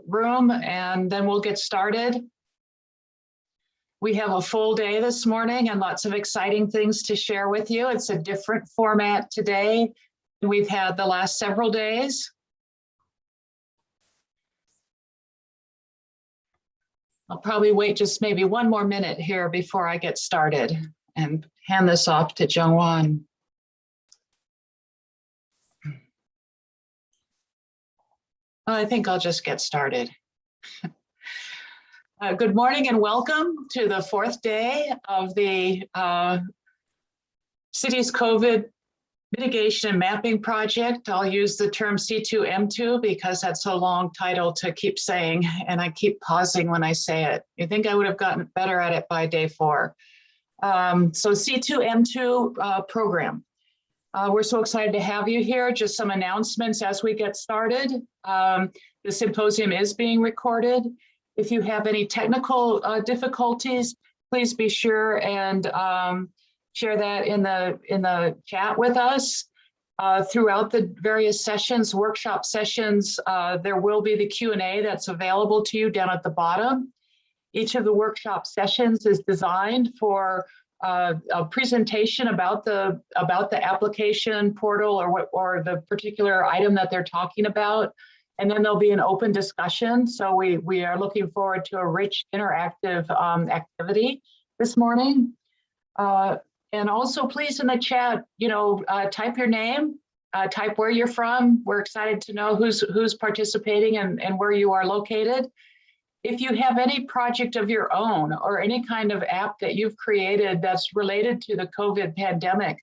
room and then we'll get started. We have a full day this morning and lots of exciting things to share with you. It's a different format today than we've had the last several days. I'll probably wait just maybe one more minute here before I get started and hand this off to Jungwon. I think I'll just get started. Good morning and welcome to the fourth day of the city's COVID mitigation and mapping project. I'll use the term C2M2 because that's a long title to keep saying, and I keep pausing when I say it. You think I would have gotten better at it by day 4. So C2M2 program. We're so excited to have you here. Just some announcements as we get started. The symposium is being recorded. If you have any technical difficulties, please be sure and share that in the chat with us. Throughout the various sessions, workshop sessions, there will be the Q&A that's available to you down at the bottom. Each of the workshop sessions is designed for a presentation about the application portal or the particular item that they're talking about. And then there'll be an open discussion. So we are looking forward to a rich interactive activity this morning. And also please in the chat, type your name, type where you're from. We're excited to know who's participating and where you are located. If you have any project of your own or any kind of app that you've created that's related to the COVID pandemic,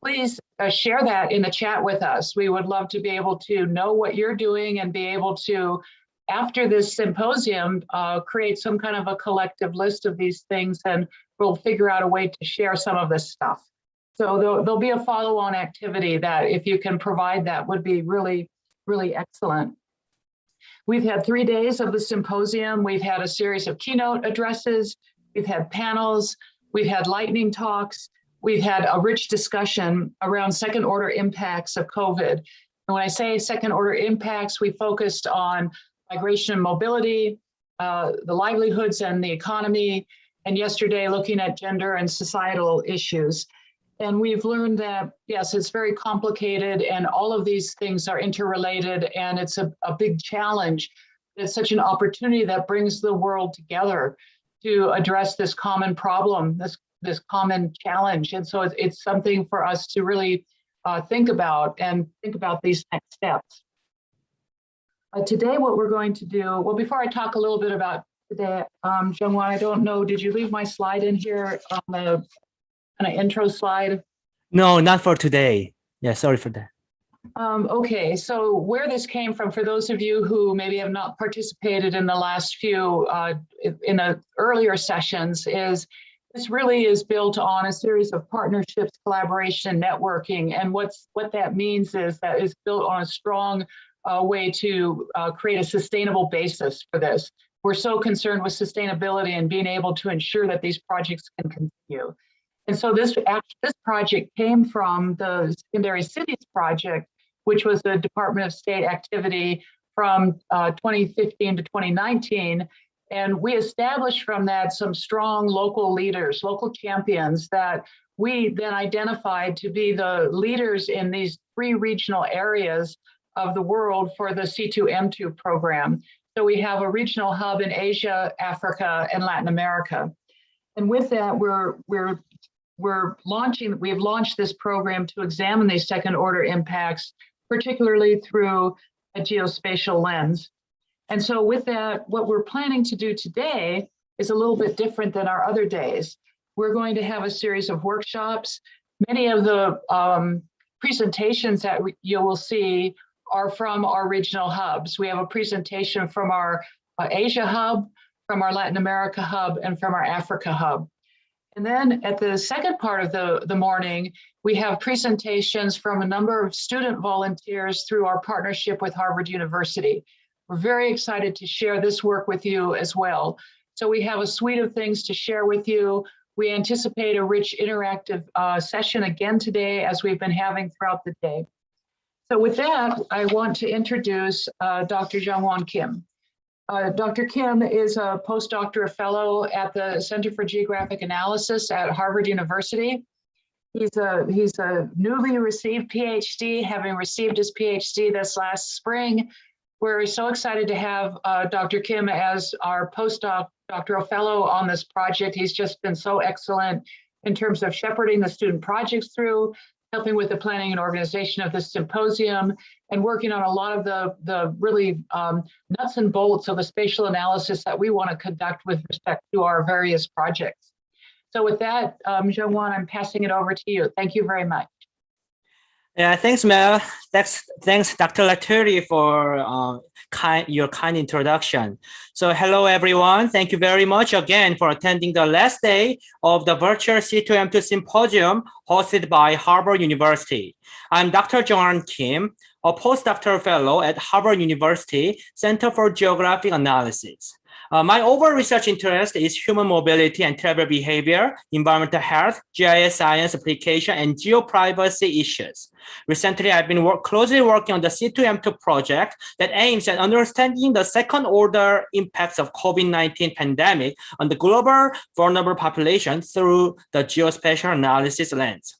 please share that in the chat with us. We would love to be able to know what you're doing and be able to, after this symposium, create some kind of a collective list of these things, and we'll figure out a way to share some of this stuff. So there'll be a follow-on activity that if you can provide that would be really, really excellent. We've had 3 days of the symposium. We've had a series of keynote addresses. We've had panels. We've had lightning talks. We've had a rich discussion around second order impacts of COVID. And when I say second order impacts, we focused on migration and mobility, the livelihoods and the economy, and yesterday looking at gender and societal issues. And we've learned that, yes, it's very complicated and all of these things are interrelated and it's a big challenge. It's such an opportunity that brings the world together to address this common problem, this common challenge. And so it's something for us to really think about these next steps. Today, what we're going to do, well, before I talk a little bit about today, Jungwon, I don't know, did you leave my slide in here on the kind of intro slide? No, not for today. Yeah, sorry for that. Okay, so where this came from, for those of you who maybe have not participated in the last few, in the earlier sessions, is this really is built on a series of partnerships, collaboration, networking, and what that means is that it's built on a strong way to create a sustainable basis for this. We're so concerned with sustainability and being able to ensure that these projects can continue. And so this project came from the Secondary Cities Project, which was the Department of State activity from 2015 to 2019. And we established from that some strong local leaders, local champions that we then identified to be the leaders in these 3 regional areas of the world for the C2M2 program. So we have a regional hub in Asia, Africa, and Latin America. And with that, we've launched this program to examine these second order impacts, particularly through a geospatial lens. And so with that, what we're planning to do today is a little bit different than our other days. We're going to have a series of workshops. Many of the presentations that you will see are from our regional hubs. We have a presentation from our Asia hub, from our Latin America hub, and from our Africa hub. And then at the second part of the morning, we have presentations from a number of student volunteers through our partnership with Harvard University. We're very excited to share this work with you as well. So we have a suite of things to share with you. We anticipate a rich interactive session again today, as we've been having throughout the day. So with that, I want to introduce Dr. Jungwon Kim. Dr. Kim is a postdoctoral fellow at the Center for Geographic Analysis at Harvard University. He's a newly received PhD, having received his PhD this last spring. We're so excited to have Dr. Kim as our postdoctoral fellow on this project. He's just been so excellent in terms of shepherding the student projects through, helping with the planning and organization of the symposium, and working on a lot of the really nuts and bolts of the spatial analysis that we want to conduct with respect to our various projects. So with that, Jean-Juan, I'm passing it over to you. Thank you very much. Yeah, thanks, Mel. Thanks, Dr. Laturi, for your kind introduction. So hello, everyone. Thank you very much again for attending the last day of the virtual C2M2 Symposium hosted by Harvard University. I'm Dr. Jeong-Won Kim, a postdoctoral fellow at Harvard University Center for Geographic Analysis. My overall research interest is human mobility and travel behavior, environmental health, GIS science application, and geoprivacy issues. Recently, I've been closely working on the C2M2 project that aims at understanding the second-order impacts of COVID-19 pandemic on the global vulnerable population through the geospatial analysis lens.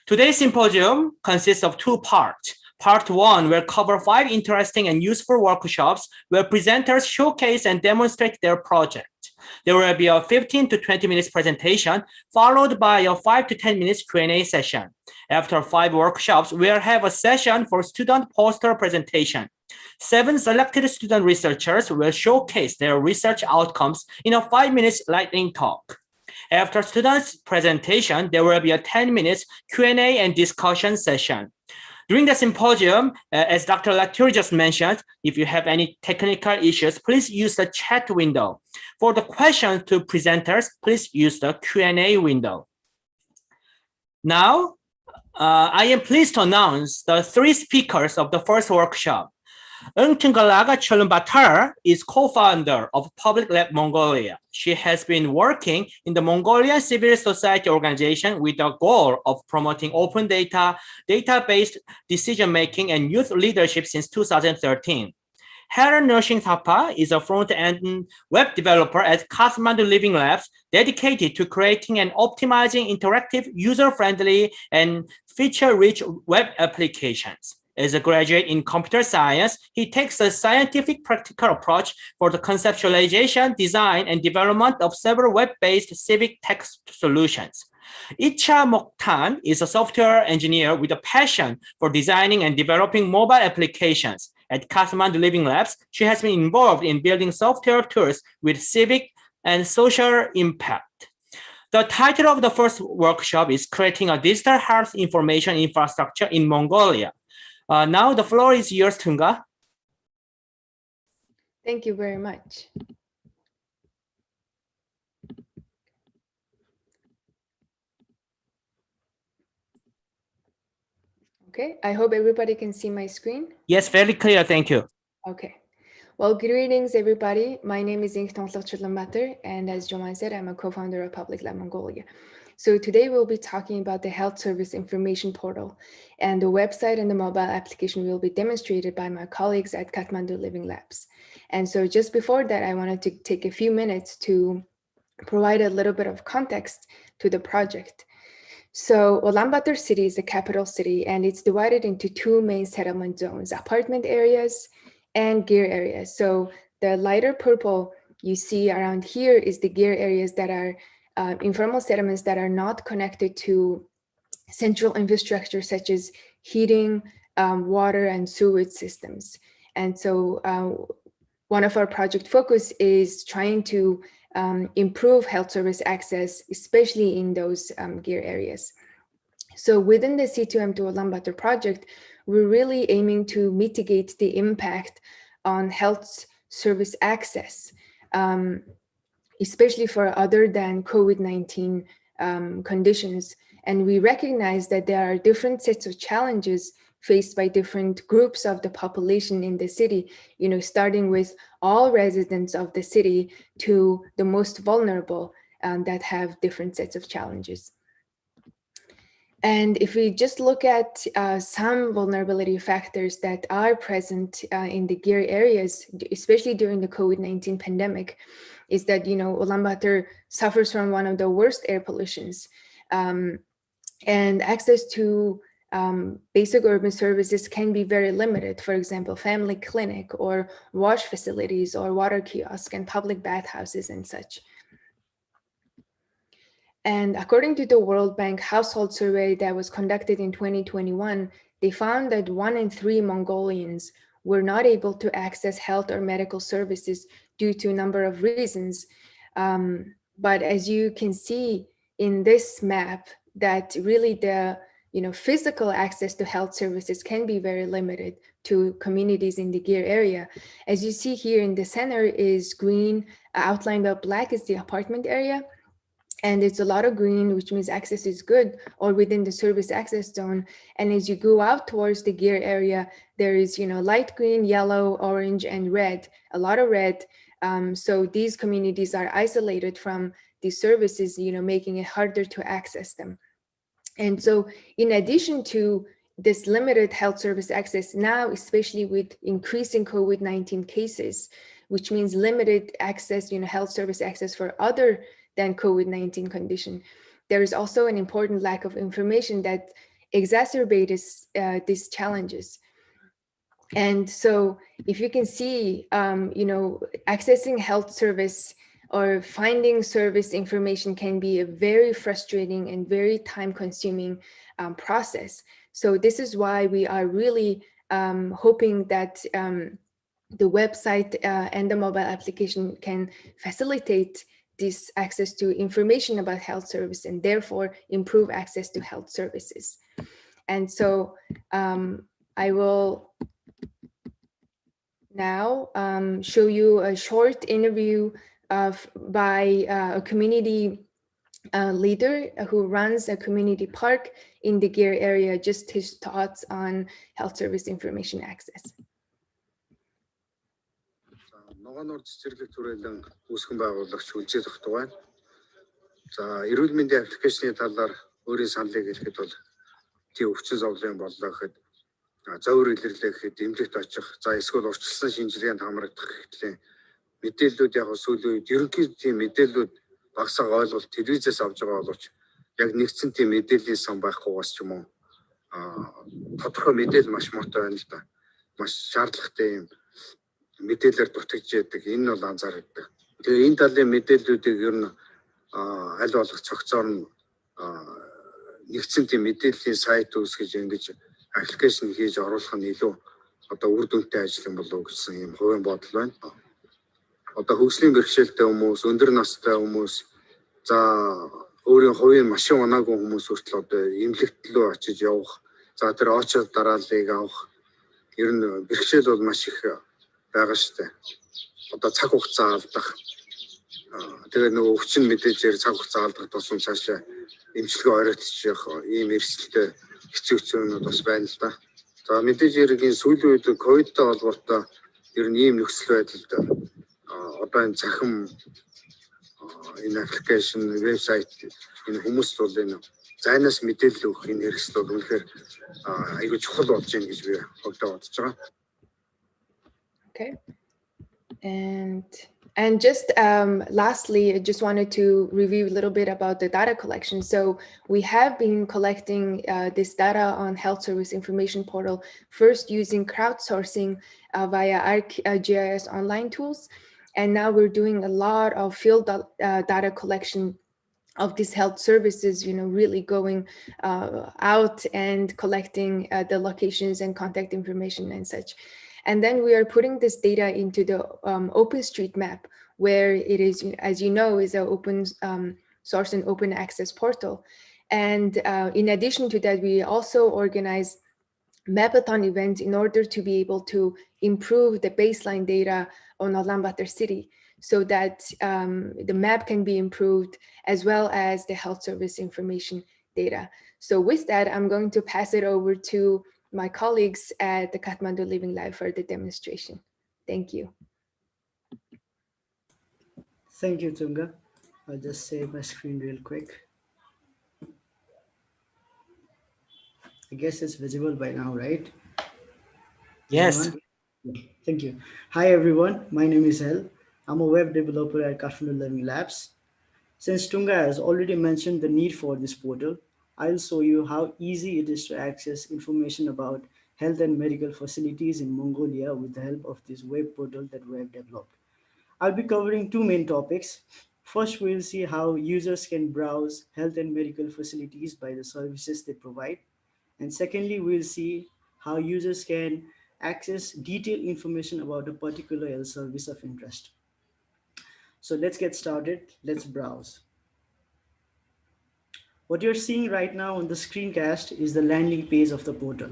Today's symposium consists of two parts. Part 1 will cover 5 interesting and useful workshops where presenters showcase and demonstrate their project. There will be a 15 to 20 minutes presentation, followed by a 5 to 10 minutes Q&A session. After 5 workshops, we'll have a session for student poster presentation. 7 selected student researchers will showcase their research outcomes in a 5 minutes lightning talk. After students' presentation, there will be a 10 minutes Q&A and discussion session. During the symposium, as Dr. Laturi just mentioned, if you have any technical issues, please use the chat window. For the questions to presenters, please use the Q&A window. Now, I am pleased to announce the 3 speakers of the first workshop. Untitled Chapter is co-founder of Public Lab Mongolia. She has been working in the Mongolian civil society organization with the goal of promoting open data, data-based decision-making, and youth leadership since 2013. Helen Nursing Thapa is a front-end web developer at Kathmandu Living Labs, dedicated to creating and optimizing interactive, user-friendly, and feature-rich web applications. As a graduate in computer science, he takes a scientific practical approach for the conceptualization, design, and development of several web-based civic tech solutions. Icha Mokhtan is a software engineer with a passion for designing and developing mobile applications. At Kathmandu Living Labs, she has been involved in building software tools with civic and social impact. The title of the first workshop is Creating a Digital Health Information Infrastructure in Mongolia. Now the floor is yours, Tunga. Thank you very much. Okay, I hope everybody can see my screen. Yes, very clear, thank you. Okay. Well, greetings, everybody. My name is Untitled Chapter, and as Jeong-Won said, I'm a co-founder of Public Lab Mongolia. So today we'll be talking about the Health Service Information Portal, and the website and the mobile application will be demonstrated by my colleagues at Kathmandu Living Labs. And so just before that, I wanted to take a few minutes to provide a little bit of context to the project. So Ulaanbaatar city is the capital city, and it's divided into 2 main settlement zones, apartment areas and gear areas. So the lighter purple you see around here is the gear areas that are informal settlements that are not connected to central infrastructure such as heating, water, and sewage systems. And so one of our project focus is trying to improve health service access, especially in those gear areas. So within the C2M2 Ulaanbaatar project, we're really aiming to mitigate the impact on health service access, especially for other than COVID-19 conditions. And we recognize that there are different sets of challenges faced by different groups of the population in the city, you know, starting with all residents of the city to the most vulnerable that have different sets of challenges. And if we just look at some vulnerability factors that are present in the gear areas, especially during the COVID-19 pandemic, is that, Ulaanbaatar suffers from one of the worst air pollutions. And access to basic urban services can be very limited. For example, family clinic or wash facilities or water kiosk and public bathhouses and such. And according to the World Bank household survey that was conducted in 2021, they found that 1 in 3 Mongolians were not able to access health or medical services due to a number of reasons. But as you can see in this map, that really the physical access to health services can be very limited to communities in the gear area. As you see here in the center is green, outlined by black is the apartment area. And it's a lot of green, which means access is good, or within the service access zone. And as you go out towards the gear area, there is, light green, yellow, orange, and red, a lot of red. So these communities are isolated from these services, making it harder to access them. And so in addition to this limited health service access now, especially with increasing COVID-19 cases, which means limited access, health service access for other than COVID-19 condition, there is also an important lack of information that exacerbates these challenges. And so if you can see, accessing health service or finding service information can be a very frustrating and very time-consuming process. So this is why we are really hoping that the website and the mobile application can facilitate this access to information about health service and therefore improve access to health services. And so I will now show you a short interview by a community leader who runs a community park in the gear area, just his thoughts on health service information access. Ногооноор цэцэрлэг түрээлэн үүсгэн байгуулагч Үлзий тогтов байна. За, эрүүл мэндийн аппликейшны талаар өөрийн саналыг хэлэхэд бол тийм өвчин зовлон боллоо гэхэд зовөр илэрлээ гэхэд эмнэлэгт очих, за эсвэл урьдчилсан шинжилгээнд хамрагдах гэхтээ мэдээллүүд яг сүүлийн үед ерөнхийдөө тийм мэдээллүүд багасаа ойлголт телевизээс авж байгаа боловч яг нэгдсэн тийм мэдээллийн сан байхгүйгаас ч юм уу тодорхой мэдээлэл маш муутай байна л да. Маш шаардлагатай юм мэдээлэлээр дутагдж яадаг. Энэ нь бол анзаардаг. Тэгээ энэ талын мэдээллүүдийг ер нь аль болох цогцоор нь нэгдсэн тийм мэдээллийн сайт үүсгэж ингэж аппликейшн хийж оруулах нь илүү одоо үр дүнтэй ажил юм болов уу гэсэн юм хувийн бодол байна. Одоо хөгжлийн бэрхшээлтэй хүмүүс, өндөр настай хүмүүс, за өөрийн хувийн машин унаагүй хүмүүс хүртэл одоо эмнэлэгт лөө очиж явах, за тэр очоод дарааллыг авах ер нь бэрхшээл бол маш их байгаа штэ. Одоо цаг хугацаа алдах. Тэгээ нөгөө өвчин мэдээжээр цаг хугацаа алдах тусам цаашаа эмчилгээ оройтчих ийм эрсдэлтэй хэцүү зүйлүүд бас байна л да. За мэдээжээргийн сүүлийн үед ковидтай холбоотой ер нь ийм нөхцөл байдалд одоо энэ захим энэ аппликейшн вебсайт энэ хүмүүст бол энэ зайнаас мэдээлэл өгөх энэ хэрэгсэл бол үнэхээр аюул чухал болж байна гэж би бодож байгаа. Okay. And just lastly, I just wanted to review a little bit about the data collection. So we have been collecting this data on health service information portal, first using crowdsourcing via ArcGIS online tools. And now we're doing a lot of field data collection of these health services, really going out and collecting the locations and contact information and such. And then we are putting this data into the OpenStreetMap, where it is, as you know, is an open source and open access portal. And in addition to that, we also organize mapathon events in order to be able to improve the baseline data on Ulaanbaatar city so that the map can be improved as well as the health service information data. So with that, I'm going to pass it over to my colleagues at the Kathmandu Living Lab for the demonstration. Thank you. Thank you, Tunga. I'll just save my screen real quick. guess it's visible by now, right? Yes. Everyone? Yeah, thank you. Hi, everyone. My name is Hel. I'm a web developer at Kathmandu Learning Labs. Since Tunga has already mentioned the need for this portal, I'll show you how easy it is to access information about health and medical facilities in Mongolia with the help of this web portal that we have developed. I'll be covering two main topics. First, we'll see how users can browse health and medical facilities by the services they provide. And secondly, we'll see how users can access detailed information about a particular health service of interest. So let's get started. Let's browse. What you're seeing right now on the screencast is the landing page of the portal.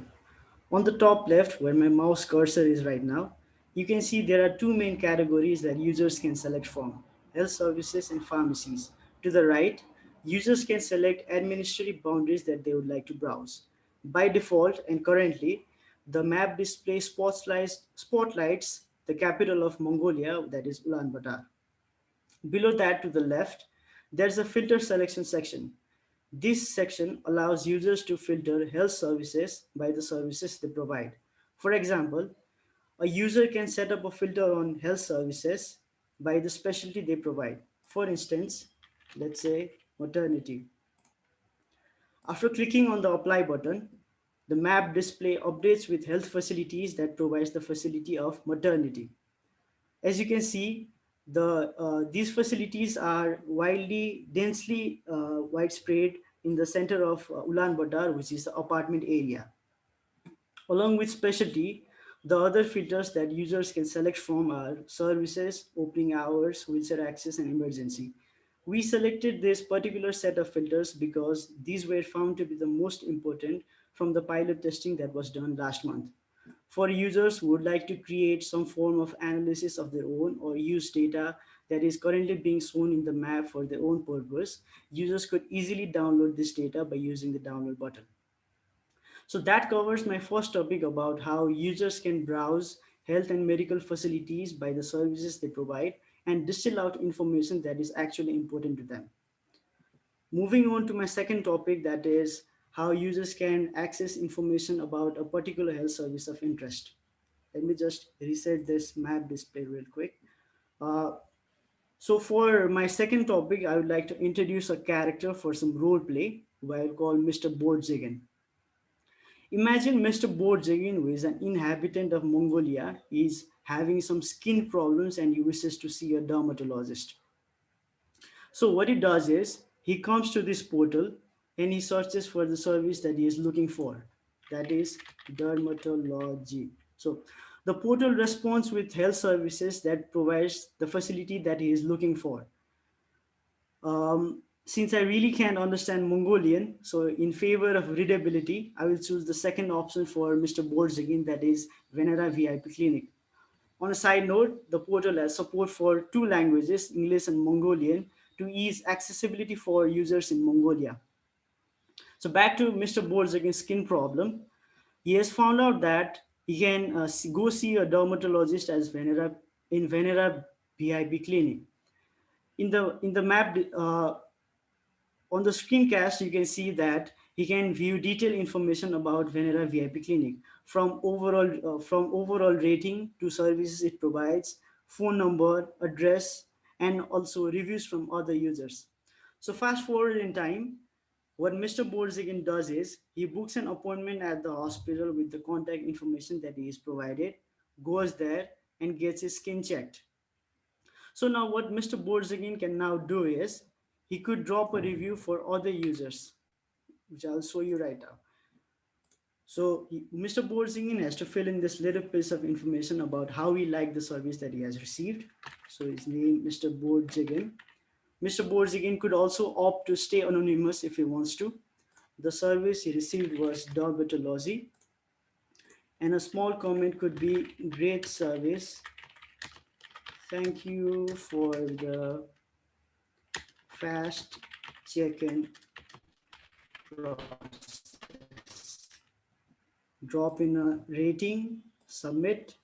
On the top left, where my mouse cursor is right now, you can see there are two main categories that users can select from: health services and pharmacies. To the right, users can select administrative boundaries that they would like to browse. By default and currently, the map display spotlights the capital of Mongolia, that is Ulaanbaatar. Below that, to the left, there's a filter selection section. This section allows users to filter health services by the services they provide. For example, a user can set up a filter on health services by the specialty they provide. For instance, let's say maternity. After clicking on the apply button, the map display updates with health facilities that provides the facility of maternity. As you can see, these facilities are densely widespread in the center of Ulaanbaatar, which is the apartment area. Along with specialty, the other filters that users can select from are services, opening hours, wheelchair access, and emergency. We selected this particular set of filters because these were found to be the most important from the pilot testing that was done last month. For users who would like to create some form of analysis of their own or use data that is currently being shown in the map for their own purpose, users could easily download this data by using the download button. So that covers my first topic about how users can browse health and medical facilities by the services they provide and distill out information that is actually important to them. Moving on to my second topic, that is how users can access information about a particular health service of interest. Let me just reset this map display real quick. So for my second topic, I would like to introduce a character for some role play who I'll call Mr. Bordzigan. Imagine Mr. Bordzigan, who is an inhabitant of Mongolia, is having some skin problems and he wishes to see a dermatologist. So what he does is he comes to this portal and he searches for the service that he is looking for, that is dermatology. So the portal responds with health services that provides the facility that he is looking for. Since I really can't understand Mongolian, so in favor of readability, I will choose the second option for Mr. Bordzigan, that is Venera VIP Clinic. On a side note, the portal has support for two languages, English and Mongolian, to ease accessibility for users in Mongolia. So back to Mr. Bordzigan's skin problem. He has found out that he can go see a dermatologist in Venera VIP Clinic. In the map, on the screencast, you can see that he can view detailed information about Venera VIP Clinic, from overall rating to services it provides, phone number, address, and also reviews from other users. So fast forward in time, what Mr. Bordzigan does is he books an appointment at the hospital with the contact information that he is provided, goes there and gets his skin checked. So now what Mr. Bordzigan can now do is he could drop a review for other users, which I'll show you right now. So Mr. Bordzigan has to fill in this little piece of information about how he liked the service that he has received. So his name, Mr. Bordzigan. Mr. Bordzigan could also opt to stay anonymous if he wants to. The service he received was dermatology. And a small comment could be great service. Thank you for the fast check-in process. Drop in a rating, submit,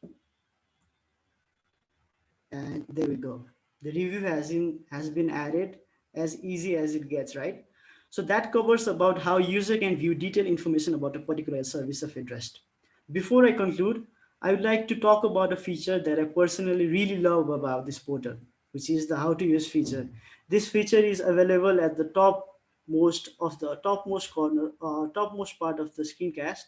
and there we go. The review has been added, as easy as it gets, right? So that covers about how user can view detailed information about a particular service of interest. Before I conclude, I would like to talk about a feature that I personally really love about this portal, which is the how to use feature. This feature is available at the topmost part of the screencast.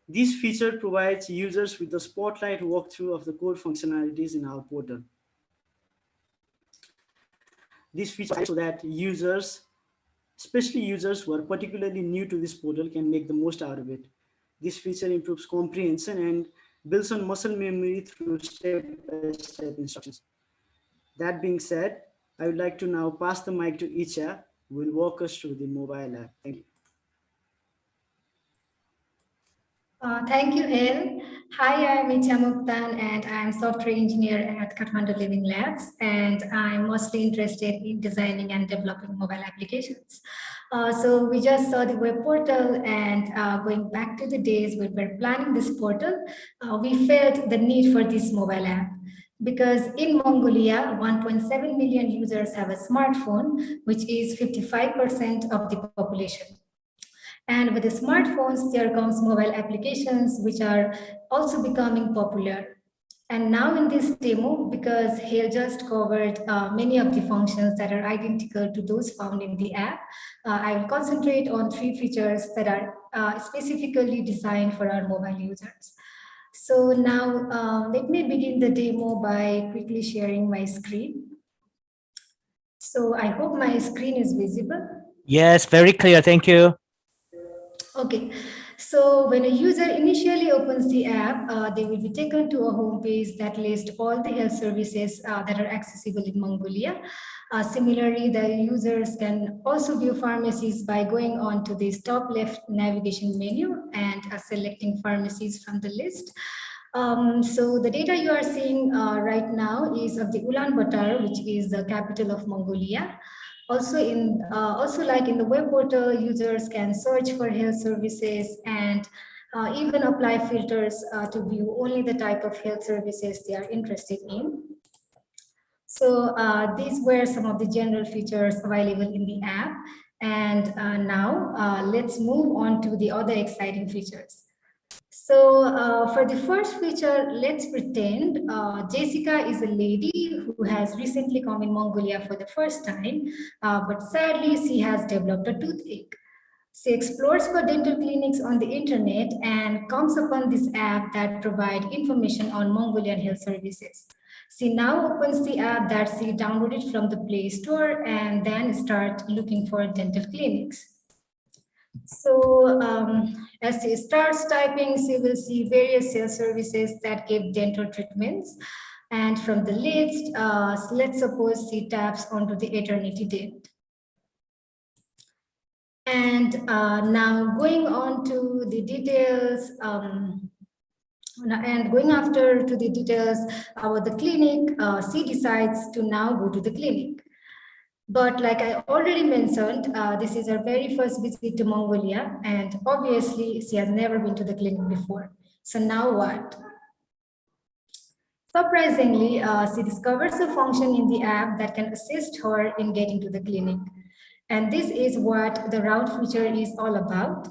This feature provides users with a spotlight walkthrough of the core functionalities in our portal. This feature so that users, especially users who are particularly new to this portal, can make the most out of it. This feature improves comprehension and builds on muscle memory through step-by-step instructions. That being said, I would like to now pass the mic to Icha, who will walk us through the mobile app. Thank you. Thank you, El. Hi, I'm Icha Muktan, and I'm software engineer at Kathmandu Living Labs, and I'm mostly interested in designing and developing mobile applications. So we just saw the web portal, and going back to the days when we were planning this portal, we felt the need for this mobile app. Because in Mongolia, 1.7 million users have a smartphone, which is 55% of the population. And with the smartphones, there comes mobile applications, which are also becoming popular. And now in this demo, because Hale just covered many of the functions that are identical to those found in the app, I will concentrate on 3 features that are specifically designed for our mobile users. So now let me begin the demo by quickly sharing my screen. So I hope my screen is visible. Yes, very clear. Thank you. Okay, so when a user initially opens the app, they will be taken to a home page that lists all the health services that are accessible in Mongolia. Similarly, the users can also view pharmacies by going on to this top left navigation menu and selecting pharmacies from the list. So the data you are seeing right now is of the Ulaanbaatar, which is the capital of Mongolia. Also, like in the web portal, users can search for health services and even apply filters to view only the type of health services they are interested in. So these were some of the general features available in the app. And now let's move on to the other exciting features. So for the first feature, let's pretend Jessica is a lady who has recently come in Mongolia for the first time, but sadly she has developed a toothache. She explores for dental clinics on the internet and comes upon this app that provides information on Mongolian health services. She now opens the app that she downloaded from the Play Store and then starts looking for dental clinics. So as she starts typing, she will see various health services that give dental treatments. And from the list, let's suppose she taps onto the eternity date. And now going on to the details, and going after to the details about the clinic, she decides to now go to the clinic. But like I already mentioned, this is her very first visit to Mongolia, and obviously she has never been to the clinic before. So now what? Surprisingly, she discovers a function in the app that can assist her in getting to the clinic. And this is what the route feature is all about.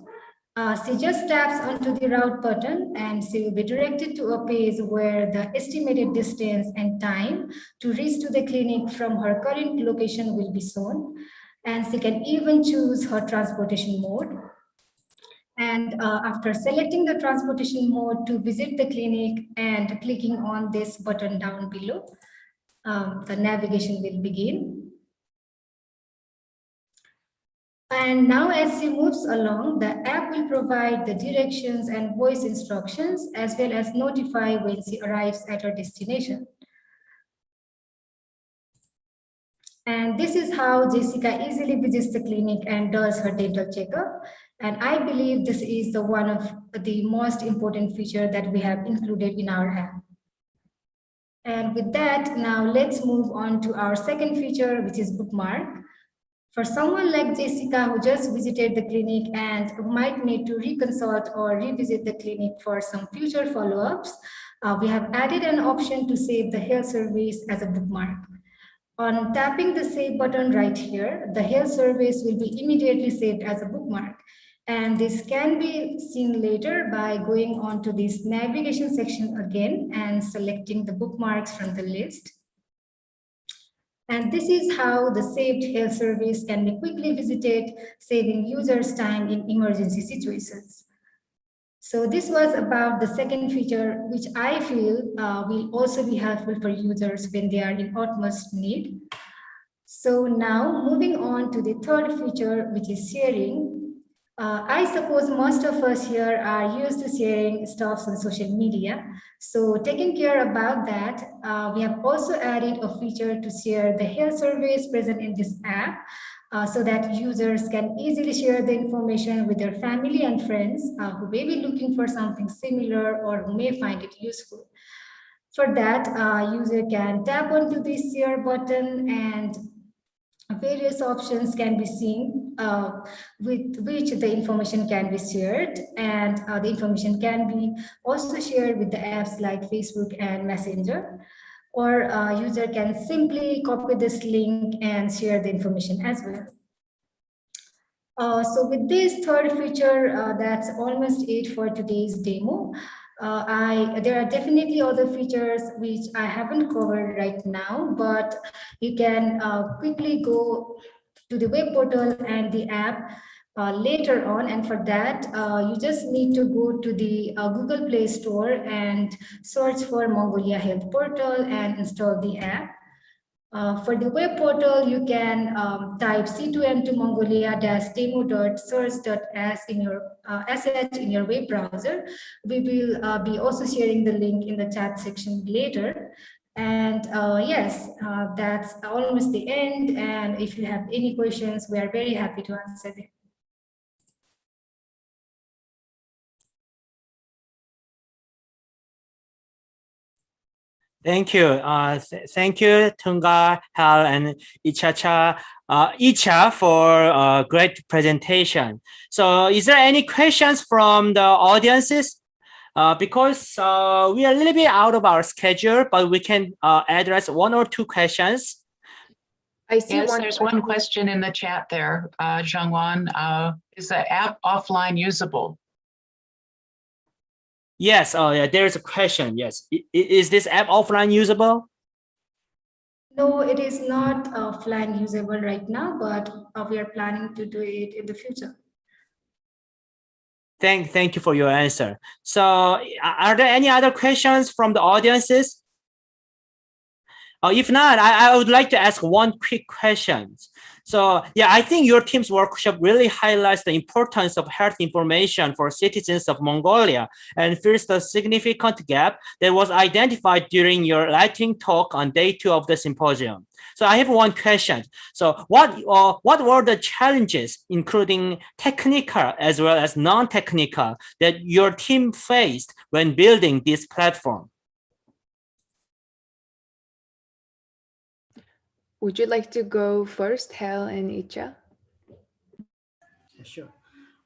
She just taps onto the route button and she will be directed to a page where the estimated distance and time to reach to the clinic from her current location will be shown. And she can even choose her transportation mode. And after selecting the transportation mode to visit the clinic and clicking on this button down below, the navigation will begin. And now as she moves along, the app will provide the directions and voice instructions as well as notify when she arrives at her destination. And this is how Jessica easily visits the clinic and does her dental checkup. And I believe this is the one of the most important feature that we have included in our app. And with that, now let's move on to our second feature, which is bookmark. For someone like Jessica who just visited the clinic and who might need to reconsult or revisit the clinic for some future follow-ups, we have added an option to save the health service as a bookmark. On tapping the save button right here, the health service will be immediately saved as a bookmark. And this can be seen later by going on to this navigation section again and selecting the bookmarks from the list. And this is how the saved health service can be quickly visited, saving users time in emergency situations. So this was about the second feature, which I feel will also be helpful for users when they are in utmost need. So now moving on to the third feature, which is sharing. I suppose most of us here are used to sharing stuff on social media. So taking care about that, we have also added a feature to share the health service present in this app so that users can easily share the information with their family and friends who may be looking for something similar or who may find it useful. For that, user can tap onto this share button and various options can be seen with which the information can be shared, and the information can be also shared with the apps like Facebook and Messenger, or user can simply copy this link and share the information as well. So with this third feature, that's almost it for today's demo. There are definitely other features which I haven't covered right now, but you can quickly go to the web portal and the app later on. And for that, you just need to go to the Google Play Store and search for Mongolia Health Portal and install the app. For the web portal, you can type C2M2 Mongolia-demo.source.as in your asset in your web browser. We will be also sharing the link in the chat section later. And yes, that's almost the end. And if you have any questions, we are very happy to answer them. Thank you. Thank you, Tunga, Hal, and Icha for a great presentation. So is there any questions from the audiences? Because we are a little bit out of our schedule, but we can address one or two questions. I see Yes, there's one question in the chat there, Zhangwan. Is the app offline usable? Yes, yeah, there's a question. Yes, is this app offline usable? No, it is not offline usable right now, but we are planning to do it in the future. Thank you for your answer. So are there any other questions from the audiences? If not, I would like to ask one quick question. So yeah, I think your team's workshop really highlights the importance of health information for citizens of Mongolia and fills the significant gap that was identified during your lightning talk on day 2 of the symposium. So I have one question. So what were the challenges, including technical as well as non-technical, that your team faced when building this platform? Would you like to go first, Hal and Icha? Yeah, sure.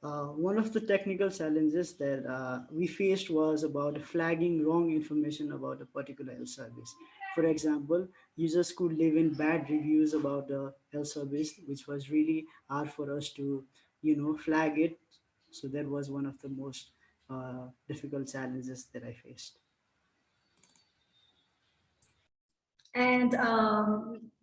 One of the technical challenges that we faced was about flagging wrong information about a particular health service. For example, users could leave in bad reviews about the health service, which was really hard for us to, flag it. So that was one of the most difficult challenges that I faced. And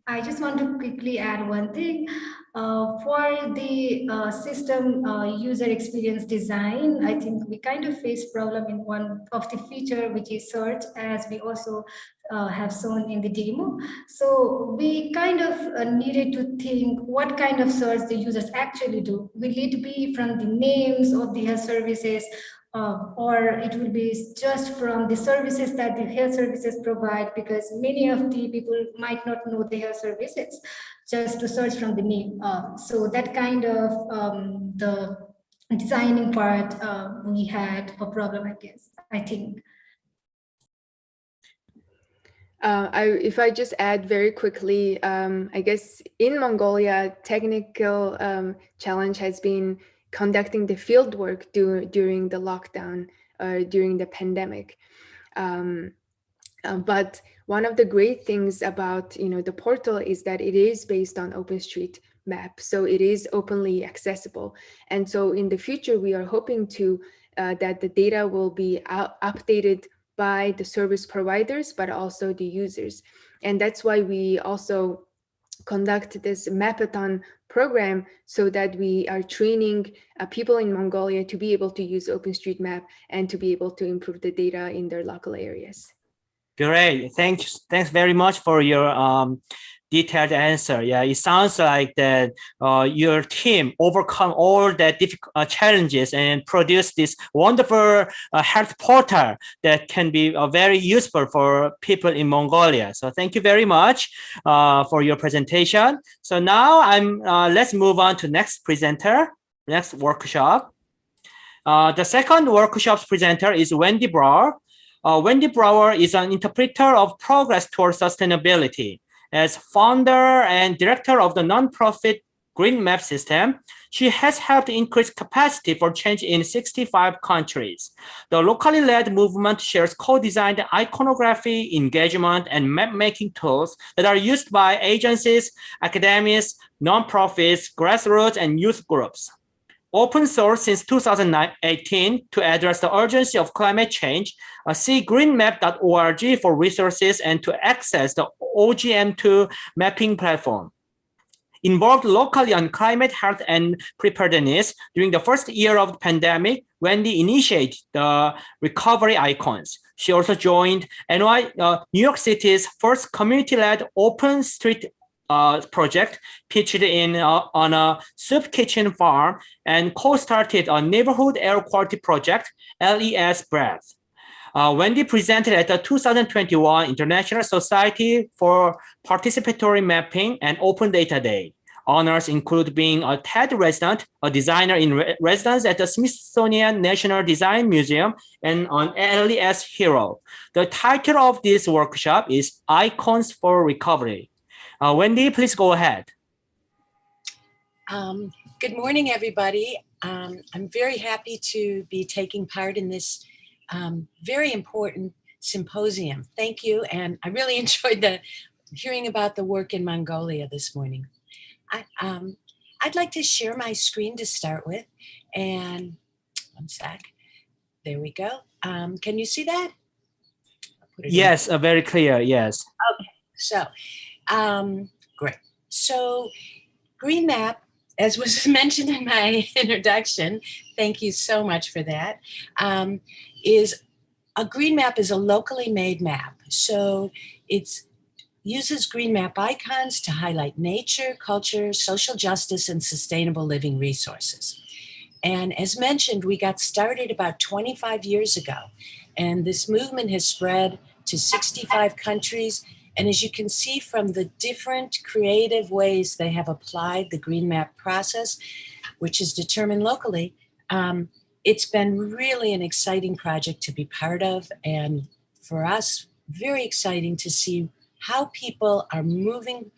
I just want to quickly add one thing. For the system user experience design, I think we kind of face problem in one of the feature, which is search, as we also have shown in the demo. So we kind of needed to think what kind of search the users actually do. Will it be from the names of the health services, or it will be just from the services that the health services provide, because many of the people might not know the health services, just to search from the name. So that kind of the designing part, we had a problem, I guess, I think. If I just add very quickly, I guess in Mongolia, technical challenge has been conducting the field work during the lockdown, during the pandemic. But one of the great things about the portal is that it is based on OpenStreetMap, so it is openly accessible. And so in the future, we are hoping to that the data will be updated by the service providers, but also the users. And that's why we also conduct this Mapathon program, so that we are training people in Mongolia to be able to use OpenStreetMap and to be able to improve the data in their local areas. Great. Thanks very much for your detailed answer. Yeah, it sounds like that your team overcome all the difficult challenges and produce this wonderful health portal that can be very useful for people in Mongolia. So thank you very much for your presentation. So now let's move on to next workshop. The second workshop's presenter is Wendy Brower. Wendy Brower is an interpreter of progress towards sustainability. As founder and director of the nonprofit Green Map System, she has helped increase capacity for change in 65 countries. The locally led movement shares co-designed iconography, engagement, and map-making tools that are used by agencies, academics, nonprofits, grassroots, and youth groups. Open source since 2018 to address the urgency of climate change, see greenmap.org for resources and to access the CGA-CVT mapping platform. Involved locally on climate health and preparedness during the first year of the pandemic, Wendy initiated the recovery icons. She also joined New York City's first community-led open street project pitched on a soup kitchen farm and co-started a neighborhood air quality project, LES Breath. Wendy presented at the 2021 International Society for Participatory Mapping and Open Data Day. Honors include being a TED resident, a designer in residence at the Smithsonian National Design Museum, and an LES hero. The title of this workshop is Icons for Recovery. Wendy, please go ahead. Good morning, everybody. I'm very happy to be taking part in this very important symposium. Thank you. And I really enjoyed hearing about the work in Mongolia this morning. I'd like to share my screen to start with. And one sec. There we go. Can you see that? Yes, very clear. Yes. Okay. So, great. So, Green Map, as was mentioned in my introduction, thank you so much for that, a green map is a locally made map. So it uses green map icons to highlight nature, culture, social justice, and sustainable living resources. And as mentioned, we got started about 25 years ago, and this movement has spread to 65 countries. And as you can see from the different creative ways they have applied the green map process, which is determined locally, it's been really an exciting project to be part of. And for us, very exciting to see how people are moving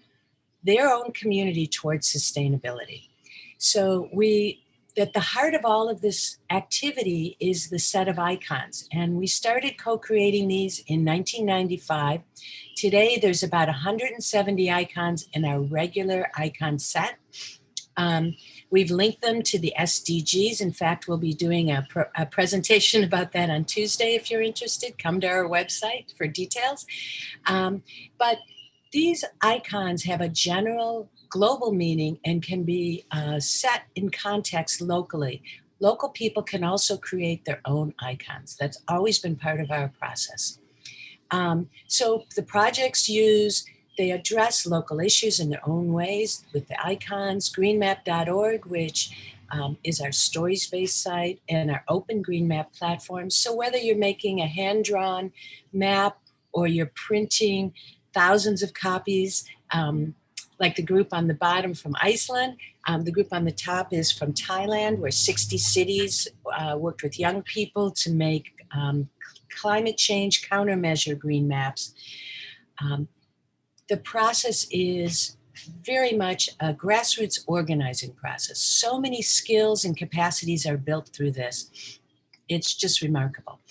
their own community towards sustainability. So at the heart of all of this activity is the set of icons. And we started co-creating these in 1995. Today, there's about 170 icons in our regular icon set. We've linked them to the SDGs. In fact, we'll be doing a presentation about that on Tuesday. If you're interested, come to our website for details. But these icons have a general global meaning and can be set in context locally. Local people can also create their own icons. That's always been part of our process. So the projects they address local issues in their own ways with the icons, greenmap.org, which is our stories-based site, and our open green map platform. So whether you're making a hand-drawn map or you're printing thousands of copies, like the group on the bottom from Iceland, the group on the top is from Thailand, where 60 cities worked with young people to make climate change countermeasure green maps. The process is very much a grassroots organizing process. So many skills and capacities are built through this. It's just remarkable.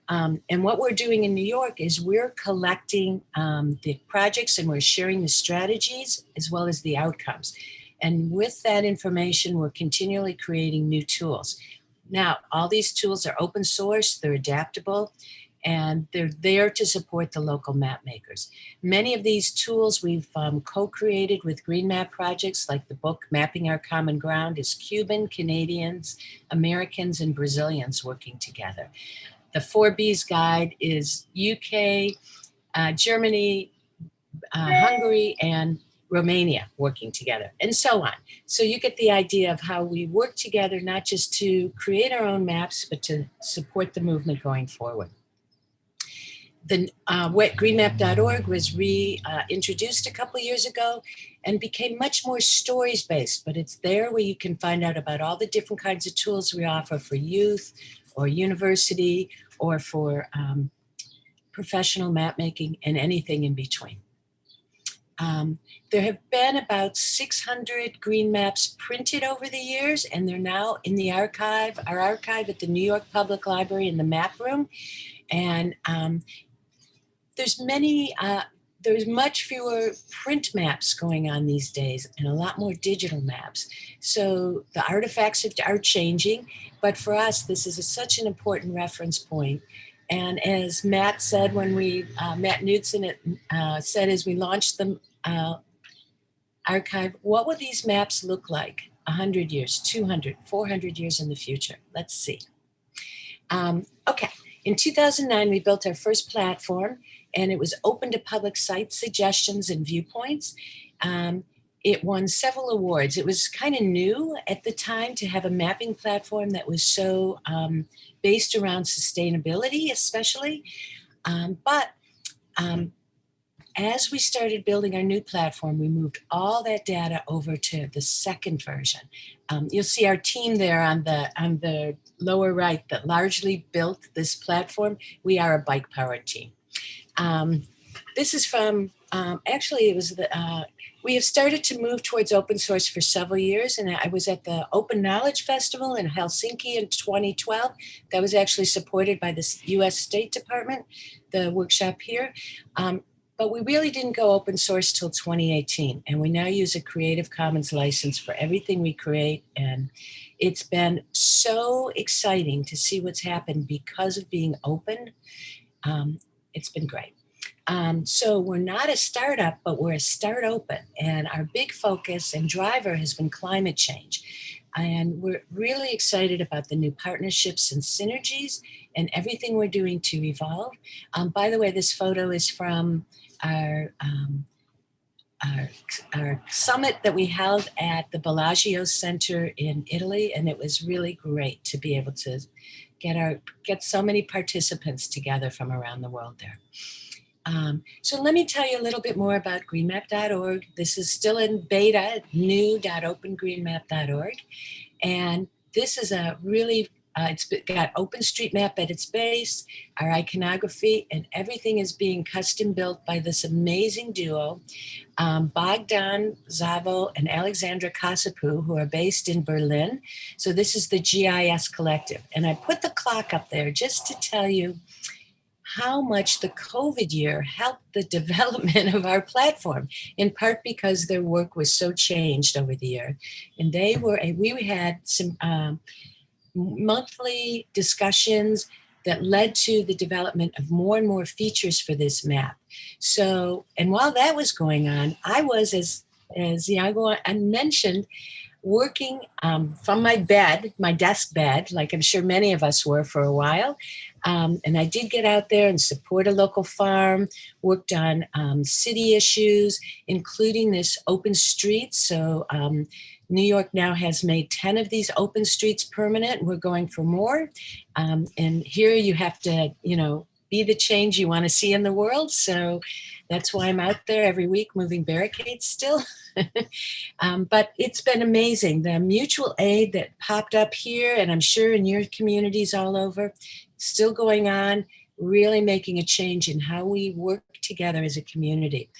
And what we're doing in New York is we're collecting the projects and we're sharing the strategies as well as the outcomes. And with that information, we're continually creating new tools. Now, all these tools are open source, they're adaptable, and they're there to support the local map makers. Many of these tools we've co-created with Green Map projects, like the book Mapping Our Common Ground is Cuban, Canadians, Americans, and Brazilians working together. The 4Bs guide is UK, Germany, Hungary, and Romania working together, and so on. So you get the idea of how we work together, not just to create our own maps, but to support the movement going forward. The greenmap.org was reintroduced a couple years ago and became much more stories-based, but it's there where you can find out about all the different kinds of tools we offer for youth or university or for professional map making and anything in between. There have been about 600 green maps printed over the years, and they're now in the archive, our archive at the New York Public Library in the map room. And there's much fewer print maps going on these days and a lot more digital maps. So the artifacts are changing, but for us, this is such an important reference point. And as Matt said when we, Matt Knudsen said as we launched the archive, what will these maps look like 100 years, 200, 400 years in the future? Let's see. Okay, in 2009, we built our first platform, and it was open to public site suggestions and viewpoints. It won several awards. It was kind of new at the time to have a mapping platform that was so based around sustainability, especially. As we started building our new platform, we moved all that data over to the second version. You'll see our team there on the lower right that largely built this platform. We are a bike-powered team. This is from, actually it was the, we have started to move towards open source for several years, and I was at the Open Knowledge Festival in Helsinki in 2012. That was actually supported by the US State Department, the workshop here. But we really didn't go open source till 2018, and we now use a Creative Commons license for everything we create, and it's been so exciting to see what's happened because of being open. It's been great. So we're not a startup, but we're a start open, and our big focus and driver has been climate change. And we're really excited about the new partnerships and synergies and everything we're doing to evolve. By the way, this photo is from our summit that we held at the Bellagio Center in Italy, and it was really great to be able to get so many participants together from around the world there. So let me tell you a little bit more about greenmap.org. This is still in beta, new.opengreenmap.org. And this is a really, it's got OpenStreetMap at its base, our iconography, and everything is being custom built by this amazing duo, Bogdan Zavo and Alexandra Kasapou, who are based in Berlin. So this is the GIS Collective. And I put the clock up there just to tell you how much the COVID year helped the development of our platform, in part because their work was so changed over the year. And we had some monthly discussions that led to the development of more and more features for this map. So, and while that was going on, I was, as Iago mentioned, working from my bed, my desk bed, like I'm sure many of us were for a while. And I did get out there and support a local farm, worked on city issues, including this open streets. So New York now has made 10 of these open streets permanent. We're going for more. And here you have to, be the change you want to see in the world. So that's why I'm out there every week moving barricades still. But it's been amazing. The mutual aid that popped up here, and I'm sure in your communities all over, still going on, really making a change in how we work together as a community.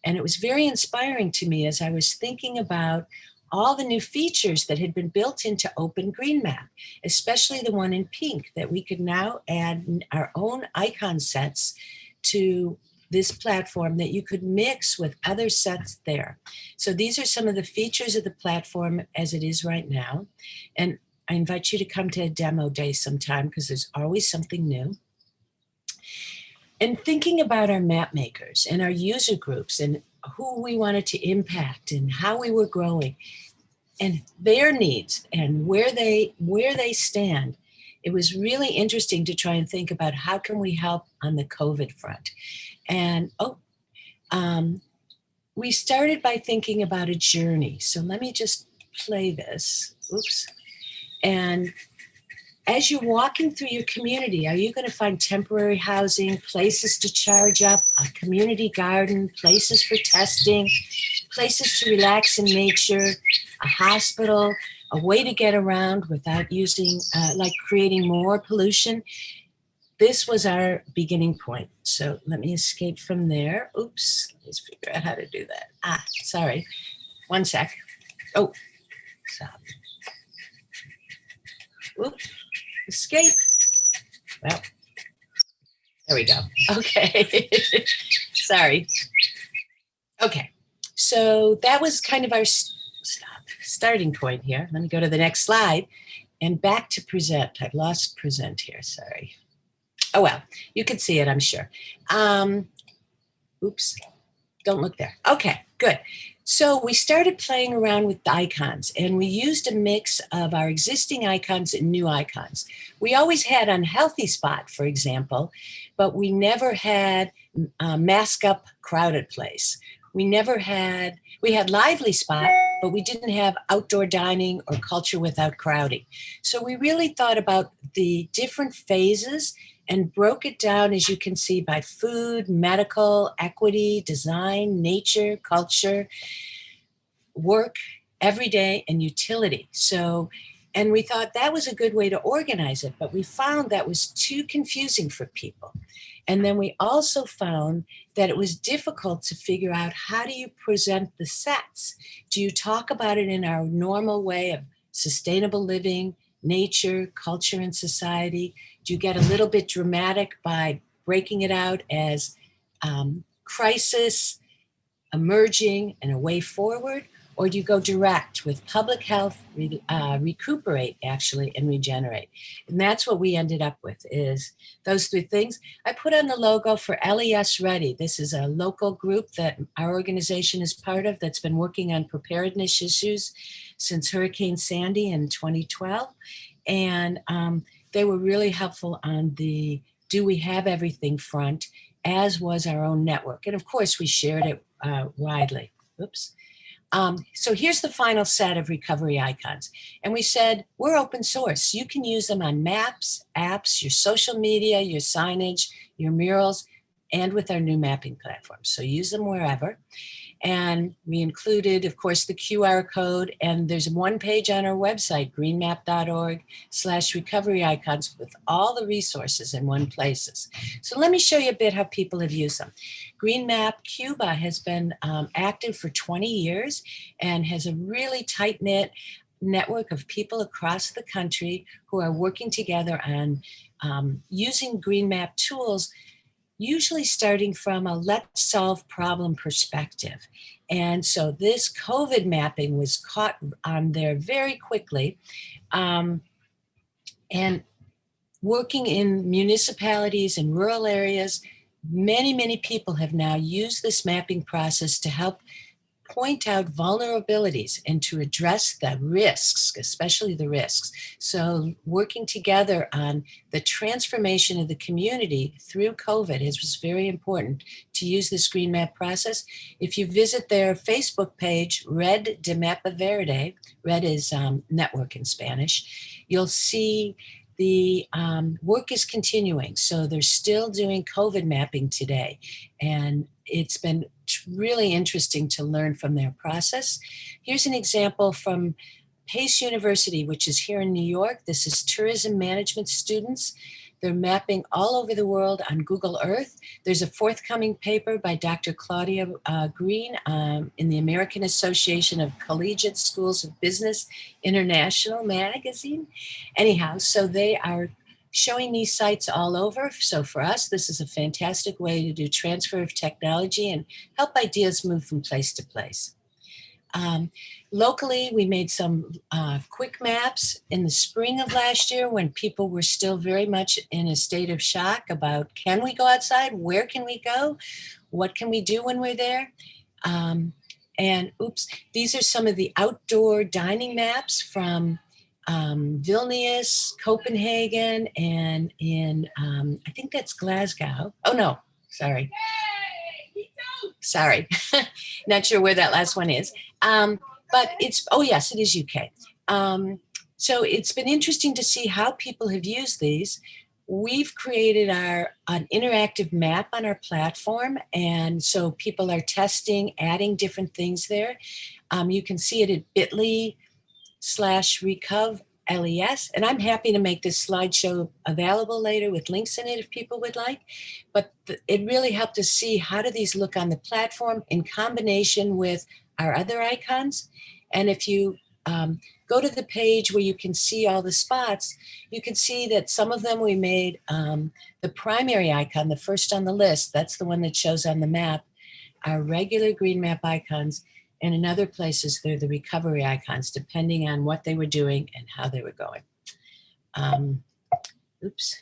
And it was very inspiring to me as I was thinking about all the new features that had been built into Open Green Map, especially the one in pink, that we could now add our own icon sets to this platform that you could mix with other sets there. So these are some of the features of the platform as it is right now. And I invite you to come to a demo day sometime because there's always something new. And thinking about our map makers and our user groups and who we wanted to impact and how we were growing and their needs and where they stand, it was really interesting to try and think about how can we help on the COVID front. And we started by thinking about a journey. So let me just play this. Oops. And as you're walking through your community, are you going to find temporary housing, places to charge up, a community garden, places for testing, places to relax in nature, a hospital, a way to get around without using, creating more pollution? This was our beginning point. So let me escape from there. Oops, let's figure out how to do that. Sorry, 1 sec. Oh, stop. Oops, escape. Well, there we go. Okay, sorry. Okay, so that was kind of our starting point here. Let me go to the next slide and back to present. I've lost present here, sorry. Oh, well, you can see it, I'm sure. Oops, don't look there. Okay, good. So we started playing around with the icons and we used a mix of our existing icons and new icons. We always had Unhealthy Spot, for example, but we never had Mask Up Crowded Place. We had Lively Spot, but we didn't have Outdoor Dining or Culture Without Crowding. So we really thought about the different phases and broke it down, as you can see, by food, medical, equity, design, nature, culture, work, everyday, and utility. So, and we thought that was a good way to organize it, but we found that was too confusing for people. And then we also found that it was difficult to figure out, how do you present the sets? Do you talk about it in our normal way of sustainable living, nature, culture, and society? Do you get a little bit dramatic by breaking it out as crisis, emerging, and a way forward? Or do you go direct with public health, recuperate actually, and regenerate? And that's what we ended up with, is those three things. I put on the logo for LES Ready. This is a local group that our organization is part of that's been working on preparedness issues since Hurricane Sandy in 2012. And they were really helpful on the do we have everything front, as was our own network. And of course, we shared it widely. Oops. So here's the final set of recovery icons. And we said, we're open source. You can use them on maps, apps, your social media, your signage, your murals, and with our new mapping platform. So use them wherever. And we included, of course, the QR code. And there's one page on our website, greenmap.org/recovery icons, with all the resources in one place. So let me show you a bit how people have used them. Green Map Cuba has been active for 20 years and has a really tight-knit network of people across the country who are working together on using Green Map tools, usually starting from a let's solve problem perspective. And so this COVID mapping was caught on there very quickly. And working in municipalities and rural areas, many people have now used this mapping process to help point out vulnerabilities and to address the risks, especially the risks. So working together on the transformation of the community through COVID was very important to use this Green Map process. If you visit their Facebook page, Red de Mapa Verde, Red is network in Spanish, you'll see the work is continuing. So they're still doing COVID mapping today. And it's been really interesting to learn from their process. Here's an example from Pace University, which is here in New York. This is tourism management students. They're mapping all over the world on Google Earth. There's a forthcoming paper by Dr. Claudia Green in the American Association of Collegiate Schools of Business International magazine. Anyhow, so they are showing these sites all over. So for us, this is a fantastic way to do transfer of technology and help ideas move from place to place. Locally, we made some quick maps in the spring of last year when people were still very much in a state of shock about, can we go outside? Where can we go? What can we do when we're there? And oops, these are some of the outdoor dining maps from Vilnius, Copenhagen, and in, I think that's Glasgow. Oh no, sorry. Not sure where that last one is. But it's, oh yes, it is UK. So it's been interesting to see how people have used these. We've created an interactive map on our platform. And so people are testing, adding different things there. You can see it at bit.ly/recov.les. And I'm happy to make this slideshow available later with links in it if people would like. But it really helped us see how do these look on the platform in combination with our other icons. And if you go to the page where you can see all the spots, you can see that some of them we made the primary icon, the first on the list, that's the one that shows on the map, our regular green map icons. And in other places, they're the recovery icons, depending on what they were doing and how they were going. Oops.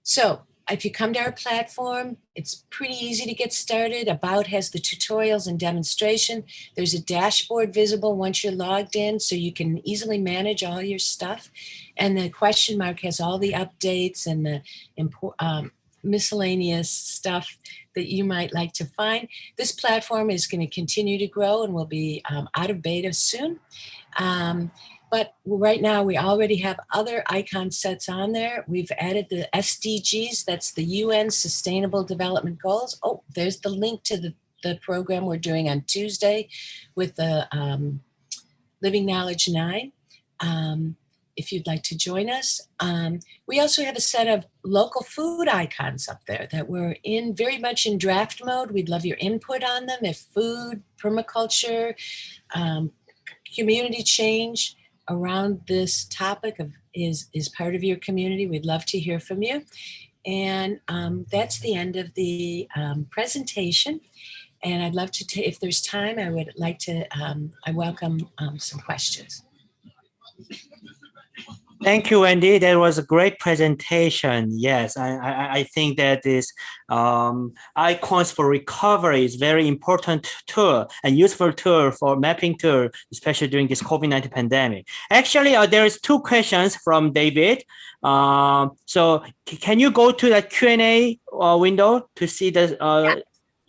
So if you come to our platform, it's pretty easy to get started. About has the tutorials and demonstration. There's a dashboard visible once you're logged in, so you can easily manage all your stuff. And the question mark has all the updates and the miscellaneous stuff that you might like to find. This platform is going to continue to grow and will be out of beta soon. But right now we already have other icon sets on there. We've added the SDGs, that's the UN Sustainable Development Goals. Oh, there's the link to the program we're doing on Tuesday with the Living Knowledge 9. If you'd like to join us. We also have a set of local food icons up there that we're in very much in draft mode. We'd love your input on them. If food, permaculture, community change around this topic is part of your community, we'd love to hear from you. And that's the end of the presentation. And I'd love to, if there's time, I would like to, I welcome some questions. Thank you, Wendy. That was a great presentation. Yes, I think that this icons for recovery is very important tool and useful tool for mapping tool, especially during this COVID-19 pandemic. Actually, there is 2 questions from David. So can you go to the Q&A window to see the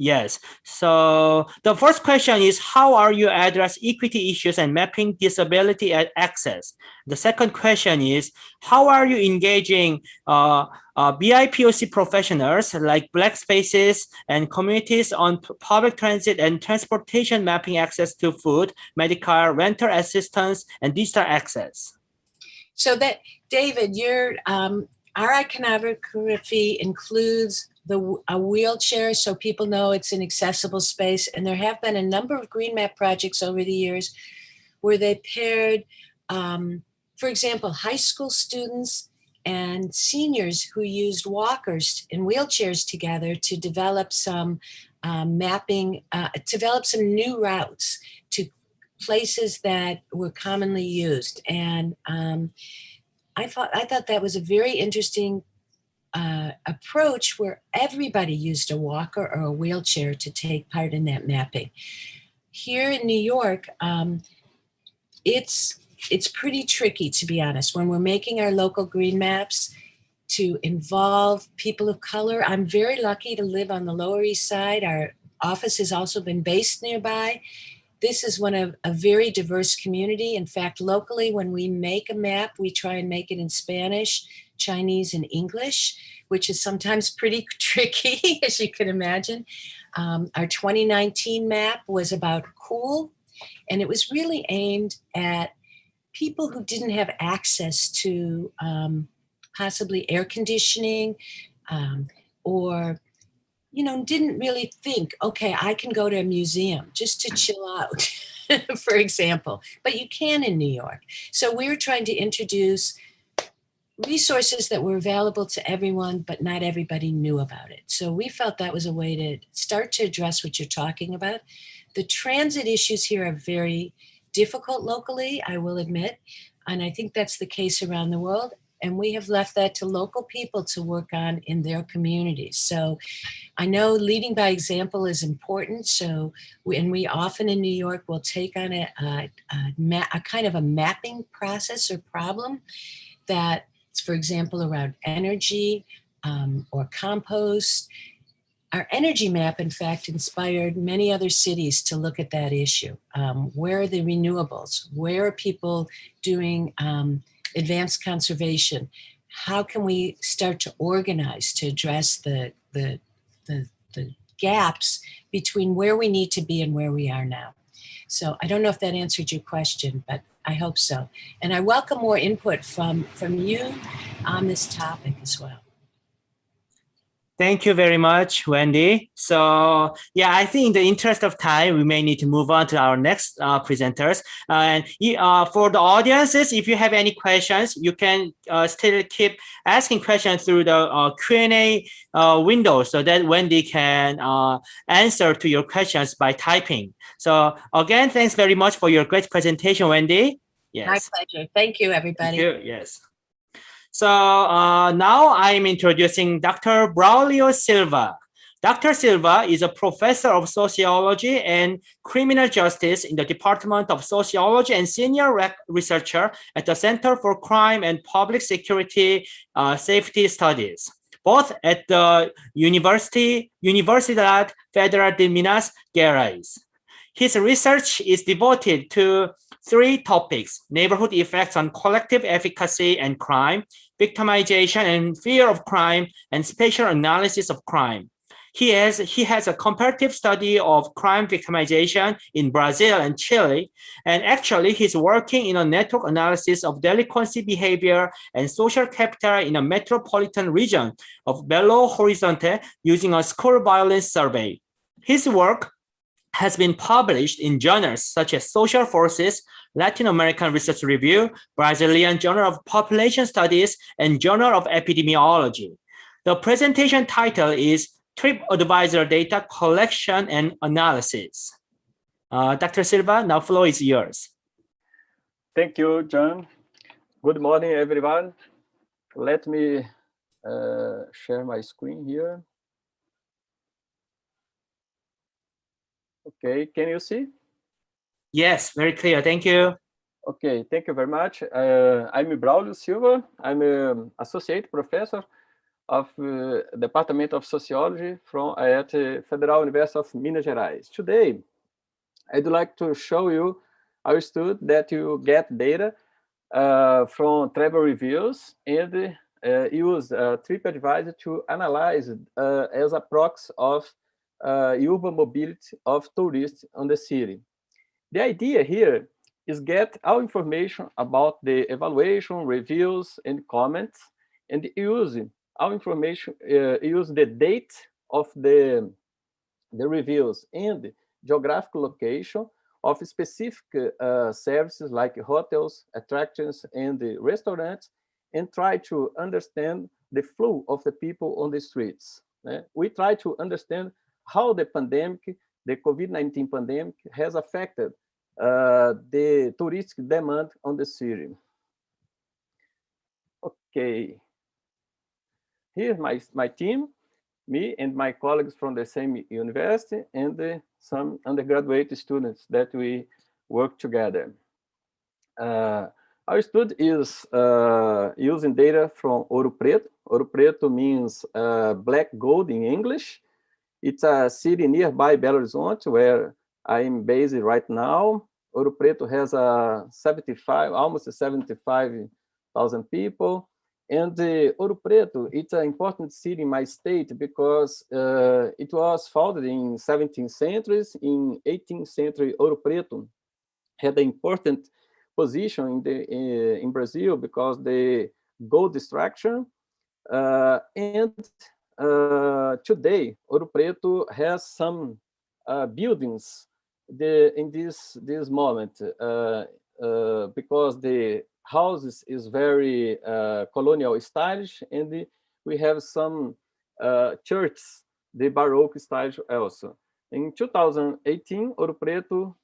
Yes. So the first question is, how are you address equity issues and mapping disability access? The second question is, how are you engaging BIPOC professionals like Black spaces and communities on public transit and transportation mapping access to food, medical, rental assistance, and digital access? So that, David, your our iconography includes a wheelchair, so people know it's an accessible space. And there have been a number of green map projects over the years where they paired, for example, high school students and seniors who used walkers and wheelchairs together to develop some mapping, develop some new routes to places that were commonly used. And I thought that was a very interesting approach where everybody used a walker or a wheelchair to take part in that mapping. Here in New York, it's pretty tricky, to be honest, when we're making our local green maps to involve people of color. I'm very lucky to live on the Lower East Side. Our office has also been based nearby. This is one of a very diverse community. In fact, locally, when we make a map, we try and make it in Spanish, Chinese, and English, which is sometimes pretty tricky, as you can imagine. Our 2019 map was about cool, and it was really aimed at people who didn't have access to possibly air conditioning, or didn't really think, okay, I can go to a museum just to chill out, for example, but you can in New York. So we were trying to introduce resources that were available to everyone, but not everybody knew about it. So we felt that was a way to start to address what you're talking about. The transit issues here are very difficult locally, I will admit, and I think that's the case around the world. And we have left that to local people to work on in their communities. So I know leading by example is important. So, we often in New York will take on a kind of a mapping process or problem that's, for example, around energy or compost. Our energy map, in fact, inspired many other cities to look at that issue. Where are the renewables? Where are people doing advanced conservation? How can we start to organize to address the gaps between where we need to be and where we are now? So I don't know if that answered your question, but I hope so. And I welcome more input from you on this topic as well. Thank you very much, Wendy. So yeah, I think in the interest of time, we may need to move on to our next presenters. And for the audiences, if you have any questions, you can still keep asking questions through the Q&A window so that Wendy can answer to your questions by typing. So again, thanks very much for your great presentation, Wendy. Yes. My pleasure. Thank you, everybody. Thank you. Yes. So now I'm introducing Dr. Braulio Silva. Dr. Silva is a professor of sociology and criminal justice in the Department of Sociology and senior researcher at the Center for Crime and Public Security Safety Studies, both at the Universidad Federal de Minas Gerais. His research is devoted to three topics: neighborhood effects on collective efficacy and crime, victimization and fear of crime, and spatial analysis of crime. He has a comparative study of crime victimization in Brazil and Chile, and actually he's working in a network analysis of delinquency behavior and social capital in a metropolitan region of Belo Horizonte using a school violence survey. His work has been published in journals such as Social Forces, Latin American Research Review, Brazilian Journal of Population Studies, and Journal of Epidemiology. The presentation title is TripAdvisor Data Collection and Analysis. Dr. Silva, now floor is yours. Thank you, John. Good morning, everyone. Let me share my screen here. Okay, can you see? Yes, very clear. Thank you. Okay, thank you very much. I'm Braulio Silva. I'm an associate professor of Department of Sociology at Federal University of Minas Gerais. Today, I'd like to show you our study that you get data from travel reviews and use TripAdvisor to analyze as a proxy of urban mobility of tourists on the city. The idea here is get all information about the evaluation, reviews, and comments, and use all information, use the date of the reviews and geographical location of specific services like hotels, attractions, and the restaurants, and try to understand the flow of the people on the streets. We try to understand how the pandemic, the COVID-19 pandemic, has affected the touristic demand on the city. Okay. Here's my team, me and my colleagues from the same university, and some undergraduate students that we work together. Our study is using data from Ouro Preto. Ouro Preto means black gold in English. It's a city nearby Belo Horizonte, where I'm based right now. Ouro Preto has almost 75,000 people. And Ouro Preto, it's an important city in my state because it was founded in 17th century. In 18th century, Ouro Preto had an important position in Brazil because the gold extraction. And today, Ouro Preto has some buildings in this moment because the houses is very colonial stylish, and we have some churches, the Baroque style also. In 2018, Ouro Preto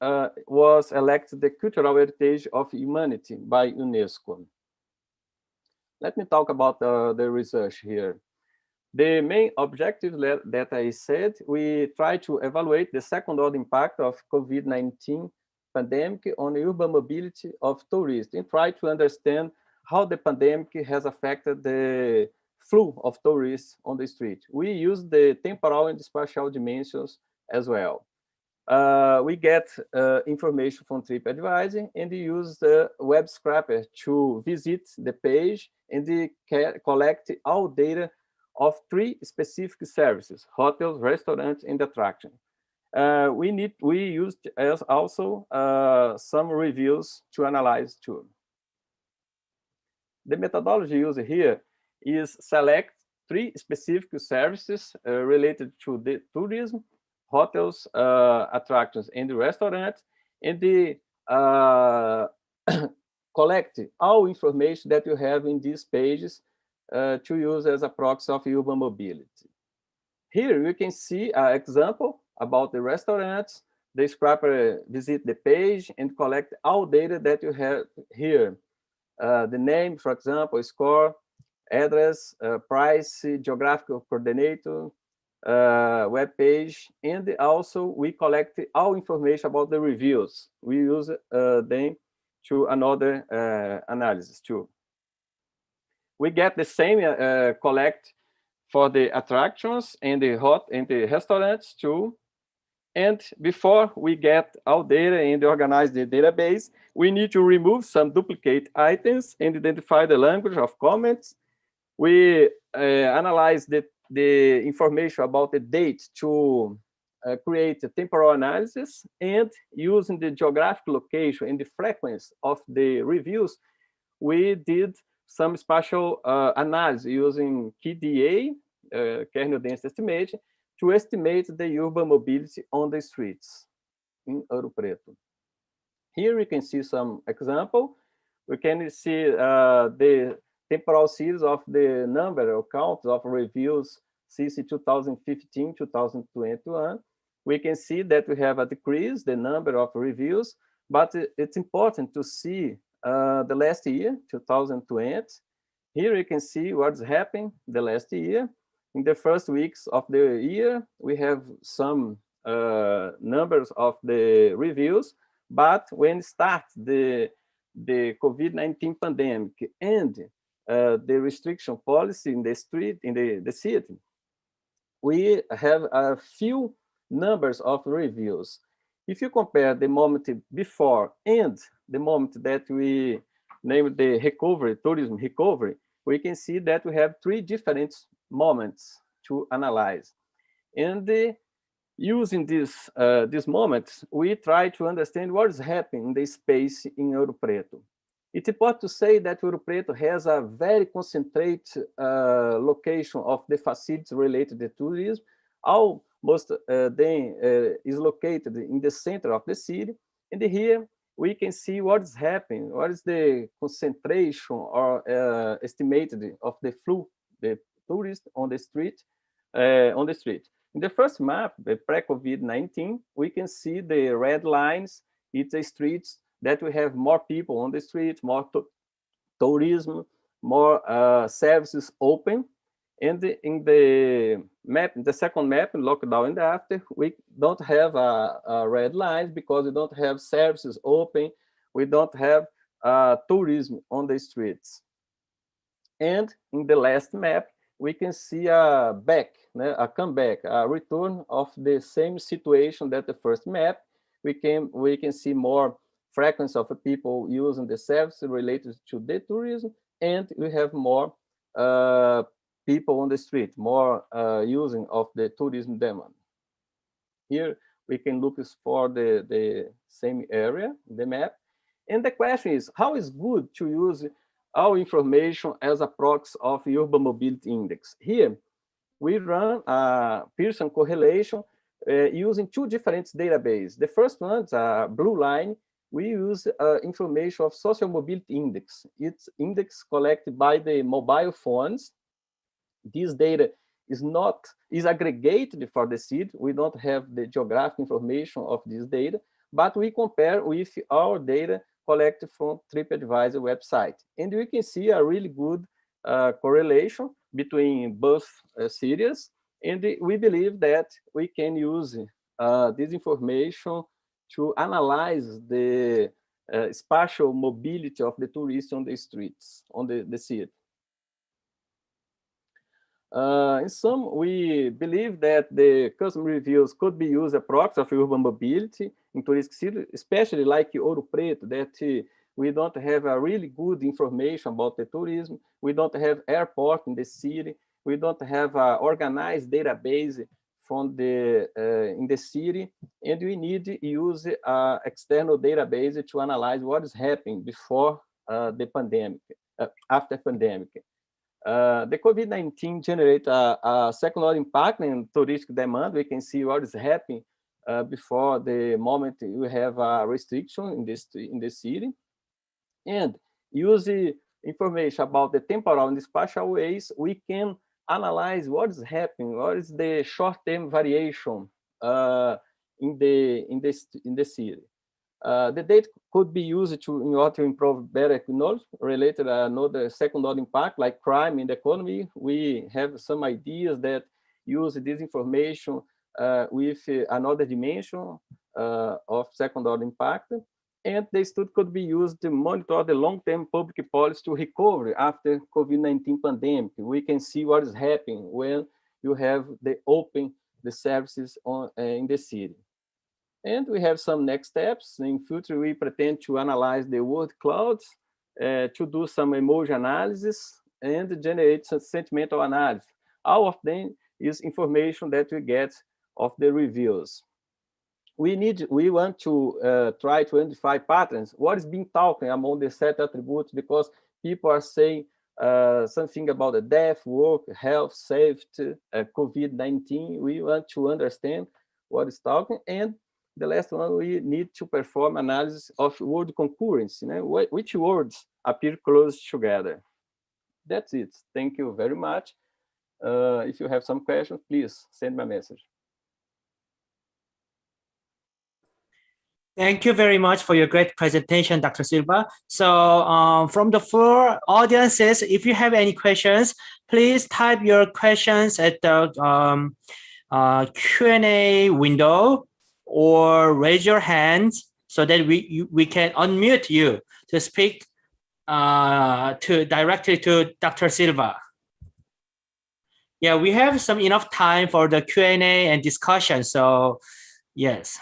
was elected the Cultural Heritage of Humanity by UNESCO. Let me talk about the research here. The main objective that I said, we try to evaluate the second-order impact of COVID-19 pandemic on the urban mobility of tourists and try to understand how the pandemic has affected the flow of tourists on the street. We use the temporal and spatial dimensions as well. We get information from TripAdvisor and use the web scraper to visit the page and collect all data of 3 specific services: hotels, restaurants, and attraction. We used as also some reviews to analyze too. The methodology used here is select 3 specific services related to the tourism, hotels, attractions, and the restaurants, and the collect all information that you have in these pages to use as a proxy of urban mobility. Here you can see an example about the restaurants. The scraper visit the page and collect all data that you have here. The name, for example, score, address, price, geographical coordinator, web page, and also we collect all information about the reviews. We use them to another analysis too. We get the same collect for the attractions and the restaurants too. And before we get our data and organize the database, we need to remove some duplicate items and identify the language of comments. We analyze the information about the date to create a temporal analysis, and using the geographic location and the frequency of the reviews, we did some spatial analysis using KDA, kernel density estimation, to estimate the urban mobility on the streets in Ouro Preto. Here we can see some example. We can see the temporal series of the number or count of reviews since 2015, 2021. We can see that we have a decrease the number of reviews, but it's important to see the last year, 2020. Here you can see what's happening the last year. In the first weeks of the year, we have some numbers of the reviews, but when start the COVID-19 pandemic and the restriction policy in the street, in the city, we have a few numbers of reviews. If you compare the moment before and the moment that we named the recovery, tourism recovery, we can see that we have 3 different moments to analyze. And using these moments, we try to understand what is happening in the space in Ouro Preto. It's important to say that Ouro Preto has a very concentrated location of the facilities related to tourism. Almost then is located in the center of the city. And here we can see what is happening, what is the concentration or estimated of the flow, the tourists on the street. In the first map, the pre-COVID-19, we can see the red lines. It's the streets that we have more people on the street, more tourism, more services open. And in the map, the second map, lockdown and after, we don't have a red lines because we don't have services open. We don't have tourism on the streets. And in the last map, we can see a comeback, a return of the same situation that the first map. We can see more frequency of people using the service related to the tourism, and we have more people on the street, more using of the tourism demand. Here we can look for the same area, the map. And the question is, how is good to use our information as a proxy of urban mobility index. Here, we run a Pearson correlation using two different databases. The first one, a blue line, we use information of social mobility index. It's index collected by the mobile phones. This data is aggregated for the city. We don't have the geographic information of this data, but we compare with our data collected from TripAdvisor website. And we can see a really good correlation between both cities. And we believe that we can use this information to analyze the spatial mobility of the tourists on the streets, on the city. In sum, we believe that the customer reviews could be used as a proxy of urban mobility in touristic cities, especially like Ouro Preto, that we don't have a really good information about the tourism. We don't have airport in the city. We don't have an organized database from in the city, and we need to use an external database to analyze what is happening before the pandemic, after pandemic. The COVID-19 generated a second-order impact in touristic demand. We can see what is happening before the moment we have a restriction in the city. And using information about the temporal and the spatial ways, we can analyze what is happening, what is the short-term variation in the city. The data could be used in order to improve better knowledge related to another second-order impact like crime in the economy. We have some ideas that use this information with another dimension of second-order impact. And the study could be used to monitor the long-term public policy to recovery after COVID-19 pandemic. We can see what is happening when you have the services in the city. And we have some next steps. In future, we pretend to analyze the word clouds, to do some emoji analysis, and generate some sentimental analysis. All of them is information that we get of the reviews. We want to try to identify patterns. What is being talking among the set attributes, because people are saying something about the death, work, health, safety, COVID-19. We want to understand what is talking. And the last one, we need to perform analysis of word concurrence. You know, which words appear close together. That's it. Thank you very much. If you have some questions, please send me a message. Thank you very much for your great presentation, Dr. Silva. So from the floor, audiences, if you have any questions, please type your questions at the Q&A window or raise your hand so that we can unmute you to speak directly to Dr. Silva. Yeah, we have some enough time for the Q&A and discussion, so yes.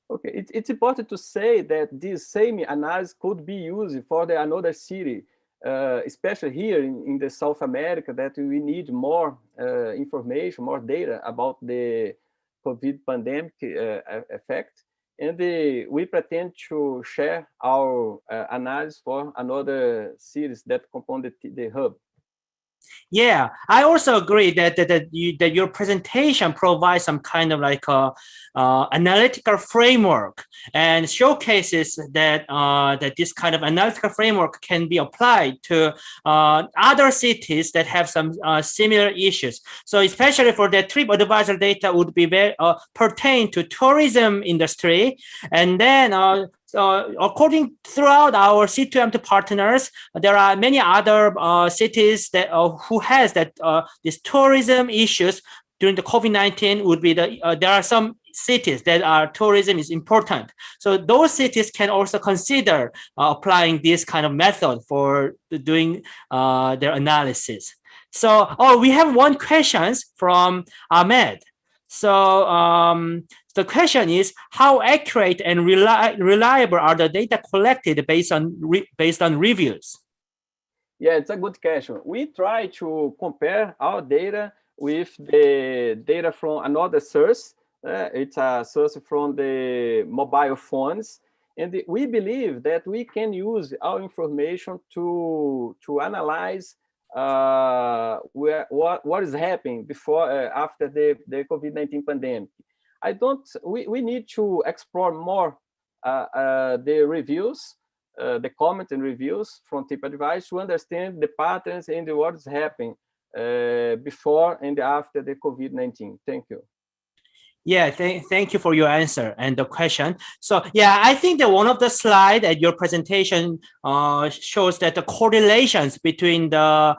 Okay, it's important to say that this same analysis could be used for another city, especially here in the South America, that we need more information, more data about the COVID pandemic effect. And we pretend to share our analysis for another cities that compose the hub. Yeah, I also agree that your presentation provides some kind of like analytical framework and showcases that that this kind of analytical framework can be applied to other cities that have some similar issues. So especially for the TripAdvisor data would be very pertain to tourism industry, and then according throughout our C2M2 partners, there are many other cities that who has that these tourism issues during the COVID-19 would be there are some cities that tourism is important. So those cities can also consider applying this kind of method for doing their analysis. So, we have one question from Ahmed. So the question is, how accurate and reliable are the data collected based on reviews? Yeah, it's a good question. We try to compare our data with the data from another source. It's a source from the mobile phones. And we believe that we can use our information to analyze what is happening before, after the COVID-19 pandemic. We need to explore more the reviews, the comments and reviews from TripAdvisor to understand the patterns and what is happening before and after the COVID-19. Thank you. Yeah, thank you for your answer and the question. So yeah, I think that one of the slides at your presentation shows that the correlations between the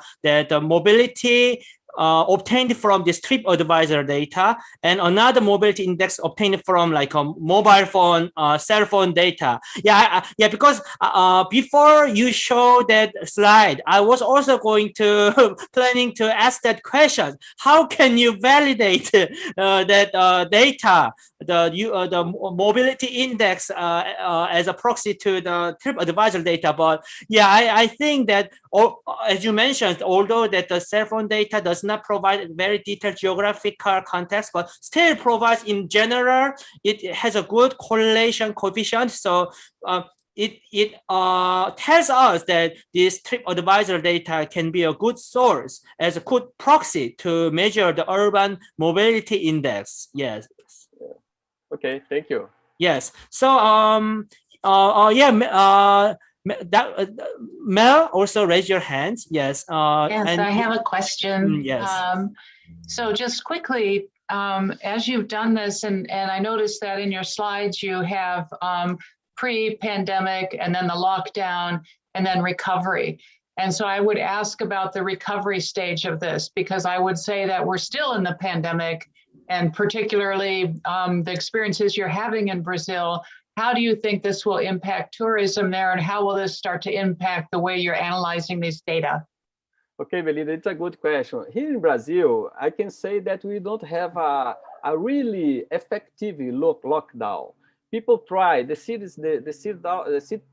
mobility obtained from this TripAdvisor data and another mobility index obtained from like a mobile phone, cell phone data. Yeah, because before you show that slide, I was also going to planning to ask that question. How can you validate that data, the mobility index as a proxy to the TripAdvisor data? But yeah, I think that, as you mentioned, although that the cell phone data does not provide very detailed geographical context, but still provides in general, it has a good correlation coefficient. So it tells us that this TripAdvisor data can be a good source as a good proxy to measure the urban mobility index. Yes. Okay, thank you. Yes. So Mel, also raise your hand. Yes. Yes, and I have a question. Yes. So just quickly, as you've done this, and I noticed that in your slides, you have pre-pandemic and then the lockdown and then recovery. And so I would ask about the recovery stage of this, because I would say that we're still in the pandemic, and particularly the experiences you're having in Brazil. How do you think this will impact tourism there, and how will this start to impact the way you're analyzing these data? Okay, Belinda, it's a good question. Here in Brazil, I can say that we don't have a really effective lockdown. People try, the city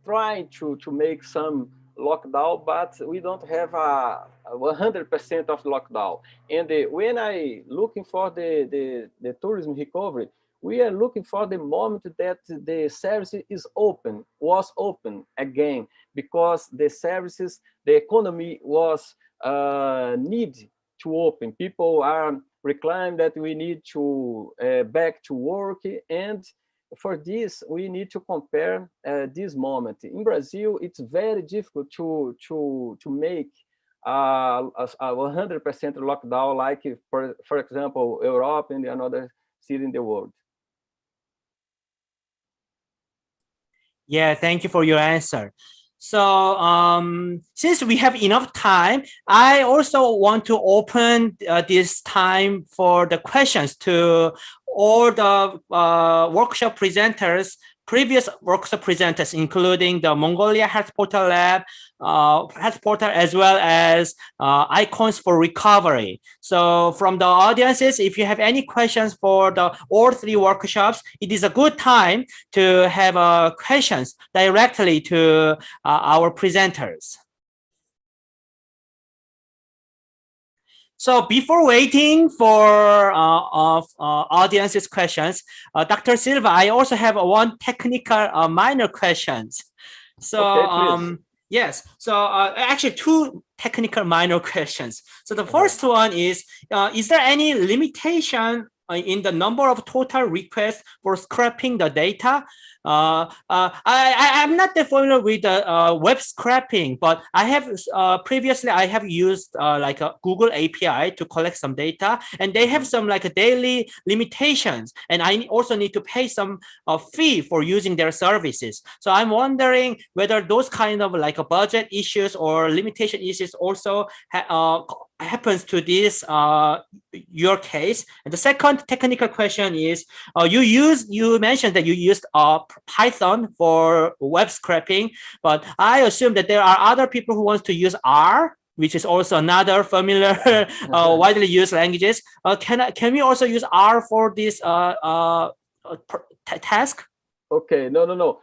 try to make some lockdown, but we don't have a 100% of lockdown. And when I looking for the tourism recovery, we are looking for the moment that the service was open again, because the services, the economy was need to open. People are reclaiming that we need to back to work, and for this we need to compare this moment. In Brazil, it's very difficult to make a 100% lockdown, like for example Europe and another city in the world. Yeah, thank you for your answer. So since we have enough time, I also want to open this time for the questions to all the workshop presenters, previous workshop presenters, including the Mongolia Health Portal Lab, Health Portal, as well as Icons for Recovery. So from the audiences, if you have any questions for all three workshops, it is a good time to have questions directly to our presenters. So before waiting for audience's questions, Dr. Silva, I also have one technical minor questions. So okay, yes, so actually two technical minor questions. So the first one is there any limitation in the number of total requests for scraping the data? I'm not that familiar with web scraping, but I have previously I have used like a Google API to collect some data, and they have some like a daily limitations, and I also need to pay some fee for using their services. So I'm wondering whether those kind of like a budget issues or limitation issues also happens to this your case. And the second technical question is you mentioned that you used Python for web scraping, but I assume that there are other people who want to use R, which is also another familiar widely used languages. Can we also use R for this task? Okay, no.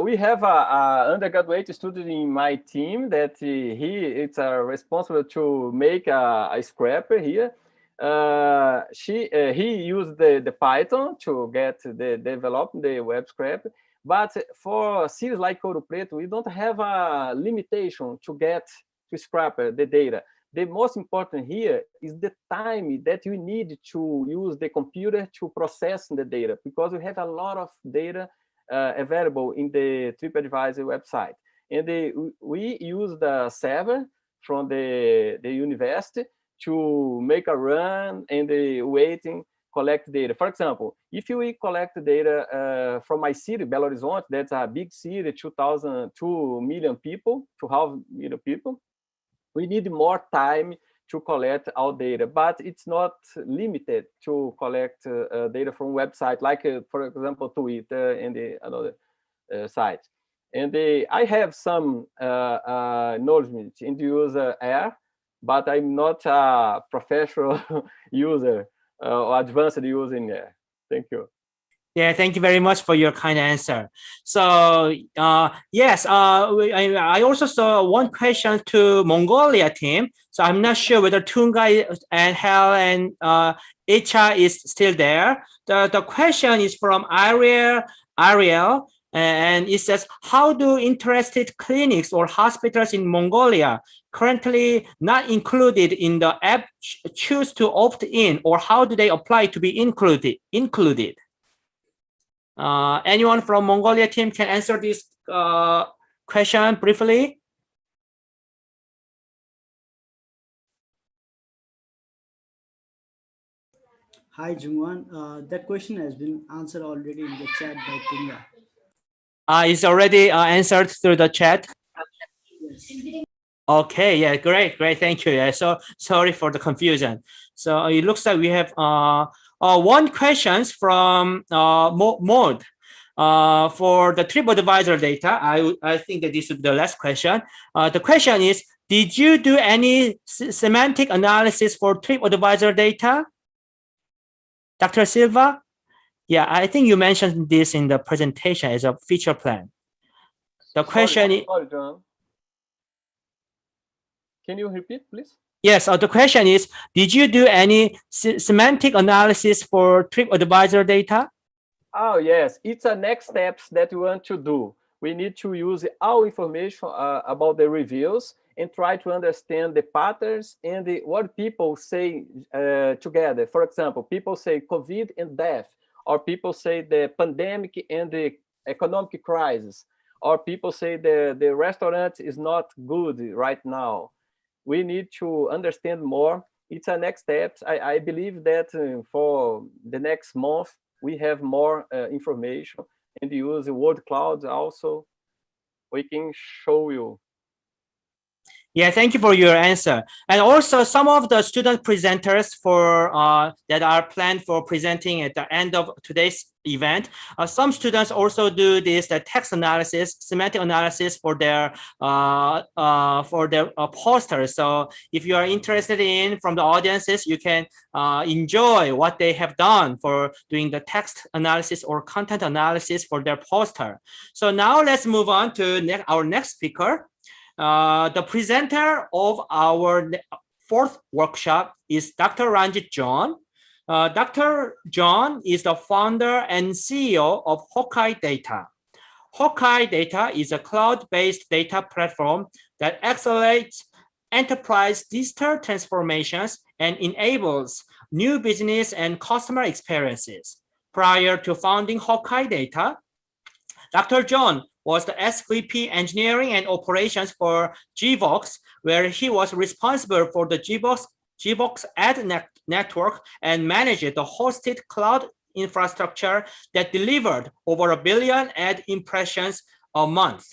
We have a undergraduate student in my team that it's responsible to make a scraper here. He used the Python to develop the web scraper, But for cities like Ouro Preto, we don't have a limitation to scrap the data. The most important here is the time that you need to use the computer to process the data, because we have a lot of data available in the TripAdvisor website. And we use the server from the university to make a run and waiting, collect data. For example, if we collect data from my city, Belo Horizonte, that's a big city, 2 million people, 2.5 million people, we need more time to collect our data, but it's not limited to collect data from website, like, for example, Twitter and another site. And I have some knowledge in the user R, but I'm not a professional user or advanced user in R. Thank you. Yeah, thank you very much for your kind answer. So yes, I also saw one question to Mongolia team. So I'm not sure whether Tunga and Hel and Icha is still there. The question is from Ariel, and it says, how do interested clinics or hospitals in Mongolia currently not included in the app choose to opt in, or how do they apply to be included? Anyone from Mongolia team can answer this question briefly? Hi, Jungwan. That question has been answered already in the chat by Tunga. It's already answered through the chat. Yes. Okay, yeah, great, thank you. Yeah, so sorry for the confusion. So it looks like we have one question from Maud. For the TripAdvisor data, I think that this is the last question. The question is, did you do any semantic analysis for TripAdvisor data? Dr. Silva? Yeah, I think you mentioned this in the presentation as a feature plan. The question is... Sorry, John. Can you repeat, please? Yes, the question is, did you do any semantic analysis for TripAdvisor data? Oh, yes. It's a next steps that we want to do. We need to use all information about the reviews and try to understand the patterns and what people say together. For example, people say COVID and death, or people say the pandemic and the economic crisis, or people say the restaurant is not good right now. We need to understand more. It's a next step. I believe that for the next month, we have more information, and use word clouds also. We can show you. Yeah, thank you for your answer. And also some of the student presenters for that are planned for presenting at the end of today's event. Some students also do this, the text analysis, semantic analysis for their posters. So if you are interested in from the audiences, you can enjoy what they have done for doing the text analysis or content analysis for their poster. So now let's move on to our next speaker. The presenter of our fourth workshop is Dr. Ranjit John. Dr. John is the founder and CEO of Hokkai Data. Hokkai Data is a cloud-based data platform that accelerates enterprise digital transformations and enables new business and customer experiences. Prior to founding Hokkai Data, Dr. John was the SVP Engineering and Operations for Gvox, where he was responsible for the Gvox ad network and managed the hosted cloud infrastructure that delivered over 1 billion ad impressions a month.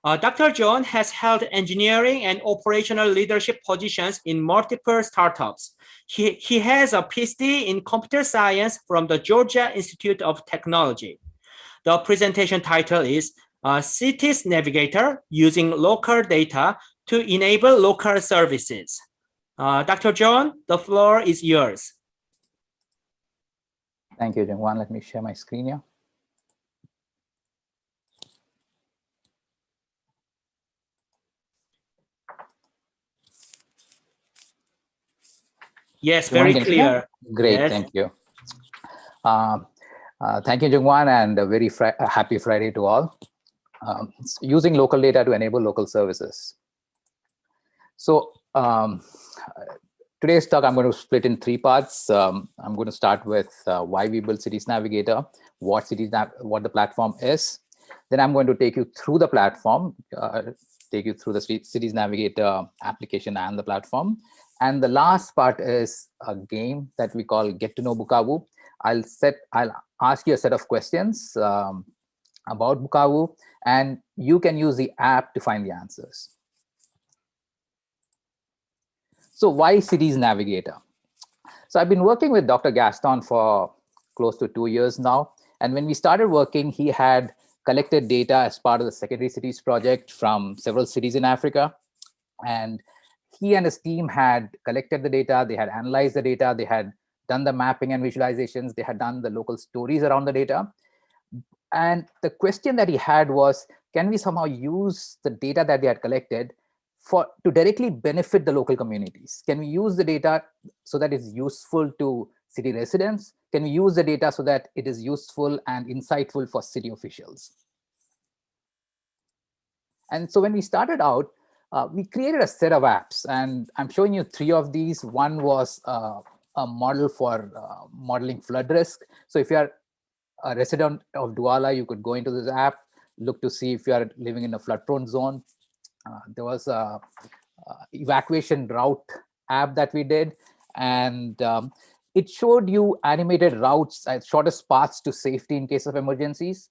Dr. John has held engineering and operational leadership positions in multiple startups. He has a PhD in computer science from the Georgia Institute of Technology. The presentation title is Cities Navigator Using Local Data to Enable Local Services. Dr. John, the floor is yours. Thank you, Jungwan. Let me share my screen here. Yes, very clear. Great, yes. Thank you. Thank you, Jungwan, and a very happy Friday to all. Using local data to enable local services. So today's talk, I'm going to split in 3 parts. I'm going to start with why we built Cities Navigator, what the platform is. Then I'm going to take you through the platform, take you through the Cities Navigator application and the platform. And the last part is a game that we call Get to Know Bukavu. I'll ask you a set of questions about Bukavu, and you can use the app to find the answers. So why Cities Navigator? So I've been working with Dr. Gaston for close to 2 years now. And when we started working, he had collected data as part of the Secondary Cities project from several cities in Africa. And he and his team had collected the data, they had analyzed the data, they had done the mapping and visualizations, they had done the local stories around the data. And the question that he had was, can we somehow use the data that they had collected to directly benefit the local communities? Can we use the data so that it's useful to city residents? Can we use the data so that it is useful and insightful for city officials? And so when we started out, we created a set of apps, and I'm showing you 3 of these. One was a model for modeling flood risk. So if you are a resident of Douala, you could go into this app, look to see if you are living in a flood-prone zone. There was a evacuation route app that we did, and it showed you animated routes, shortest paths to safety in case of emergencies.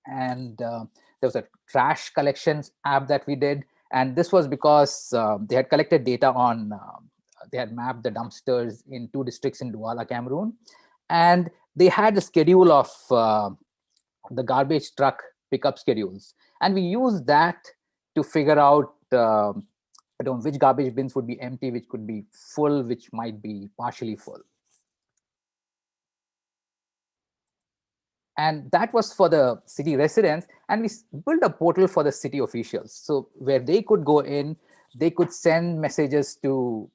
And there was a trash collections app that we did, and this was because they had collected data on, they had mapped the dumpsters in 2 districts in Douala, Cameroon, and they had the schedule of the garbage truck pickup schedules. And we used that to figure out which garbage bins would be empty, which could be full, which might be partially full. And that was for the city residents. And we built a portal for the city officials. So where they could go in, they could send messages to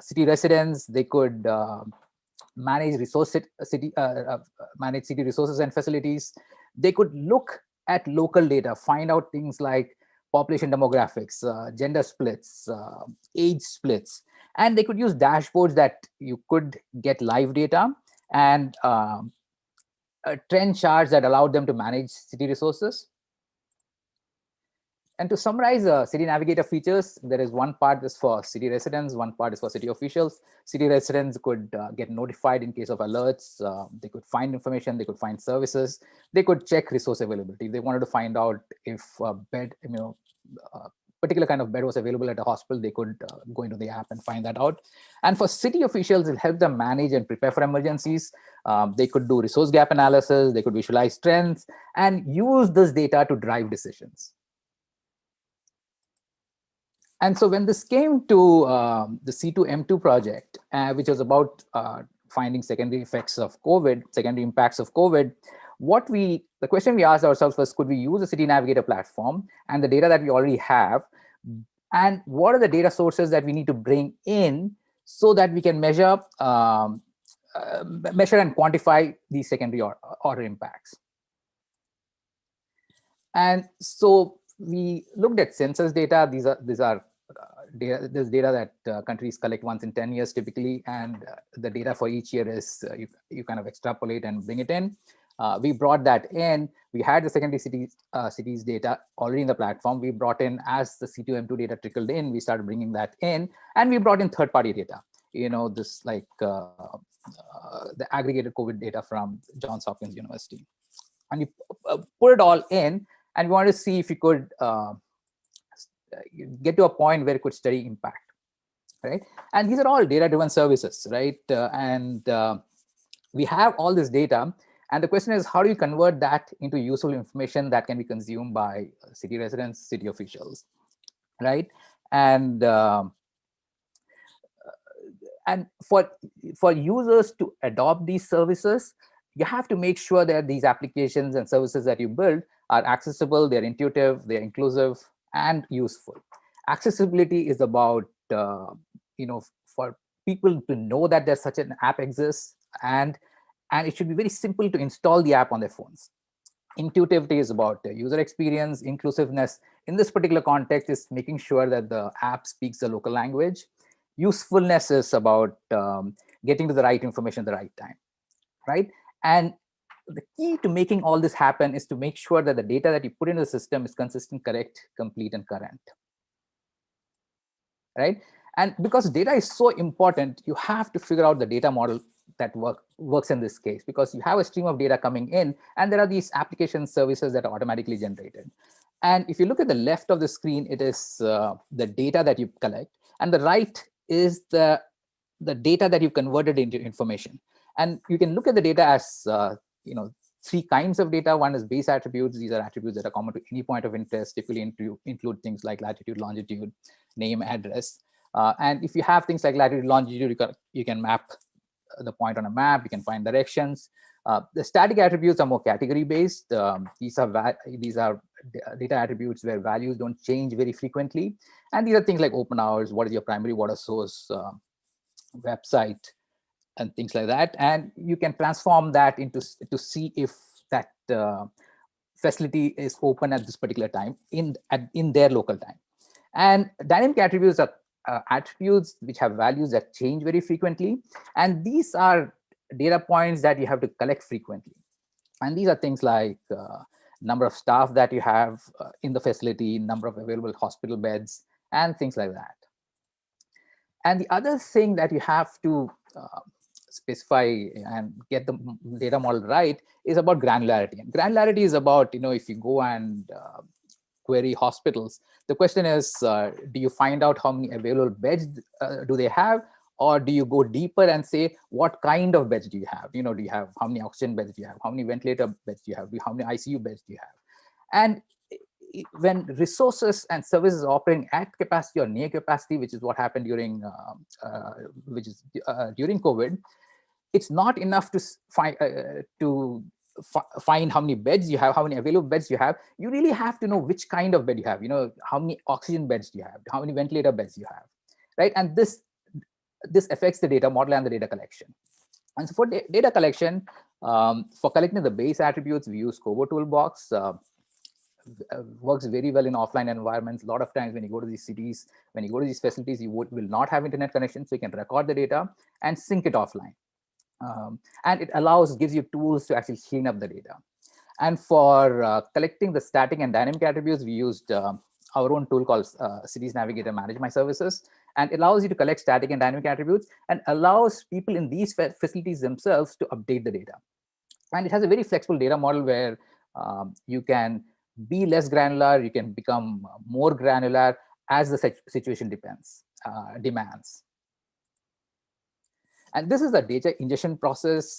city residents. They could manage manage city resources and facilities. They could look at local data, find out things like population demographics, gender splits, age splits. And they could use dashboards that you could get live data, and trend charts that allowed them to manage city resources. And to summarize City Navigator features, there is one part is for city residents, one part is for city officials. City residents could get notified in case of alerts. They could find information, they could find services, they could check resource availability. If they wanted to find out if a bed, particular kind of bed was available at a hospital, they could go into the app and find that out. And for city officials, it helped them manage and prepare for emergencies. They could do resource gap analysis, they could visualize trends, and use this data to drive decisions. And so when this came to the C2M2 project, which was about finding secondary effects of COVID, secondary impacts of COVID, the question we asked ourselves was, could we use a City Navigator platform and the data that we already have, and what are the data sources that we need to bring in so that we can measure and quantify these secondary order impacts? And so we looked at census data. These are data. There's data that countries collect once in 10 years typically, and the data for each year is you kind of extrapolate and bring it in. We brought that in. We had the secondary cities data already in the platform. We brought in, as the C2M2 data trickled in, we started bringing that in, and we brought in third-party data. This like the aggregated COVID data from Johns Hopkins University, and we put it all in. And we wanted to see if we could get to a point where it could study impact, right? And these are all data-driven services, right? We have all this data, and the question is, how do you convert that into useful information that can be consumed by city residents, city officials, right? And for users to adopt these services, you have to make sure that these applications and services that you build are accessible, they're intuitive, they're inclusive, and useful. Accessibility is about, for people to know that there's such an app exists, and and it should be very simple to install the app on their phones. Intuitivity is about user experience. Inclusiveness in this particular context is making sure that the app speaks the local language. Usefulness is about getting to the right information at the right time, right? And the key to making all this happen is to make sure that the data that you put into the system is consistent, correct, complete, and current, right? And because data is so important, you have to figure out the data model that works in this case, because you have a stream of data coming in, and there are these application services that are automatically generated. And if you look at the left of the screen, it is the data that you collect, and the right is the data that you converted into information. And you can look at the data as three kinds of data. One is base attributes. These are attributes that are common to any point of interest, typically include things like latitude, longitude, name, address. And if you have things like latitude, longitude, you can map the point on a map. You can find directions. The static attributes are more category based. These are data attributes where values don't change very frequently. And these are things like open hours, what is your primary water source, website, and things like that. And you can transform that to see if that facility is open at this particular time in their local time. And dynamic attributes are attributes which have values that change very frequently. And these are data points that you have to collect frequently. And these are things like number of staff that you have in the facility, number of available hospital beds, and things like that. And the other thing that you have to specify and get the data model right is about granularity. And granularity is about, if you go and query hospitals, the question is, do you find out how many available beds do they have? Or do you go deeper and say, what kind of beds do you have? Do you have, how many oxygen beds do you have? How many ventilator beds do you have? How many ICU beds do you have? And when resources and services are operating at capacity or near capacity, which is what happened during during COVID, it's not enough to find how many beds you have, how many available beds you have. You really have to know which kind of bed you have. How many oxygen beds do you have? How many ventilator beds you have, right? And this affects the data model and the data collection. And so for data collection, for collecting the base attributes, we use Kobo Toolbox. Works very well in offline environments. A lot of times when you go to these cities, when you go to these facilities, you will not have internet connection, so you can record the data and sync it offline. And it gives you tools to actually clean up the data. And for collecting the static and dynamic attributes, we used our own tool called Cities Navigator Manage My Services. And it allows you to collect static and dynamic attributes and allows people in these facilities themselves to update the data. And it has a very flexible data model where you can be less granular, you can become more granular as the situation demands. And this is the data ingestion process.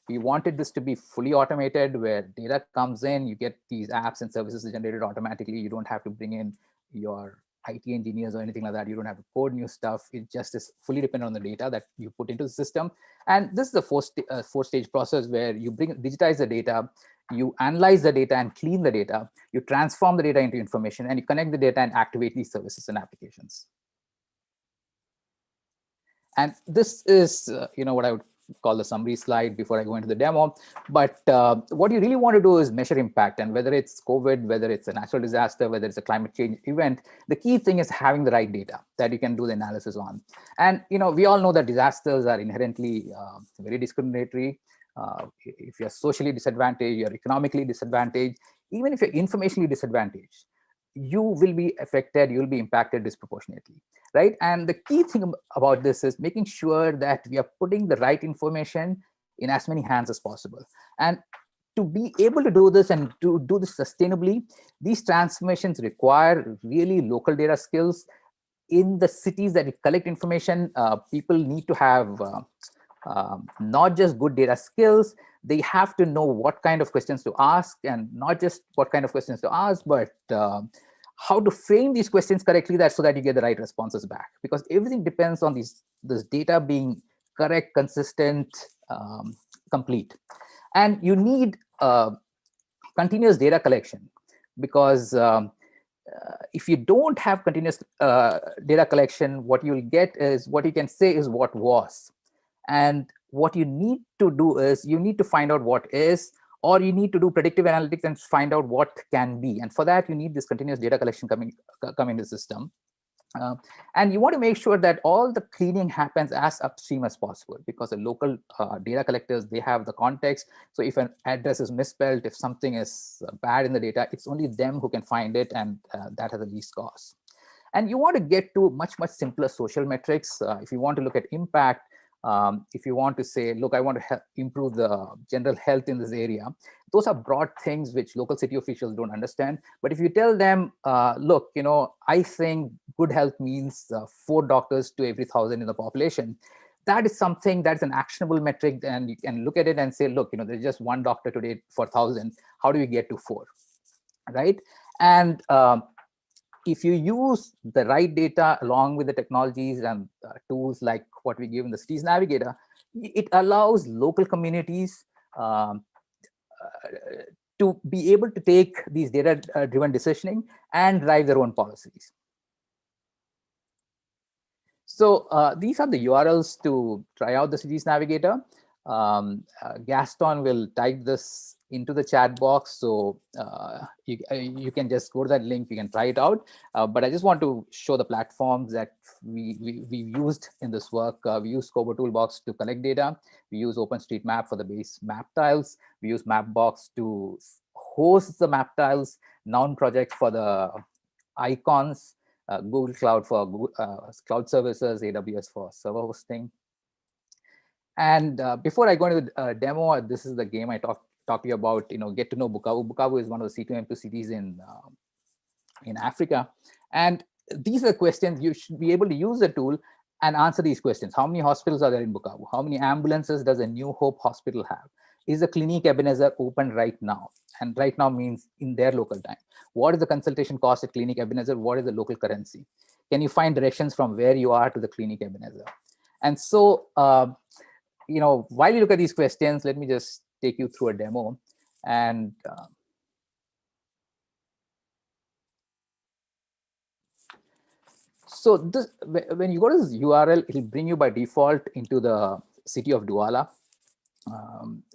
We wanted this to be fully automated, where data comes in, you get these apps and services generated automatically. You don't have to bring in your IT engineers or anything like that. You don't have to code new stuff. It just is fully dependent on the data that you put into the system. And this is a four-stage process where you digitize the data, you analyze the data and clean the data, you transform the data into information, and you connect the data and activate these services and applications. And this is, what I would call the summary slide before I go into the demo. But what you really want to do is measure impact. And whether it's COVID, whether it's a natural disaster, whether it's a climate change event, the key thing is having the right data that you can do the analysis on. And we all know that disasters are inherently very discriminatory. If you're socially disadvantaged, you're economically disadvantaged, even if you're informationally disadvantaged, you will be affected, you'll be impacted disproportionately, right? And the key thing about this is making sure that we are putting the right information in as many hands as possible. And to be able to do this and to do this sustainably, these transformations require really local data skills. In the cities that we collect information, people need to have not just good data skills, they have to know what kind of questions to ask, and not just what kind of questions to ask, but how to frame these questions correctly so that you get the right responses back. Because everything depends on this data being correct, consistent, complete. And you need continuous data collection, because if you don't have continuous data collection, what you'll get is, what you can say is what was. And what you need to do is you need to find out what is, or you need to do predictive analytics and find out what can be. And for that, you need this continuous data collection coming in the system. And you want to make sure that all the cleaning happens as upstream as possible, because the local data collectors, they have the context. So if an address is misspelled, if something is bad in the data, it's only them who can find it, and that has the least cost. And you want to get to much simpler social metrics. If you want to look at impact, if you want to say, look, I want to improve the general health in this area, those are broad things which local city officials don't understand. But if you tell them, look, I think good health means 4 doctors to every 1,000 in the population, that is something that's an actionable metric, and you can look at it and say, look, there's just 1 doctor today for 1,000. How do we get to 4, right? And if you use the right data along with the technologies and tools like what we give in the Cities Navigator, it allows local communities to be able to take these data-driven decisioning and drive their own policies. So these are the URLs to try out the Cities Navigator. Gaston will type this into the chat box, so you can just go to that link, you can try it out. But I just want to show the platforms that we used in this work. We use Kobo Toolbox to collect data. We use OpenStreetMap for the base map tiles. We use Mapbox to host the map tiles, Noun Project for the icons, Google Cloud for cloud services, AWS for server hosting. And before I go into the demo, this is the game I talked to you about, get to know Bukavu. Bukavu is one of the C2M2 cities in Africa. And these are questions you should be able to use the tool and answer these questions. How many hospitals are there in Bukavu? How many ambulances does a New Hope hospital have? Is the Clinique Ebenezer open right now? And right now means in their local time. What is the consultation cost at Clinique Ebenezer? What is the local currency? Can you find directions from where you are to the Clinique Ebenezer? And so, while you look at these questions, let me just take you through a demo. And so this, when you go to this URL, it'll bring you by default into the city of Douala.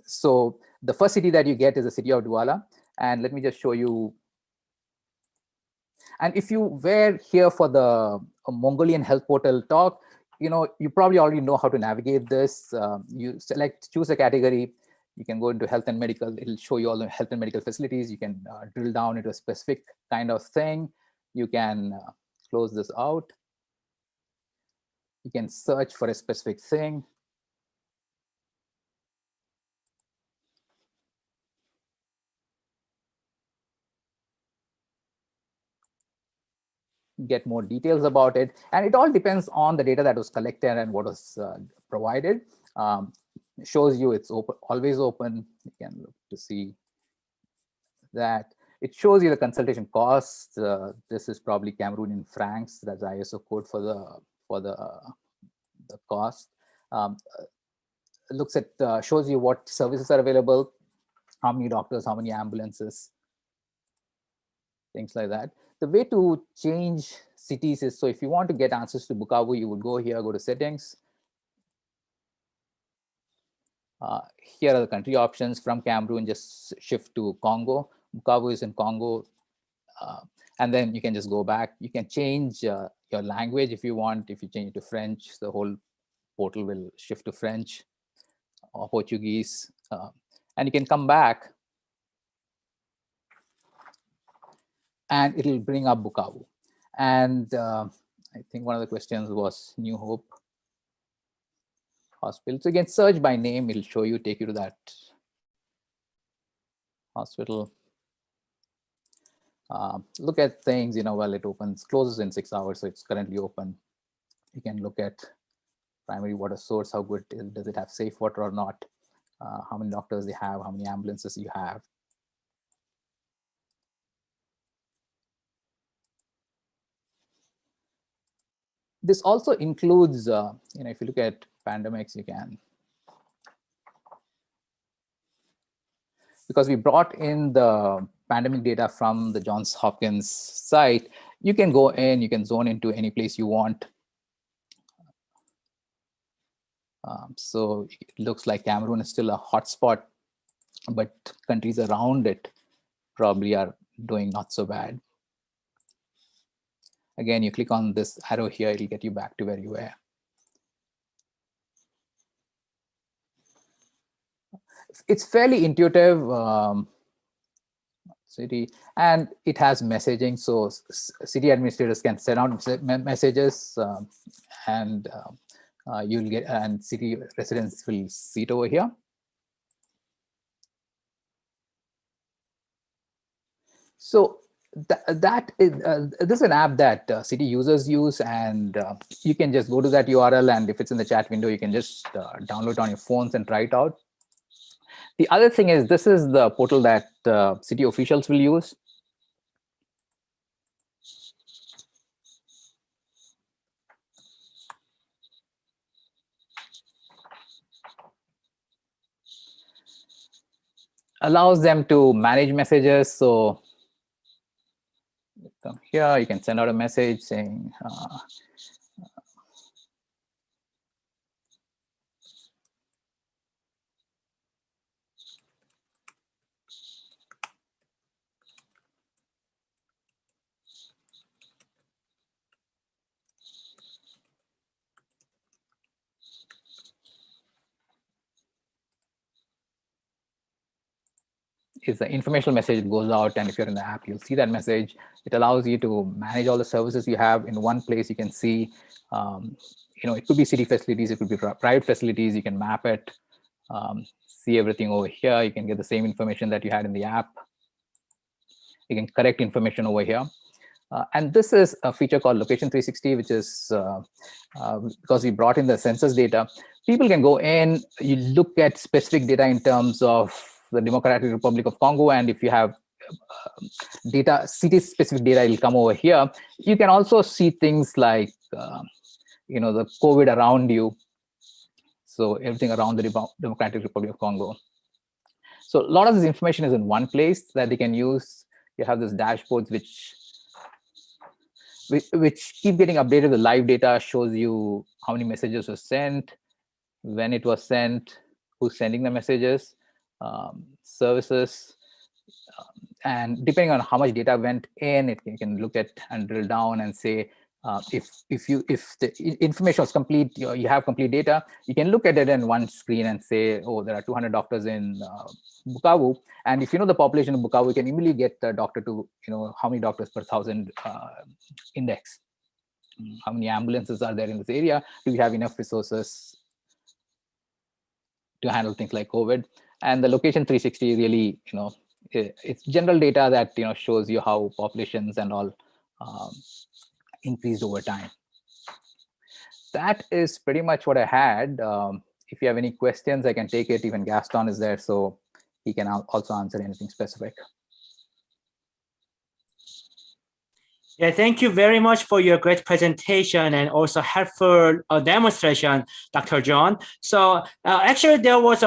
So the first city that you get is the city of Douala. And let me just show you. And if you were here for the Mongolian health portal talk, you probably already know how to navigate this. You choose a category. You can go into health and medical. It'll show you all the health and medical facilities. You can drill down into a specific kind of thing. You can close this out. You can search for a specific thing. Get more details about it. And it all depends on the data that was collected and what was provided. It shows you it's open, always open. You can look to see that. It shows you the consultation costs. This is probably Cameroonian francs. That's the ISO code for the cost. Looks at shows you what services are available, how many doctors, how many ambulances, things like that. The way to change cities is, so if you want to get answers to Bukavu, you would go here, go to settings. Here are the country options. From Cameroon, just shift to Congo. Bukavu is in Congo. And then you can just go back. You can change your language if you want. If you change it to French, the whole portal will shift to French or Portuguese. And you can come back and it'll bring up Bukavu. And I think one of the questions was New Hope Hospital. So you can search by name, it'll show you, take you to that hospital. Look at things, while it opens, closes in 6 hours, so it's currently open. You can look at primary water source, how good does it have safe water or not, how many doctors they have, how many ambulances you have. This also includes, if you look at pandemics, you can, because we brought in the pandemic data from the Johns Hopkins site, you can go in, you can zone into any place you want. So it looks like Cameroon is still a hotspot, but countries around it probably are doing not so bad. Again, you click on this arrow here, it'll get you back to where you were. It's fairly intuitive, city, and it has messaging. So city administrators can send out messages, and you'll get, and city residents will see it over here. So this is an app that city users use, and you can just go to that URL, and if it's in the chat window, you can just download it on your phones and try it out. The other thing is, this is the portal that city officials will use. Allows them to manage messages. So come here, you can send out a message saying, is the informational message that goes out, and if you're in the app, you'll see that message. It allows you to manage all the services you have in one place. You can see, it could be city facilities, it could be private facilities. You can map it, see everything over here. You can get the same information that you had in the app. You can correct information over here. And this is a feature called Location 360, which is because we brought in the census data. People can go in, you look at specific data in terms of the Democratic Republic of Congo, and if you have data, city-specific data, will come over here. You can also see things like, the COVID around you. So everything around the Democratic Republic of Congo. So a lot of this information is in one place that they can use. You have this dashboards which keep getting updated. The live data shows you how many messages were sent, when it was sent, who's sending the messages, services, and depending on how much data went in, you can look at and drill down and say, if the information was complete, you have complete data, you can look at it in one screen and say, oh, there are 200 doctors in Bukavu, and if you know the population of Bukavu, you can immediately get the doctor to how many doctors per 1,000 index. How many ambulances are there in this area? Do we have enough resources to handle things like COVID? And the Location 360 really, it's general data that shows you how populations and all increased over time. That is pretty much what I had. If you have any questions, I can take it. Even Gaston is there, so he can also answer anything specific. Yeah, thank you very much for your great presentation and also helpful demonstration, Dr. John. So actually there was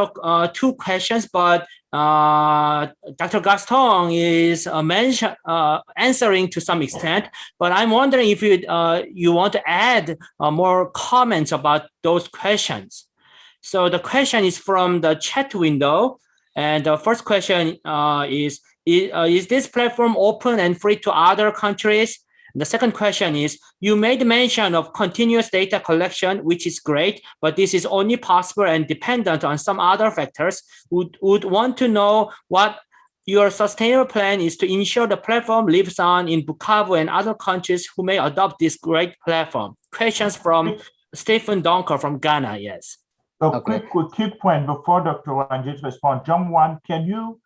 two questions, but Dr. Gaston is answering to some extent, but I'm wondering if you want to add more comments about those questions. So the question is from the chat window, and the first question is this platform open and free to other countries? And the second question is, you made mention of continuous data collection, which is great, but this is only possible and dependent on some other factors. Would want to know what your sustainable plan is to ensure the platform lives on in Bukavu and other countries who may adopt this great platform. Questions from Stephen Donker from Ghana, yes. Okay. Quick point before Dr. Ranjit responds. John 1, can you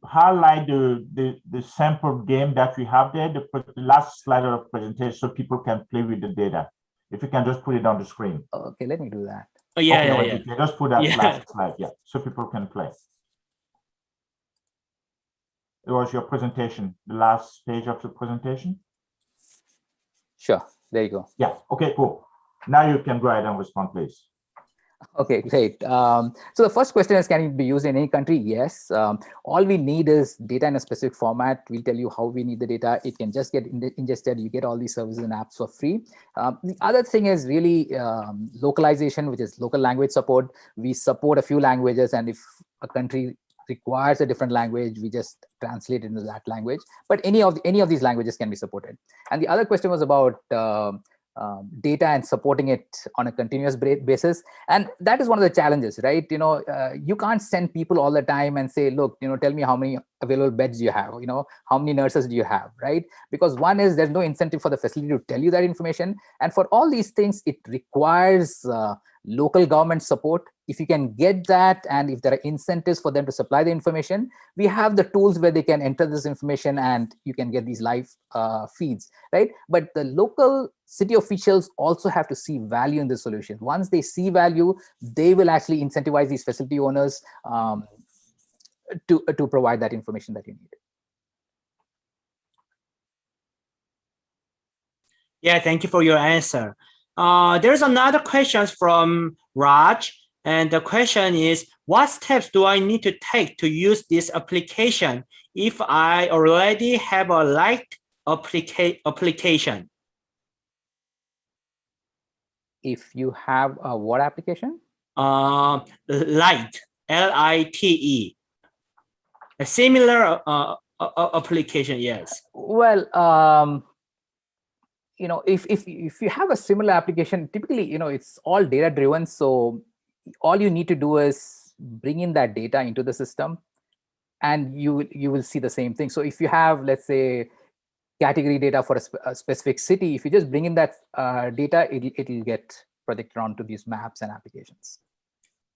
highlight the sample game that we have there, the last slide of the presentation, so people can play with the data? If you can just put it on the screen. Okay, let me do that. Oh, yeah, okay, yeah. Just put that last slide, so people can play. It was your presentation, the last page of the presentation? Sure, there you go. Yeah, okay, cool. Now you can go ahead and respond, please. Okay, great. So the first question is, can it be used in any country? Yes. All we need is data in a specific format. We'll tell you how we need the data. It can just get ingested. You get all these services and apps for free. The other thing is really localization, which is local language support. We support a few languages, and if a country requires a different language, we just translate it into that language. But any of these languages can be supported. And the other question was about data and supporting it on a continuous basis, and that is one of the challenges, right? You can't send people all the time and say, look, tell me how many available beds you have, how many nurses do you have, right? Because one is, there's no incentive for the facility to tell you that information, and for all these things it requires local government support. If you can get that, and if there are incentives for them to supply the information, we have the tools where they can enter this information and you can get these live feeds, right? But the local city officials also have to see value in this solution. Once they see value, they will actually incentivize these facility owners to provide that information that you need. Yeah, thank you for your answer. There's another question from Raj, and the question is, what steps do I need to take to use this application if I already have a light application? If you have a what application? Lite, L-I-T-E. A similar application, yes. Well, if you have a similar application, typically, it's all data driven. So all you need to do is bring in that data into the system, and you will see the same thing. So if you have, let's say, category data for a specific city, if you just bring in that data, it'll get projected onto these maps and applications.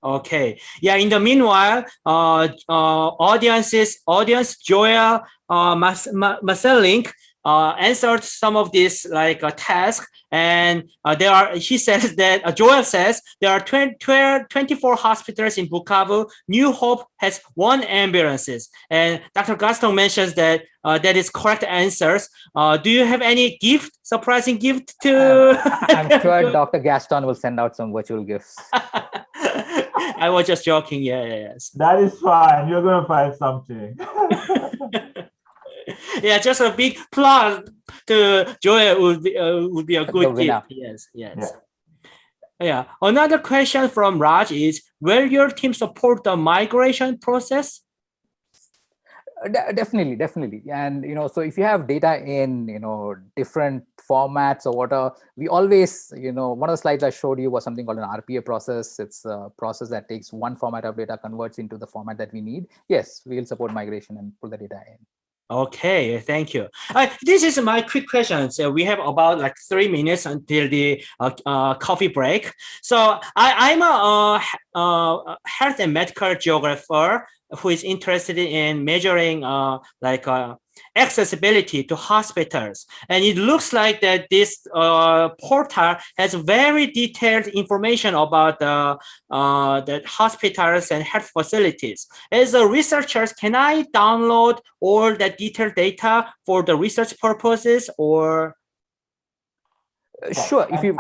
Okay. Yeah. In the meanwhile, audience Joel Maselink answered some of these tasks, and he says that Joel says there are 24 hospitals in Bukavu. New Hope has 1 ambulance, and Dr. Gaston mentions that that is correct answers. Do you have any surprising gift to? I'm sure Dr. Gaston will send out some virtual gifts. I was just joking. Yes. That is fine. You're going to find something. Yeah, just a big plug to Joel would be a good gift. Yes. Yeah. Another question from Raj is, will your team support the migration process? Definitely. And so if you have data in different formats or whatever, we always, one of the slides I showed you was something called an RPA process. It's a process that takes one format of data, converts into the format that we need. Yes, we'll support migration and pull the data in. Okay, thank you. This is my quick question. So we have about 3 minutes until the coffee break. So I'm a health and medical geographer who is interested in measuring accessibility to hospitals, and it looks like that this portal has very detailed information about the hospitals and health facilities. As a researcher, can I download all that detailed data for the research purposes, or? Sure. If you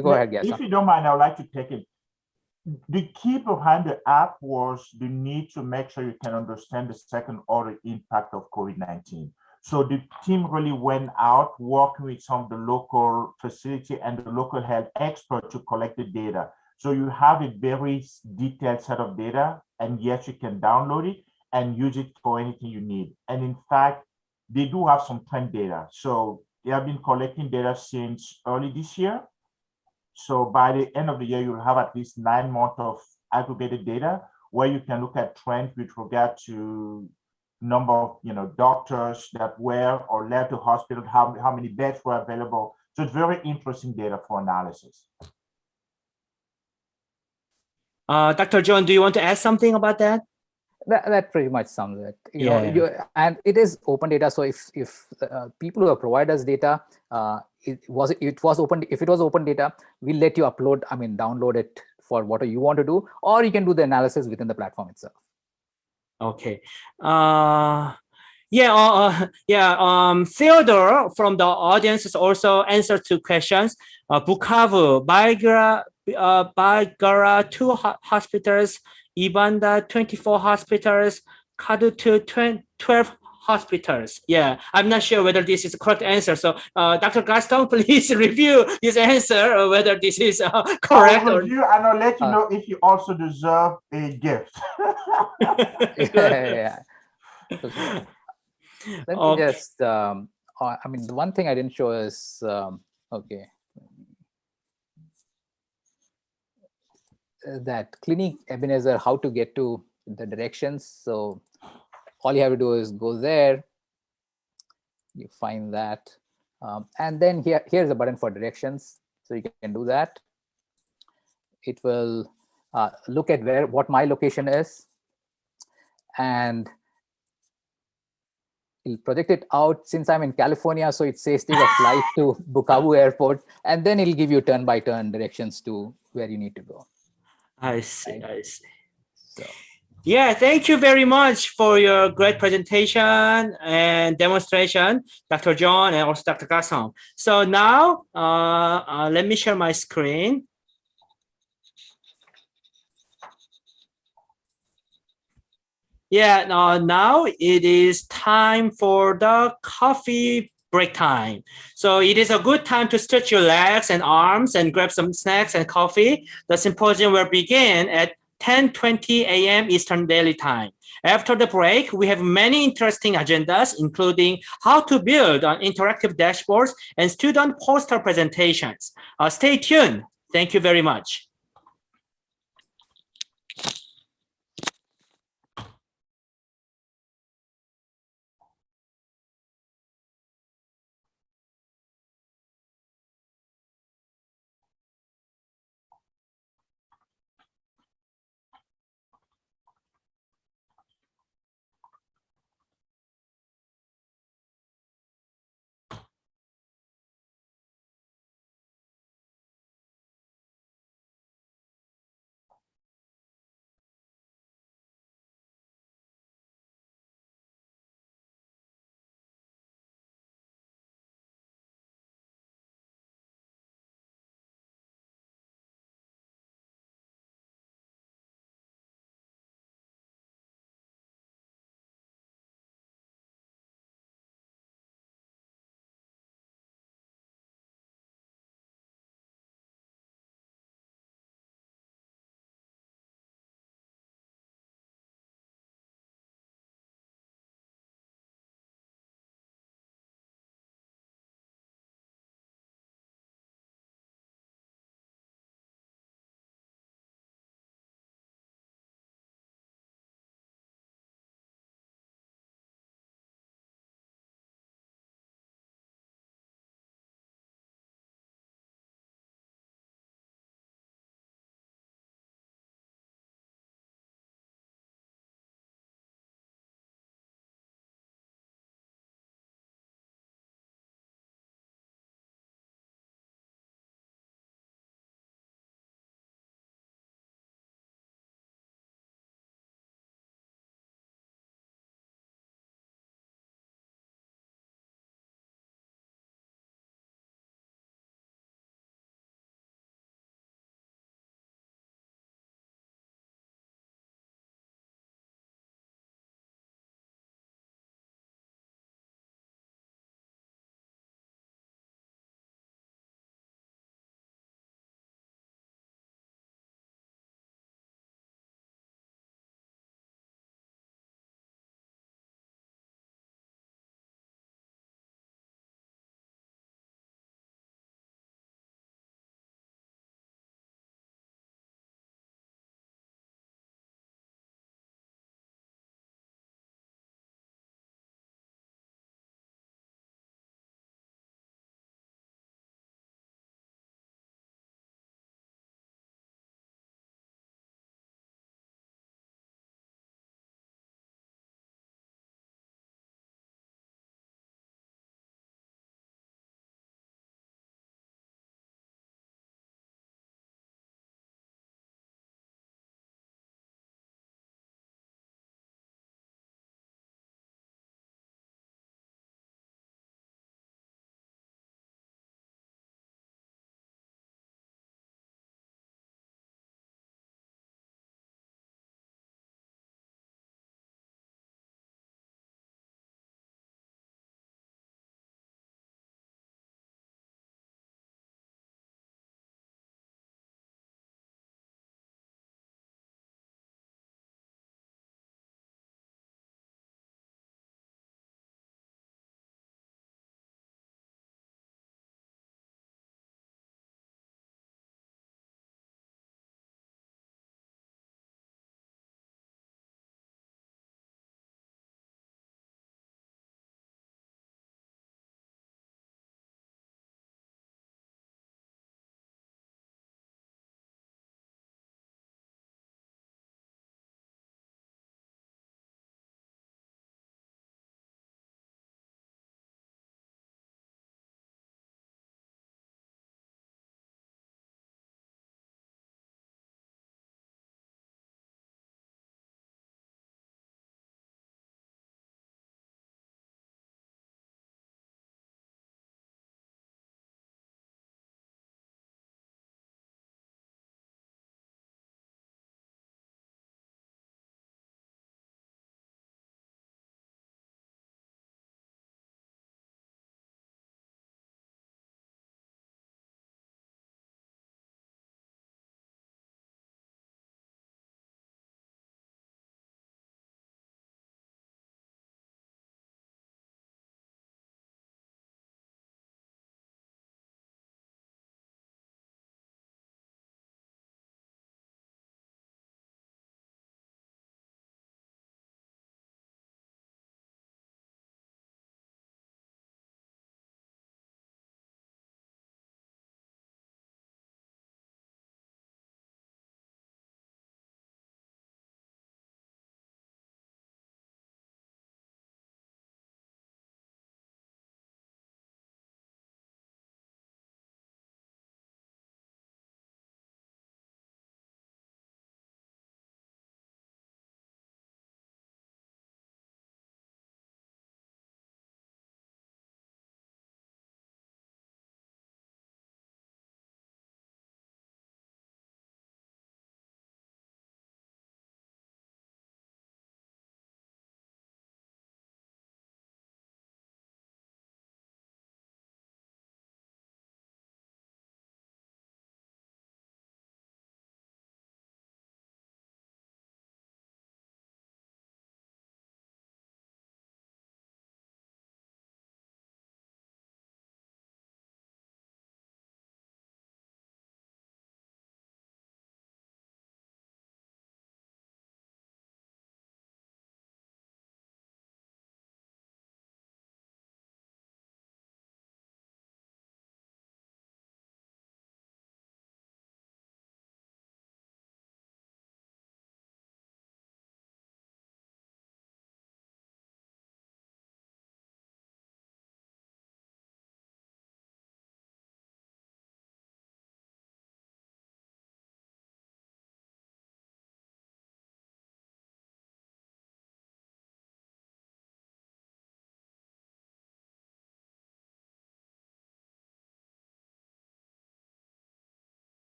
go ahead, yes. If you don't mind, I would like to take it. The key behind the app was the need to make sure you can understand the second order impact of COVID-19. So the team really went out working with some of the local facility and the local health experts to collect the data. So you have a very detailed set of data, and yes, you can download it and use it for anything you need. And in fact, they do have some trend data. So they have been collecting data since early this year. So by the end of the year, you'll have at least 9 months of aggregated data where you can look at trends with regard to number of doctors that were or left the hospital, how many beds were available. So it's very interesting data for analysis. Dr. John, do you want to add something about that? That pretty much sums it. And it is open data. So if people who have provided us data, if it was open data, we'll let you download it for what you want to do, or you can do the analysis within the platform itself. Okay. Theodore from the audience has also answered two questions. Bukavu, Baigara, 2 hospitals, Ibanda, 24 hospitals, Kadutu, 12 hospitals. Yeah, I'm not sure whether this is the correct answer. So, Dr. Gaston, please review this answer or whether this is correct. I'll review and I'll let you know if you also deserve a gift. Yeah. Let me just, I mean, the one thing I didn't show is, okay, that Clinique Ebenezer, how to get to the directions. So all you have to do is go there, you find that, and then here's a button for directions. So you can do that. It will look at what my location is, and it'll project it out. Since I'm in California, so it says take a flight to Bukavu airport, and then it'll give you turn-by-turn directions to where you need to go. I see, right? I see. So. Yeah, thank you very much for your great presentation and demonstration, Dr. John and also Dr. Gaston. So now, let me share my screen. Yeah, now it is time for the coffee break time. So it is a good time to stretch your legs and arms and grab some snacks and coffee. The symposium will begin at 10:20 a.m. Eastern Daily Time. After the break, we have many interesting agendas, including how to build interactive dashboards and student poster presentations. Stay tuned. Thank you very much.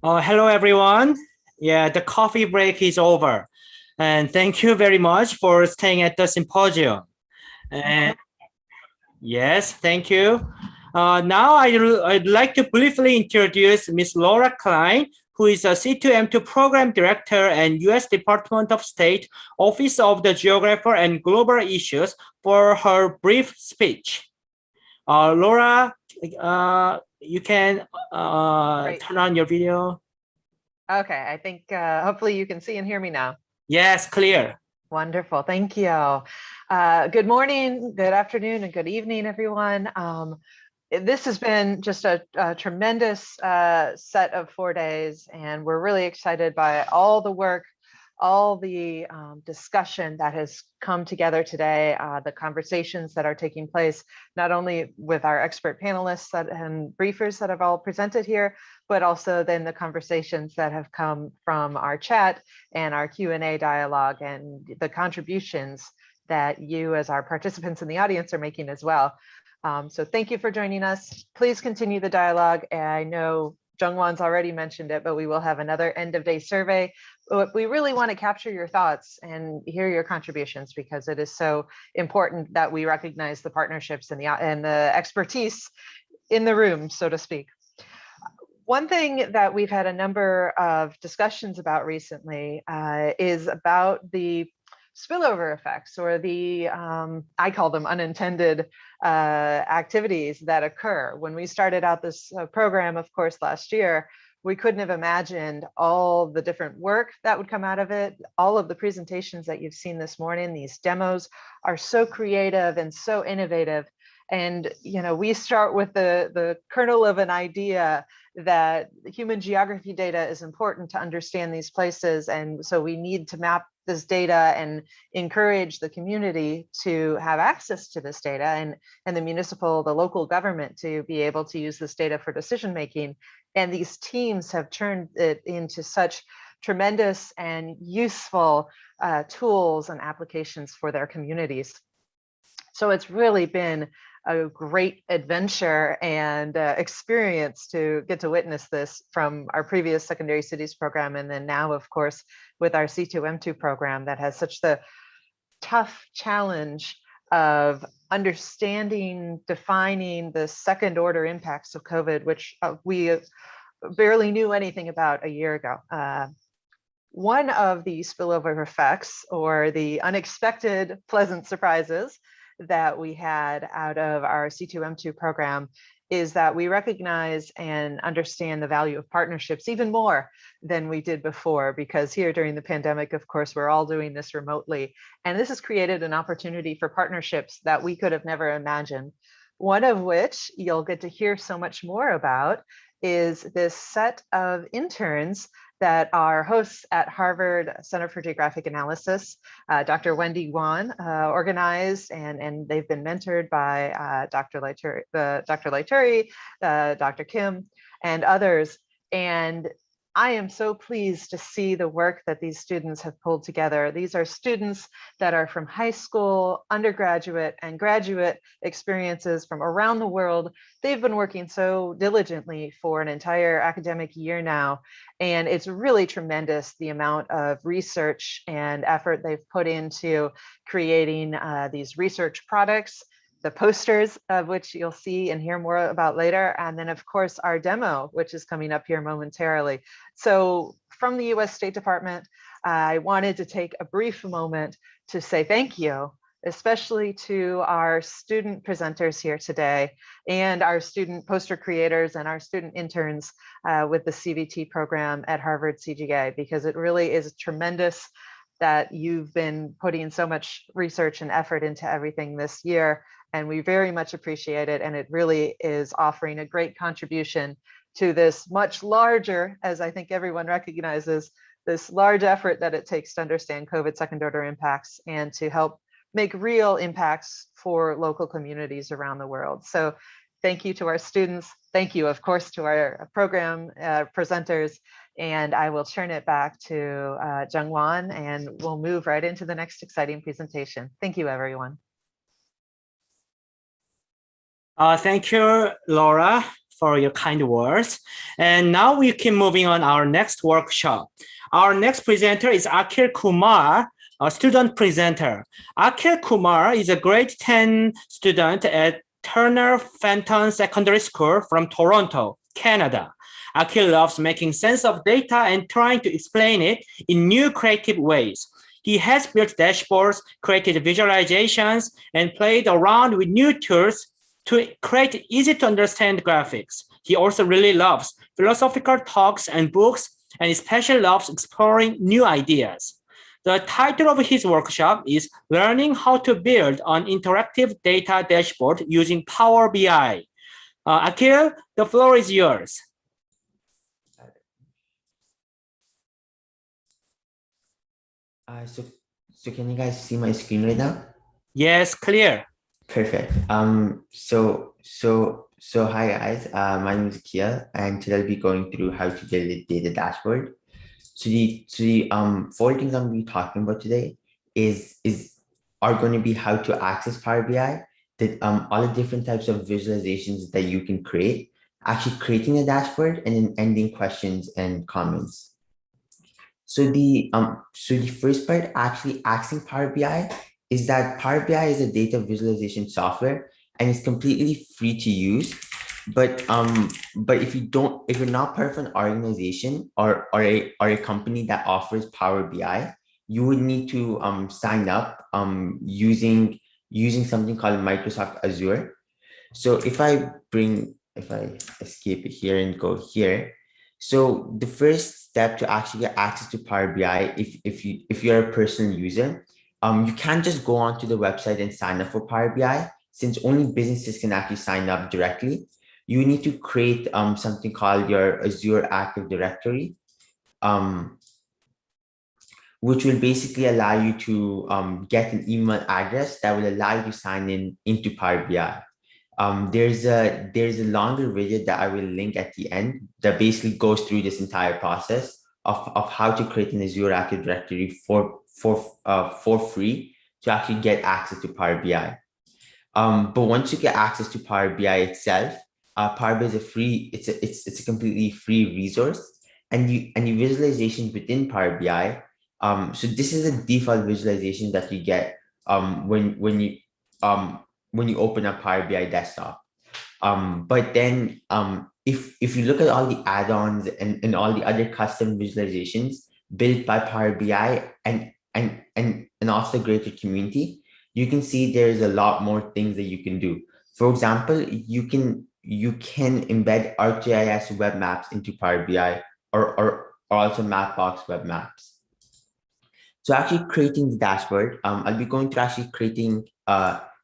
Hello, everyone. Yeah, the coffee break is over. And thank you very much for staying at the symposium. And yes, thank you. Now I'd like to briefly introduce Ms. Laura Klein, who is a C2M2 Program Director and U.S. Department of State, Office of the Geographer and Global Issues, for her brief speech. Laura, you can turn on your video. Okay, I think hopefully you can see and hear me now. Yes, clear. Wonderful, thank you. Good morning, good afternoon, and good evening, everyone. This has been just a tremendous set of 4 days, and we're really excited by all the work, all the discussion that has come together today, the conversations that are taking place, not only with our expert panelists and briefers that have all presented here, but also then the conversations that have come from our chat and our Q&A dialogue and the contributions that you as our participants in the audience are making as well. So thank you for joining us. Please continue the dialogue. I know Jungwon's already mentioned it, but we will have another end of day survey. We really want to capture your thoughts and hear your contributions, because it is so important that we recognize the partnerships and the expertise in the room, so to speak. One thing that we've had a number of discussions about recently is about the spillover effects, or the, I call them unintended activities that occur. When we started out this program, of course, last year, we couldn't have imagined all the different work that would come out of it. All of the presentations that you've seen this morning, these demos are so creative and so innovative. And we start with the kernel of an idea that human geography data is important to understand these places. And so we need to map this data and encourage the community to have access to this data, and the local government to be able to use this data for decision making. And these teams have turned it into such tremendous and useful tools and applications for their communities. So it's really been a great adventure and experience to get to witness this from our previous secondary cities program, and then now, of course, with our C2M2 program that has such the tough challenge of understanding, defining the second order impacts of COVID, which we barely knew anything about a year ago. One of the spillover effects, or the unexpected pleasant surprises that we had out of our C2M2 program, is that we recognize and understand the value of partnerships even more than we did before, because here during the pandemic, of course, we're all doing this remotely. And this has created an opportunity for partnerships that we could have never imagined. One of which you'll get to hear so much more about is this set of interns that are hosts at Harvard Center for Geographic Analysis. Dr. Wendy Wan organized, and they've been mentored by Dr. Laituri, Dr. Kim, and others. And I am so pleased to see the work that these students have pulled together. These are students that are from high school, undergraduate, and graduate experiences from around the world. They've been working so diligently for an entire academic year now, and it's really tremendous the amount of research and effort they've put into creating these research products, the posters of which you'll see and hear more about later, and then of course our demo, which is coming up here momentarily. So from the US State Department, I wanted to take a brief moment to say thank you, especially to our student presenters here today, and our student poster creators and our student interns with the CVT program at Harvard CGA, because it really is tremendous that you've been putting so much research and effort into everything this year, and we very much appreciate it. And it really is offering a great contribution to this much larger, as I think everyone recognizes, this large effort that it takes to understand COVID second order impacts and to help make real impacts for local communities around the world. So thank you to our students. Thank you, of course, to our program presenters. And I will turn it back to Jungwon, and we'll move right into the next exciting presentation. Thank you, everyone. Thank you, Laura, for your kind words. And now we keep moving on our next workshop. Our next presenter is Akhil Kumar, a student presenter. Akhil Kumar is a grade 10 student at Turner Fenton Secondary School from Toronto, Canada. Akhil loves making sense of data and trying to explain it in new creative ways. He has built dashboards, created visualizations, and played around with new tools to create easy-to-understand graphics. He also really loves philosophical talks and books, and especially loves exploring new ideas. The title of his workshop is Learning How to Build an Interactive Data Dashboard Using Power BI. Akhil, the floor is yours. So can you guys see my screen right now? Yes, clear. Perfect. So hi guys. My name is Kia, and today I'll be going through how to build a data dashboard. So the 4 things I'm going to be talking about today are going to be how to access Power BI, all the different types of visualizations that you can create, actually creating a dashboard, and then ending questions and comments. So the first part, actually accessing Power BI, is that Power BI is a data visualization software and it's completely free to use. But if you're not part of an organization or a company that offers Power BI, you would need to sign up using something called Microsoft Azure. So if I escape it here and go here. So the first step to actually get access to Power BI, if you're a personal user, you can't just go onto the website and sign up for Power BI, since only businesses can actually sign up directly. You need to create something called your Azure Active Directory, which will basically allow you to get an email address that will allow you to sign into Power BI. There's a longer video that I will link at the end that basically goes through this entire process of how to create an Azure Active Directory for free to actually get access to Power BI. But once you get access to Power BI itself, Power BI is it's a completely free resource, and the visualizations within Power BI. So this is a default visualization that you get when you open up Power BI desktop. But then if you look at all the add-ons and all the other custom visualizations built by Power BI and also greater community, you can see there's a lot more things that you can do. For example, you can embed ArcGIS web maps into Power BI or also Mapbox web maps. So actually creating the dashboard, I'll be going to actually creating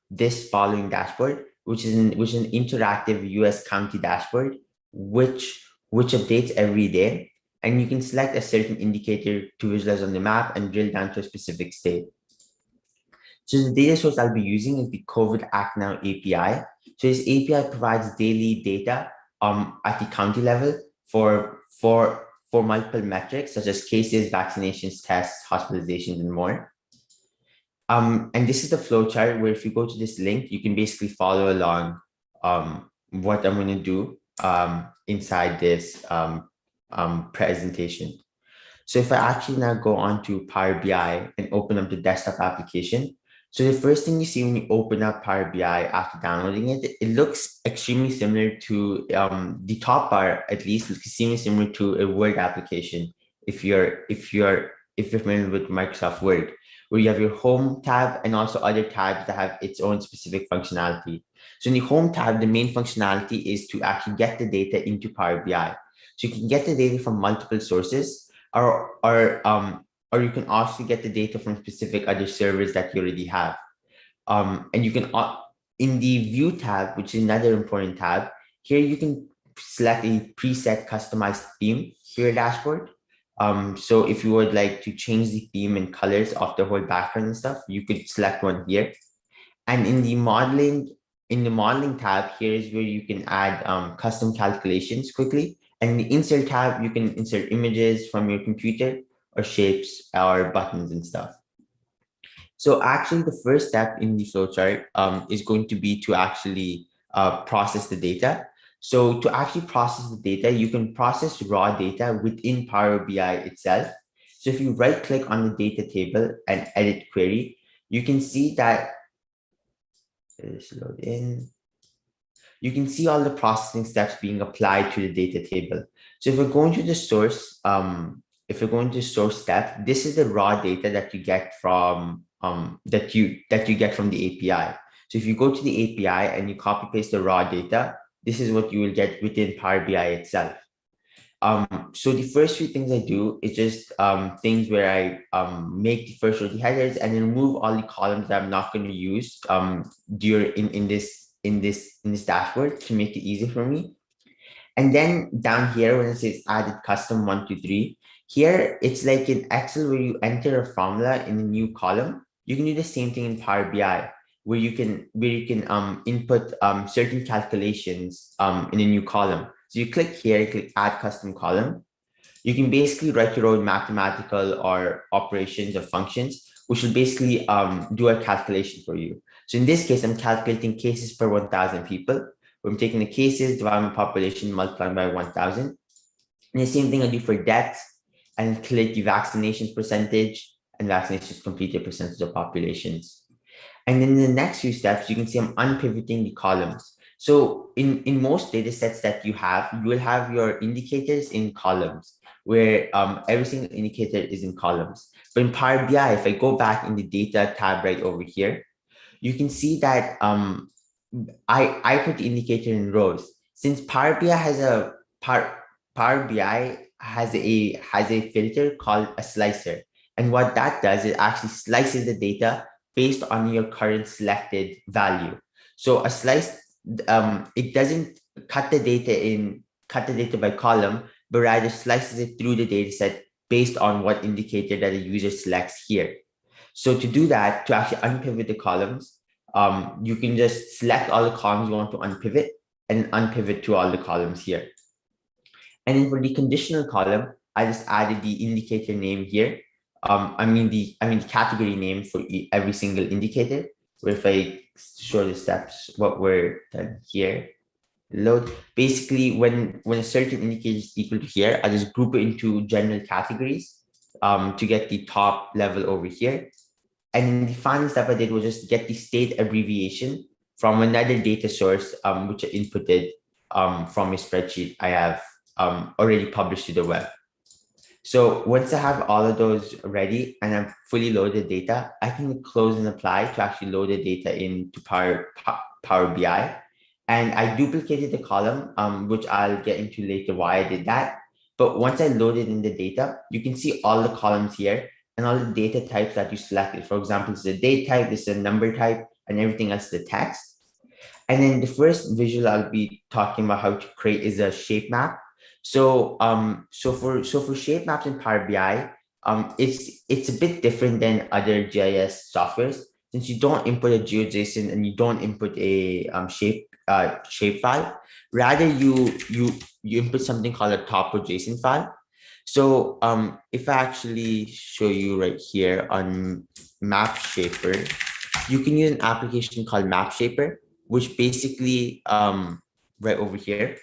this following dashboard, which is an interactive US county dashboard, which updates every day. And you can select a certain indicator to visualize on the map and drill down to a specific state. So the data source I'll be using is the COVID Act Now API. So this API provides daily data at the county level for multiple metrics such as cases, vaccinations, tests, hospitalizations, and more. And this is the flowchart where if you go to this link, you can basically follow along what I'm going to do inside this presentation. So if I actually now go on to Power BI and open up the desktop application, so the first thing you see when you open up Power BI after downloading it, it looks extremely similar to the top bar, at least looks extremely similar to a Word application. If you're familiar with Microsoft Word, where you have your home tab and also other tabs that have its own specific functionality. So in the home tab, the main functionality is to actually get the data into Power BI. So you can get the data from multiple sources, or you can also get the data from specific other servers that you already have. And you can, in the View tab, which is another important tab, here you can select a preset customized theme for your dashboard. So if you would like to change the theme and colors of the whole background and stuff, you could select one here. And in the modeling tab, here is where you can add custom calculations quickly. And in the insert tab, you can insert images from your computer or shapes or buttons and stuff. So actually the first step in the flowchart is going to be to actually process the data. So to actually process the data, you can process raw data within Power BI itself. So if you right click on the data table and edit query, you can see that, let's load in. You can see all the processing steps being applied to the data table. So if we're going to the source, step, this is the raw data that you get from that you get from the API. So if you go to the API and you copy paste the raw data, this is what you will get within Power BI itself. So the first few things I do is just things where I make the first row the headers and then remove all the columns that I'm not going to use in this dashboard to make it easy for me. And then down here when it says added custom 1, 2, 3, here it's like in Excel where you enter a formula in a new column. You can do the same thing in Power BI where you can input certain calculations in a new column. So you click here, click add custom column. You can basically write your own mathematical or operations or functions, which will basically do a calculation for you. So in this case, I'm calculating cases per 1,000 people. I'm taking the cases divided by population multiplied by 1,000. And the same thing I do for deaths and click the vaccination percentage and vaccinations completed percentage of populations. And then in the next few steps, you can see I'm unpivoting the columns. So in most data sets that you will have your indicators in columns where every single indicator is in columns. But in Power BI, if I go back in the data tab right over here, you can see that I put the indicator in rows. Since Power BI has a filter called a slicer. And what that does is actually slices the data based on your current selected value. So a slice, it doesn't cut the data by column, but rather slices it through the data set based on what indicator that the user selects here. So to do that, to actually unpivot the columns, you can just select all the columns you want to unpivot and then unpivot to all the columns here. And then for the conditional column, I just added the indicator name here. I mean the category name for every single indicator. Where if I show the steps, what we're done here, load. Basically, when a certain indicator is equal to here, I just group it into general categories to get the top level over here. And then the final step I did was just get the state abbreviation from another data source, which I inputted from a spreadsheet I have already published to the web. So once I have all of those ready and I've fully loaded data, I can close and apply to actually load the data into Power BI. And I duplicated the column, which I'll get into later why I did that. But once I loaded in the data, you can see all the columns here and all the data types that you selected. For example, this is a date type, this is a number type, and everything else is the text. And then the first visual I'll be talking about how to create is a shape map. So for shape maps in Power BI, it's a bit different than other GIS softwares since you don't input a GeoJSON and you don't input a shape file. Rather, you input something called a topo.json file. So if I actually show you right here on Map Shaper, you can use an application called Map Shaper, which basically right over here,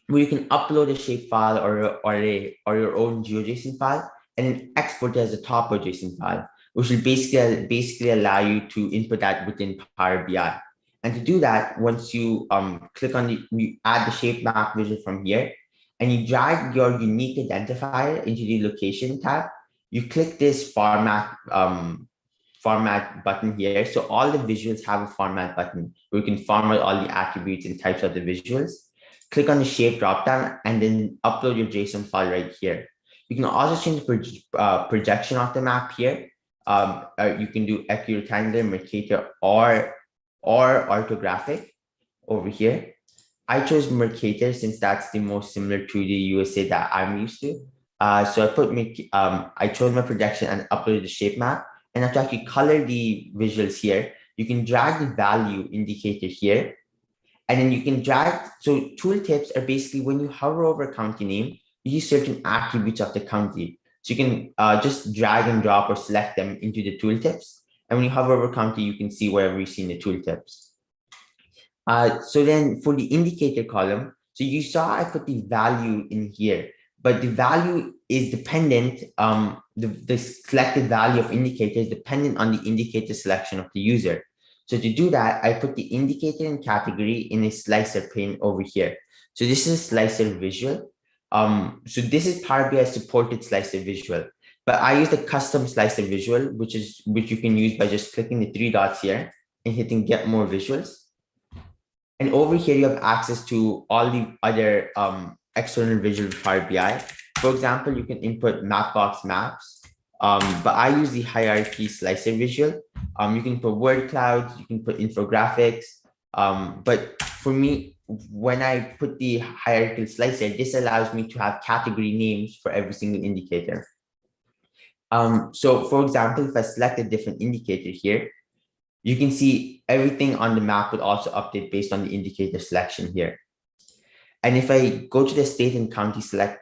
where you can upload a shape file or your own GeoJSON file and then export it as a topo.json file, which will basically allow you to input that within Power BI. And to do that, once you click on you add the shape map visual from here, and you drag your unique identifier into the location tab, you click this format button here. So all the visuals have a format button where you can format all the attributes and types of the visuals. Click on the shape dropdown and then upload your JSON file right here. You can also change the projection of the map here. You can do equirectangular, Mercator, or orthographic over here. I chose Mercator since that's the most similar to the USA that I'm used to. So I chose my projection and uploaded the shape map. And to actually color the visuals here, you can drag the value indicator here. And then you can drag, so tooltips are basically when you hover over a county name, you use certain attributes of the county. So you can just drag and drop or select them into the tooltips. And when you hover over county, you can see wherever you see in the tooltips. So then for the indicator column, So you saw I put the value in here, but the value is dependent, the selected value of indicator is dependent on the indicator selection of the user. So to do that, I put the indicator and category in a slicer pane over here. So this is slicer visual. So this is Power BI supported slicer visual, but I use the custom slicer visual, which you can use by just clicking the 3 dots here and hitting get more visuals. And over here, you have access to all the other external visual Power BI. For example, you can input Mapbox maps, but I use the hierarchy slicer visual. You can put word clouds, you can put infographics, but for me, when I put the hierarchical slicer, this allows me to have category names for every single indicator. So for example, if I select a different indicator here, you can see everything on the map would also update based on the indicator selection here. And if I go to the state and county select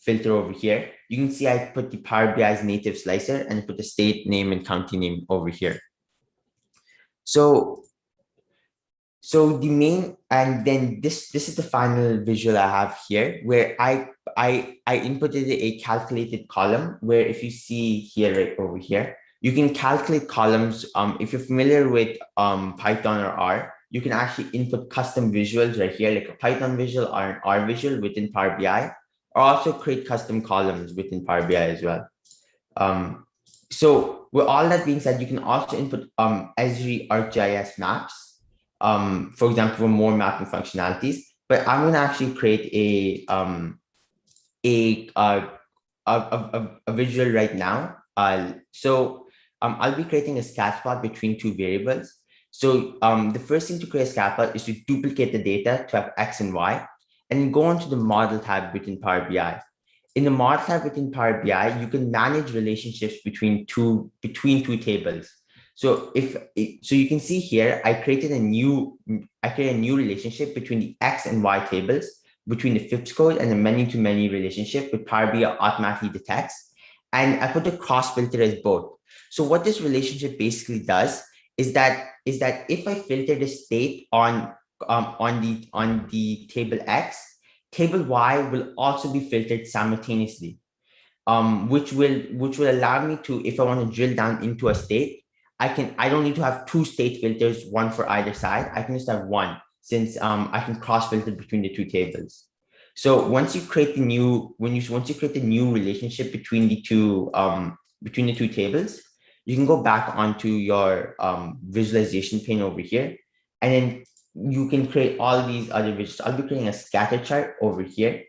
filter over here, you can see I put the Power BI's native slicer and put the state name and county name over here. So the main, and then this is the final visual I have here, where I inputted a calculated column, where if you see here, right over here, you can calculate columns. If you're familiar with Python or R, you can actually input custom visuals right here, like a Python visual or an R visual within Power BI, or also create custom columns within Power BI as well. So with all that being said, you can also input Esri ArcGIS maps, for example, for more mapping functionalities. But I'm going to actually create a visual right now. I'll be creating a scat plot between 2 variables. So the first thing to create a scat plot is to duplicate the data to have X and Y, and then go on to the model tab within Power BI. In the model tab within Power BI, you can manage relationships between two tables. So you can see here, I created a new relationship between the X and Y tables, between the FIPS code and the many-to-many relationship, with Power BI automatically detects. And I put the cross filter as both. So what this relationship basically does is that if I filter the state on the table X, table Y will also be filtered simultaneously, which will allow me to, if I want to drill down into a state, I don't need to have 2 state filters, one for either side. I can just have one, since I can cross filter between the 2 tables. So once you create the new relationship between the two tables, you can go back onto your visualization pane over here, and then you can create all these other visuals. I'll be creating a scatter chart over here.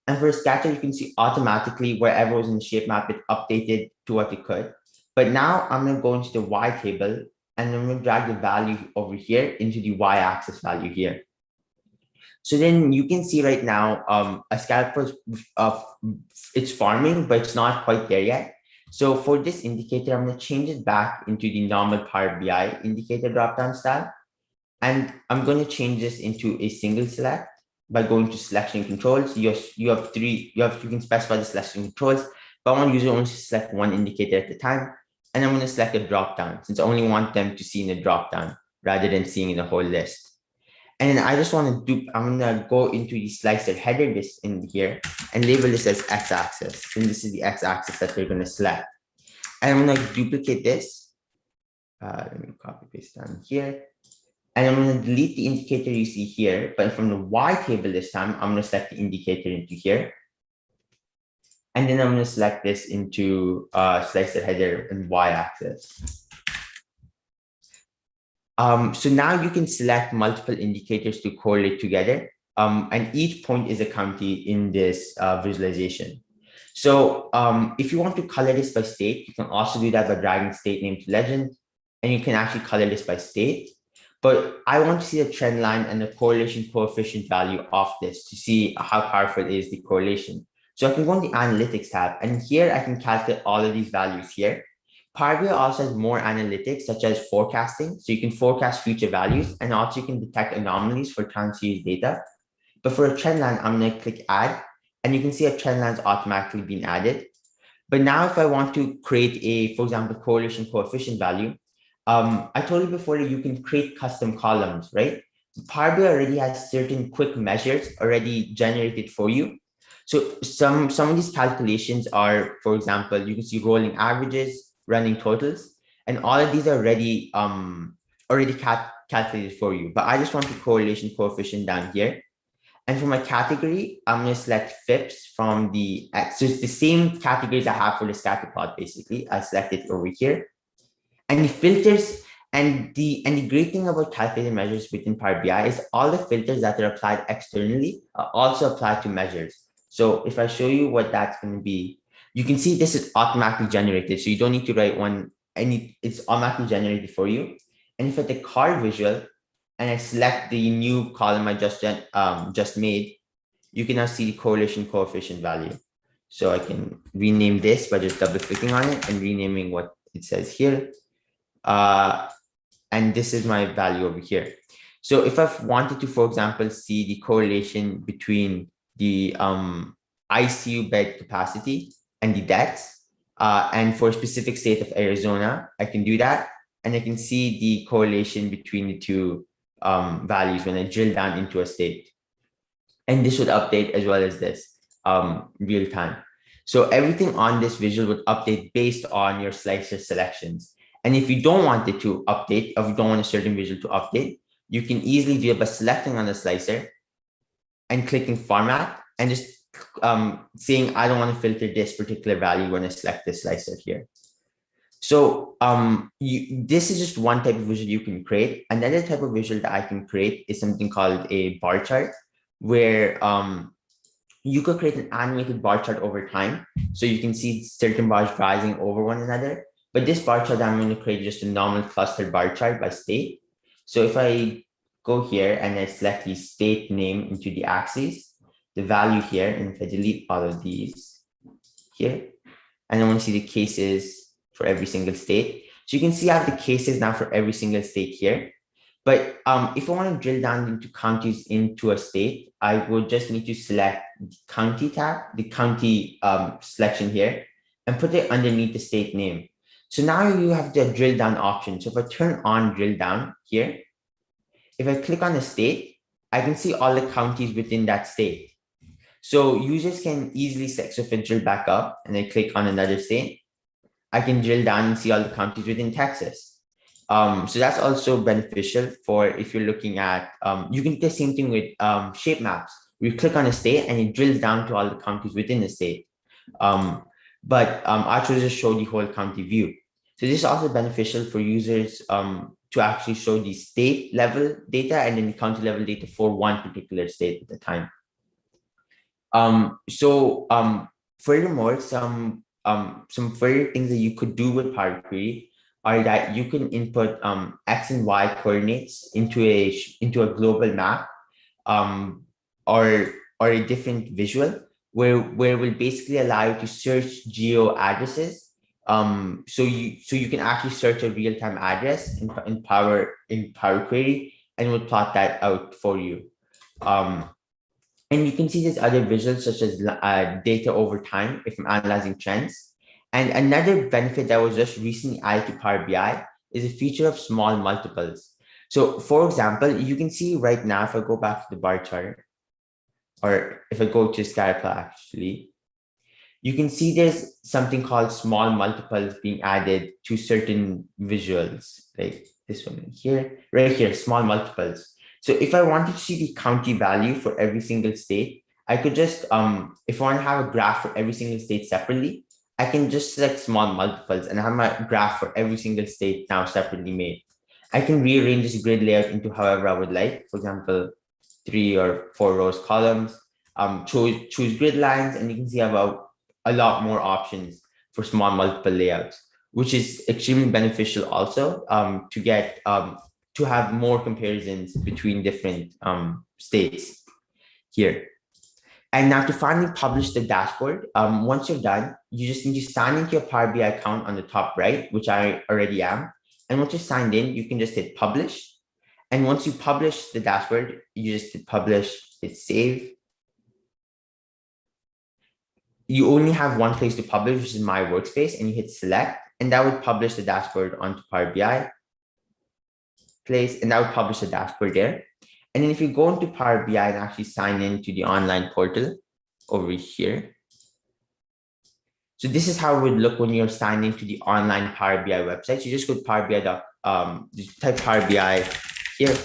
And for a scatter, you can see automatically wherever was in the shape map, it updated to what it could. But now I'm going to go into the Y table, and I'm going to drag the value over here into the Y axis value here. So then you can see right now a scatter plot, it's farming, but it's not quite there yet. So for this indicator, I'm going to change it back into the normal Power BI indicator dropdown style. And I'm going to change this into a single select by going to selection controls. You can specify the selection controls, but I want users only to select one indicator at a time. And I'm going to select a dropdown, since I only want them to see in a dropdown rather than seeing in the whole list. And then I just want to I'm going to go into the slicer header list in here and label this as X-axis. And this is the X-axis that we're going to select. And I'm going to duplicate this. Let me copy paste down here. And I'm going to delete the indicator you see here, but from the Y table this time, I'm going to select the indicator into here. And then I'm going to select this into slicer header and Y axis. So now you can select multiple indicators to correlate together. And each point is a county in this visualization. So if you want to color this by state, you can also do that by dragging state name to legend. And you can actually color this by state. But I want to see a trend line and the correlation coefficient value of this to see how powerful is the correlation. So I can go in the analytics tab, and here I can calculate all of these values here. Power BI also has more analytics, such as forecasting. So you can forecast future values, and also you can detect anomalies for time series data. But for a trend line, I'm going to click add, and you can see a trend line is automatically being added. But now if I want to create for example, correlation coefficient value, I told you before that you can create custom columns, right? Power BI already has certain quick measures already generated for you. So some of these calculations are, for example, you can see rolling averages, running totals, and all of these are already calculated for you. But I just want the correlation coefficient down here. And for my category, I'm going to select FIPS from the, so it's the same categories I have for the scatter plot, basically. I select it over here. And the filters, and the great thing about calculated measures within Power BI is all the filters that are applied externally are also applied to measures. So if I show you what that's going to be, you can see this is automatically generated. So you don't need to write it's automatically generated for you. And if I take card visual and I select the new column I just made, you can now see the correlation coefficient value. So I can rename this by just double clicking on it and renaming what it says here. And this is my value over here. So if I've wanted to, for example, see the correlation between the ICU bed capacity and the deaths, and for a specific state of Arizona, I can do that. And I can see the correlation between the two values when I drill down into a state. And this would update as well as this real time. So everything on this visual would update based on your slicer selections. And if you don't want it to update, or if you don't want a certain visual to update, you can easily do it by selecting on the slicer and clicking format and just saying, I don't want to filter this particular value when I select this slicer here. So this is just one type of visual you can create. Another type of visual that I can create is something called a bar chart, where you could create an animated bar chart over time. So you can see certain bars rising over one another. But this bar chart, I'm going to create just a normal clustered bar chart by state. So if I go here and I select the state name into the axis, the value here, and if I delete all of these here, and I want to see the cases for every single state. So you can see I have the cases now for every single state here. But if I want to drill down into counties into a state, I would just need to select the county tab, the county selection here, and put it underneath the state name. So now you have the drill down option. So if I turn on drill down here, if I click on the state, I can see all the counties within that state. So users can easily select. So if I drill back up and I click on another state, I can drill down and see all the counties within Texas. So that's also beneficial for if you're looking at, you can do the same thing with shape maps. You click on a state and it drills down to all the counties within the state. But I chose to show the whole county view. So this is also beneficial for users to actually show the state level data and then the county level data for one particular state at a time. Furthermore, some further things that you could do with Power Query are that you can input X and Y coordinates into a global map or a different visual where it will basically allow you to search geo addresses. So you can actually search a real-time address in Power Query and it will plot that out for you. And you can see there's other visuals such as data over time if I'm analyzing trends. And another benefit that was just recently added to Power BI is a feature of small multiples. So for example, you can see right now, if I go back to the bar chart, or if I go to scatter plot actually, you can see there's something called small multiples being added to certain visuals, like this one here, right here, small multiples. So if I wanted to see the county value for every single state, I could just, if I want to have a graph for every single state separately, I can just select small multiples and have my graph for every single state now separately made. I can rearrange this grid layout into however I would like. For example, 3 or 4 rows columns, choose grid lines, and you can see about a lot more options for small multiple layouts, which is extremely beneficial also to get to have more comparisons between different states here. And now to finally publish the dashboard, once you're done, you just need to sign into your Power BI account on the top right, which I already am. And once you're signed in, you can just hit publish. And once you publish the dashboard, you just hit publish, hit save. You only have one place to publish, which is my workspace, and you hit select, and that would publish the dashboard onto Power BI place, and that would publish the dashboard there. And then if you go into Power BI and actually sign into the online portal over here. So this is how it would look when you're signed into the online Power BI website. So you just go to Power BI. Just type Power BI here,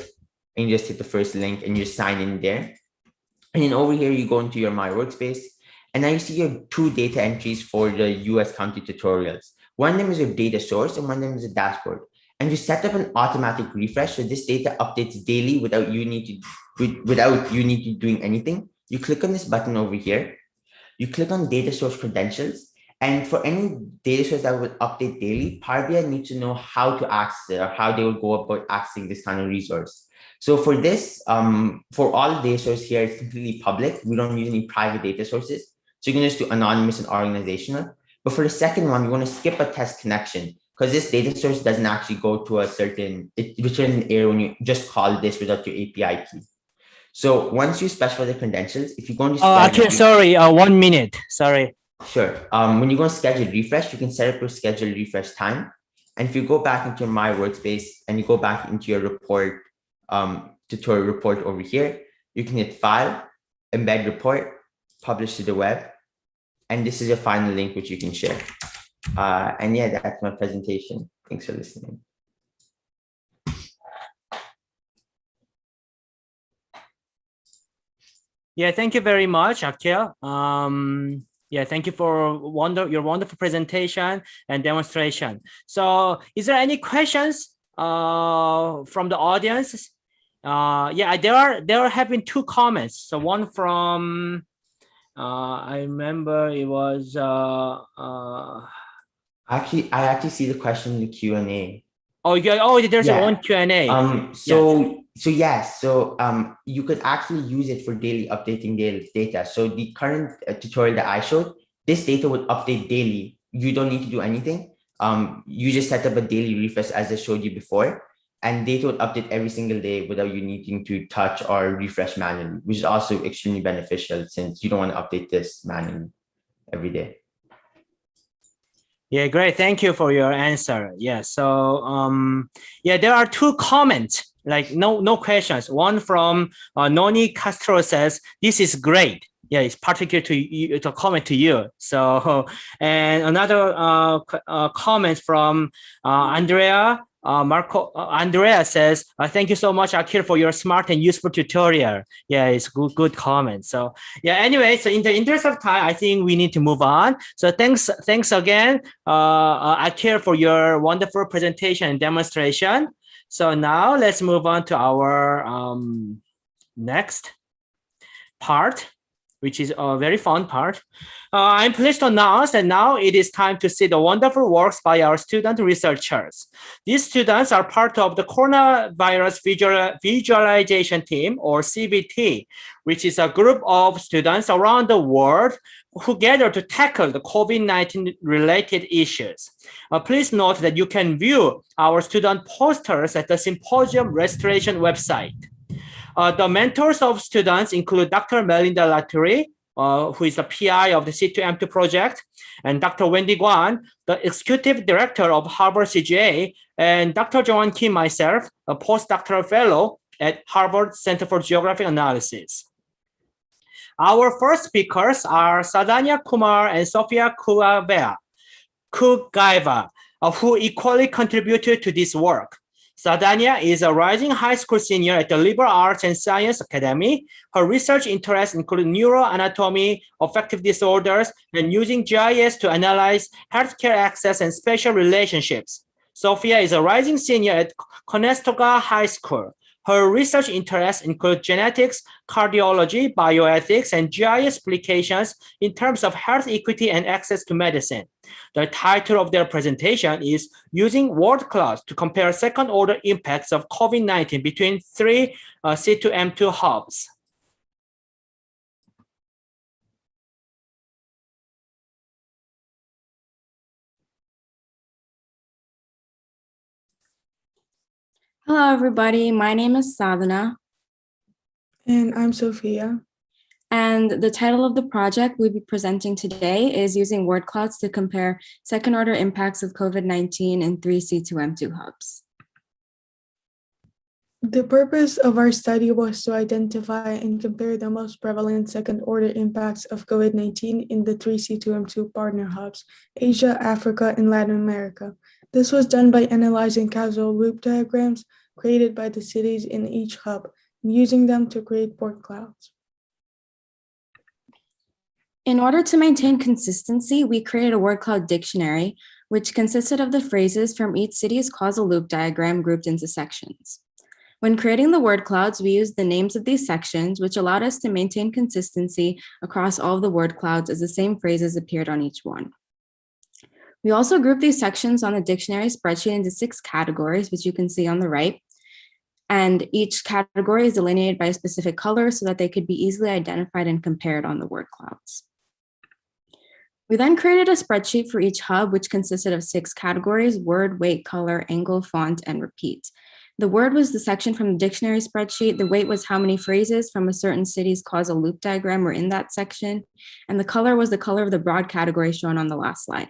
and you just hit the first link and you sign in there. And then over here, you go into your My Workspace, and now you see your 2 data entries for the US County tutorials. One of them is your data source, and one of them is a dashboard. And you set up an automatic refresh, so this data updates daily without you need to doing anything. You click on this button over here. You click on data source credentials, and for any data source that will update daily, Power BI needs to know how to access it or how they will go about accessing this kind of resource. So for this, for all data sources here, it's completely public. We don't use any private data sources. So you can just do anonymous and organizational. But for the second one, you want to skip a test connection because this data source doesn't actually go to a certain, it returns an error when you just call this without your API key. So once you specify the credentials, if you go into Akhil, sorry, 1 minute, sorry. Sure. When you go and schedule refresh, you can set up your schedule refresh time. And if you go back into your My Workspace and you go back into your report, tutorial report over here, you can hit File, Embed Report, Publish to the web. And this is your final link, which you can share. And yeah, that's my presentation. Thanks for listening. Yeah, thank you very much, Akhil. Yeah, thank you for your wonderful presentation and demonstration. So is there any questions from the audience? Yeah, there are having 2 comments. So one from, I remember it was, Actually, I actually see the question in the Q&A. Oh, yeah. Oh, there's one Q&A. You could actually use it for daily updating data. So the current tutorial that I showed, this data would update daily. You don't need to do anything. You just set up a daily refresh as I showed you before, and data would update every single day without you needing to touch or refresh manually, which is also extremely beneficial since you don't want to update this manually every day. Yeah, great. Thank you for your answer. Yeah, so yeah, there are 2 comments, like no questions. One from Noni Castro says, "This is great." Yeah, it's particular to you, it's a comment to you. So, and another comment from Andrea. Andrea says, "Thank you so much, Akhil, for your smart and useful tutorial." Yeah, it's good comment. So yeah, anyway, so in the interest of time, I think we need to move on. So thanks again, Akhil, for your wonderful presentation and demonstration. So now let's move on to our next part, which is a very fun part. I'm pleased to announce that now it is time to see the wonderful works by our student researchers. These students are part of the Coronavirus Visualization Team, or CVT, which is a group of students around the world who gather to tackle the COVID-19 related issues. Please note that you can view our student posters at the Symposium Restoration website. The mentors of students include Dr. Melinda Latoury, who is the PI of the C2M2 project, and Dr. Wendy Guan, the Executive Director of Harvard CGA, and Dr. Joanne Kim, myself, a postdoctoral fellow at Harvard Center for Geographic Analysis. Our first speakers are Sadhanya Kumar and Sofia Kugaeva, who equally contributed to this work. Sadhanya is a rising high school senior at the Liberal Arts and Science Academy. Her research interests include neuroanatomy, affective disorders, and using GIS to analyze healthcare access and spatial relationships. Sophia is a rising senior at Conestoga High School. Her research interests include genetics, cardiology, bioethics, and GIS applications in terms of health equity and access to medicine. The title of their presentation is Using Word Clouds to Compare Second-Order Impacts of COVID-19 Between 3 C2M2 Hubs. Hello, everybody. My name is Sadhana. And I'm Sophia. And the title of the project we'll be presenting today is Using Word Clouds to Compare Second-Order Impacts of COVID-19 in 3 C2M2 Hubs. The purpose of our study was to identify and compare the most prevalent second-order impacts of COVID-19 in the 3 C2M2 partner hubs, Asia, Africa, and Latin America. This was done by analyzing causal loop diagrams created by the cities in each hub and using them to create word clouds. In order to maintain consistency, we created a word cloud dictionary, which consisted of the phrases from each city's causal loop diagram grouped into sections. When creating the word clouds, we used the names of these sections, which allowed us to maintain consistency across all of the word clouds as the same phrases appeared on each one. We also grouped these sections on the dictionary spreadsheet into 6 categories, which you can see on the right. And each category is delineated by a specific color so that they could be easily identified and compared on the word clouds. We then created a spreadsheet for each hub, which consisted of 6 categories: word, weight, color, angle, font, and repeat. The word was the section from the dictionary spreadsheet. The weight was how many phrases from a certain city's causal loop diagram were in that section. And the color was the color of the broad category shown on the last slide.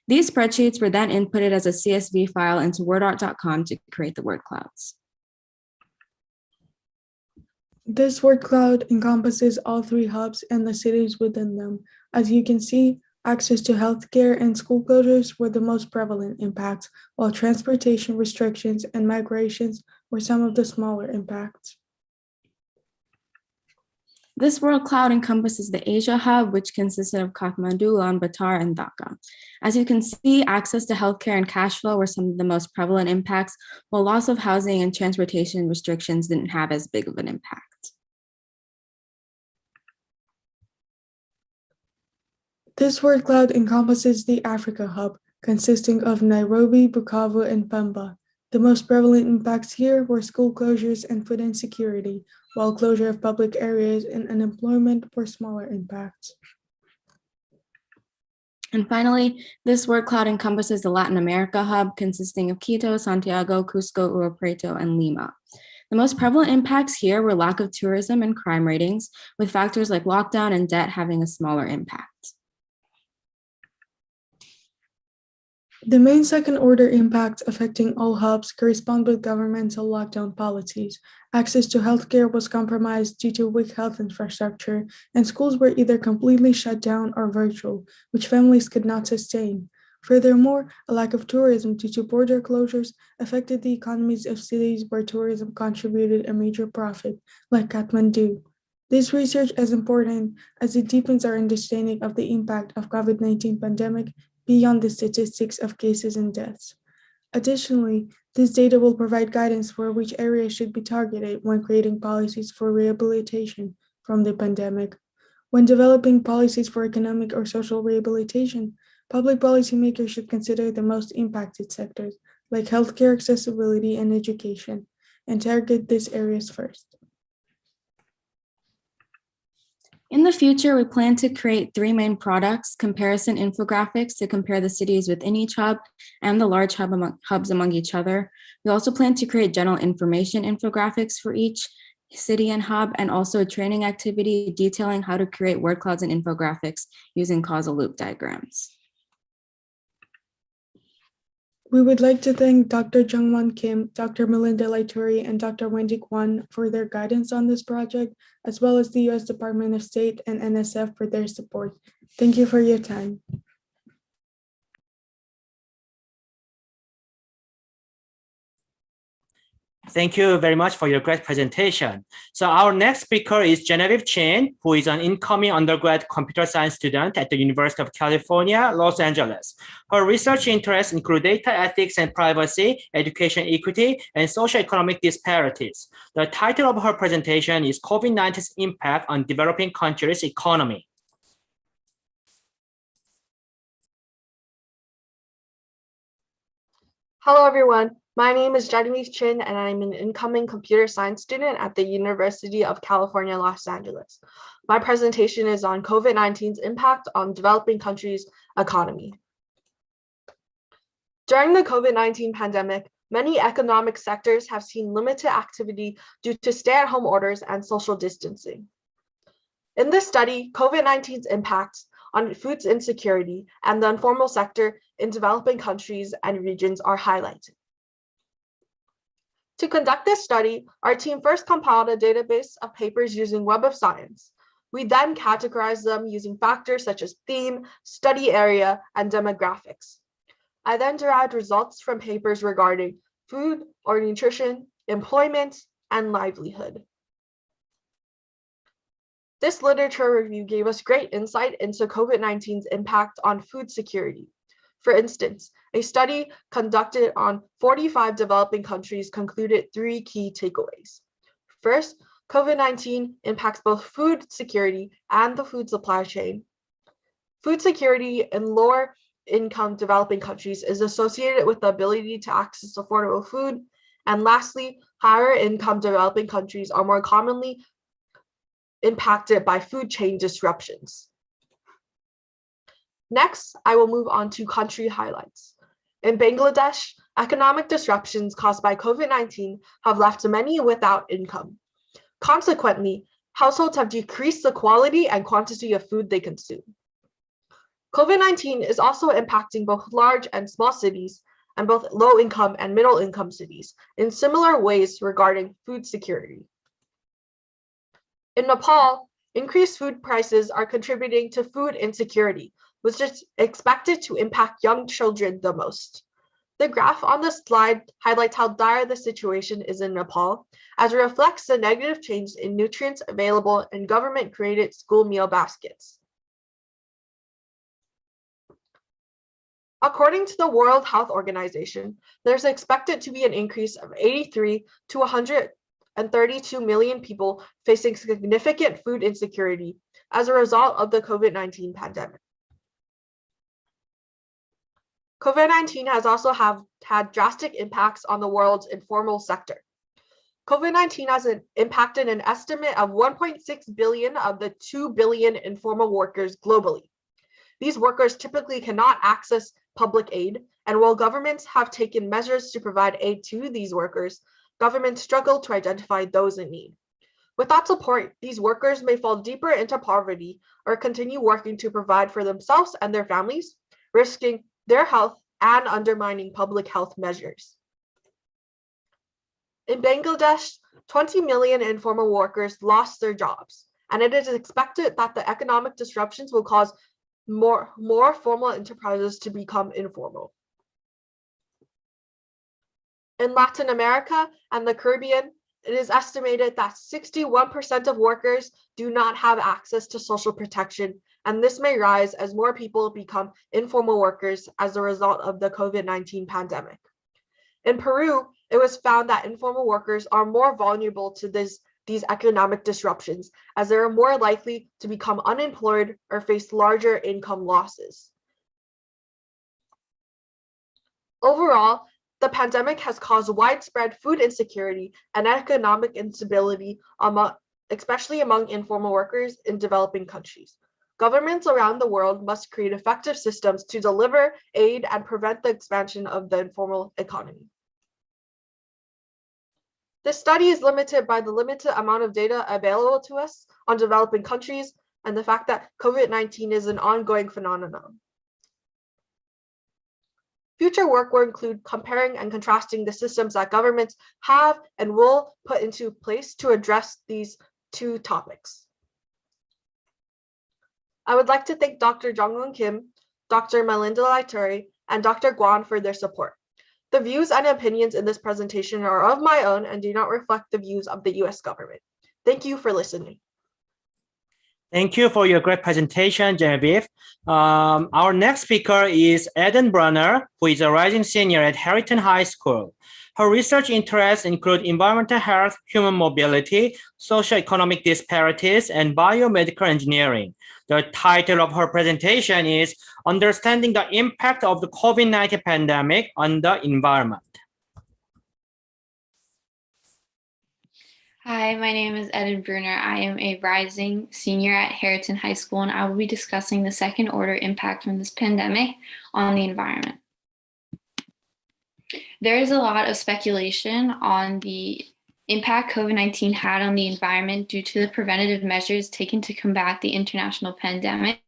These spreadsheets were then inputted as a CSV file into wordart.com to create the word clouds. This word cloud encompasses all 3 hubs and the cities within them. As you can see, access to healthcare and school closures were the most prevalent impacts, while transportation restrictions and migrations were some of the smaller impacts. This word cloud encompasses the Asia hub, which consisted of Kathmandu, Ulaanbaatar, and Dhaka. As you can see, access to healthcare and cash flow were some of the most prevalent impacts, while loss of housing and transportation restrictions didn't have as big of an impact. This word cloud encompasses the Africa hub, consisting of Nairobi, Bukavu, and Pemba. The most prevalent impacts here were school closures and food insecurity, while closure of public areas and unemployment were smaller impacts. And finally, this word cloud encompasses the Latin America hub, consisting of Quito, Santiago, Cusco, Rio Preto, and Lima. The most prevalent impacts here were lack of tourism and crime ratings, with factors like lockdown and debt having a smaller impact. The main second-order impacts affecting all hubs correspond with governmental lockdown policies. Access to healthcare was compromised due to weak health infrastructure, and schools were either completely shut down or virtual, which families could not sustain. Furthermore, a lack of tourism due to border closures affected the economies of cities where tourism contributed a major profit, like Kathmandu. This research is important as it deepens our understanding of the impact of COVID-19 pandemic beyond the statistics of cases and deaths. Additionally, this data will provide guidance for which areas should be targeted when creating policies for rehabilitation from the pandemic. When developing policies for economic or social rehabilitation, public policymakers should consider the most impacted sectors, like healthcare accessibility and education, and target these areas first. In the future, we plan to create 3 main products: comparison infographics to compare the cities within each hub and the large hubs among each other. We also plan to create general information infographics for each city and hub, and also a training activity detailing how to create word clouds and infographics using causal loop diagrams. We would like to thank Dr. Jungwon Kim, Dr. Melinda Laituri, and Dr. Wendy Kwon for their guidance on this project, as well as the U.S. Department of State and NSF for their support. Thank you for your time. Thank you very much for your great presentation. So our next speaker is Genevieve Chen, who is an incoming undergrad computer science student at the University of California, Los Angeles. Her research interests include data ethics and privacy, education equity, and socioeconomic disparities. The title of her presentation is COVID-19's Impact on Developing Countries' Economy. Hello, everyone. My name is Genevieve Chin, and I'm an incoming computer science student at the University of California, Los Angeles. My presentation is on COVID-19's impact on developing countries' economy. During the COVID-19 pandemic, many economic sectors have seen limited activity due to stay-at-home orders and social distancing. In this study, COVID-19's impacts on food insecurity and the informal sector in developing countries and regions are highlighted. To conduct this study, our team first compiled a database of papers using Web of Science. We then categorized them using factors such as theme, study area, and demographics. I then derived results from papers regarding food or nutrition, employment, and livelihood. This literature review gave us great insight into COVID-19's impact on food security. For instance, a study conducted on 45 developing countries concluded 3 key takeaways. First, COVID-19 impacts both food security and the food supply chain. Food security in lower income developing countries is associated with the ability to access affordable food. And lastly, higher income developing countries are more commonly impacted by food chain disruptions. Next, I will move on to country highlights. In Bangladesh, economic disruptions caused by COVID-19 have left many without income. Consequently, households have decreased the quality and quantity of food they consume. COVID-19 is also impacting both large and small cities and both low-income and middle-income cities in similar ways regarding food security. In Nepal, increased food prices are contributing to food insecurity, which is expected to impact young children the most. The graph on the slide highlights how dire the situation is in Nepal, as it reflects the negative change in nutrients available in government-created school meal baskets. According to the World Health Organization, there's expected to be an increase of 83 to 132 million people facing significant food insecurity as a result of the COVID-19 pandemic. COVID-19 has also had drastic impacts on the world's informal sector. COVID-19 has impacted an estimate of 1.6 billion of the 2 billion informal workers globally. These workers typically cannot access public aid, and while governments have taken measures to provide aid to these workers, governments struggle to identify those in need. Without support, these workers may fall deeper into poverty or continue working to provide for themselves and their families, risking their health and undermining public health measures. In Bangladesh, 20 million informal workers lost their jobs, and it is expected that the economic disruptions will cause more formal enterprises to become informal. In Latin America and the Caribbean, it is estimated that 61% of workers do not have access to social protection, and this may rise as more people become informal workers as a result of the COVID-19 pandemic. In Peru, it was found that informal workers are more vulnerable to these economic disruptions, as they are more likely to become unemployed or face larger income losses. Overall, the pandemic has caused widespread food insecurity and economic instability, especially among informal workers in developing countries. Governments around the world must create effective systems to deliver aid and prevent the expansion of the informal economy. This study is limited by the limited amount of data available to us on developing countries and the fact that COVID-19 is an ongoing phenomenon. Future work will include comparing and contrasting the systems that governments have and will put into place to address these two topics. I would like to thank Dr. Jong-Eun Kim, Dr. Melinda Laituri, and Dr. Guan for their support. The views and opinions in this presentation are of my own and do not reflect the views of the US government. Thank you for listening. Thank you for your great presentation, Genevieve. Our next speaker is Eden Brunner, who is a rising senior at Harrington High School. Her research interests include environmental health, human mobility, socioeconomic disparities, and biomedical engineering. The title of her presentation is Understanding the Impact of the COVID-19 Pandemic on the Environment. Hi, my name is Eden Brunner. I am a rising senior at Harrington High School, and I will be discussing the second order impact from this pandemic on the environment. There is a lot of speculation on the impact COVID-19 had on the environment due to the preventative measures taken to combat the international pandemic.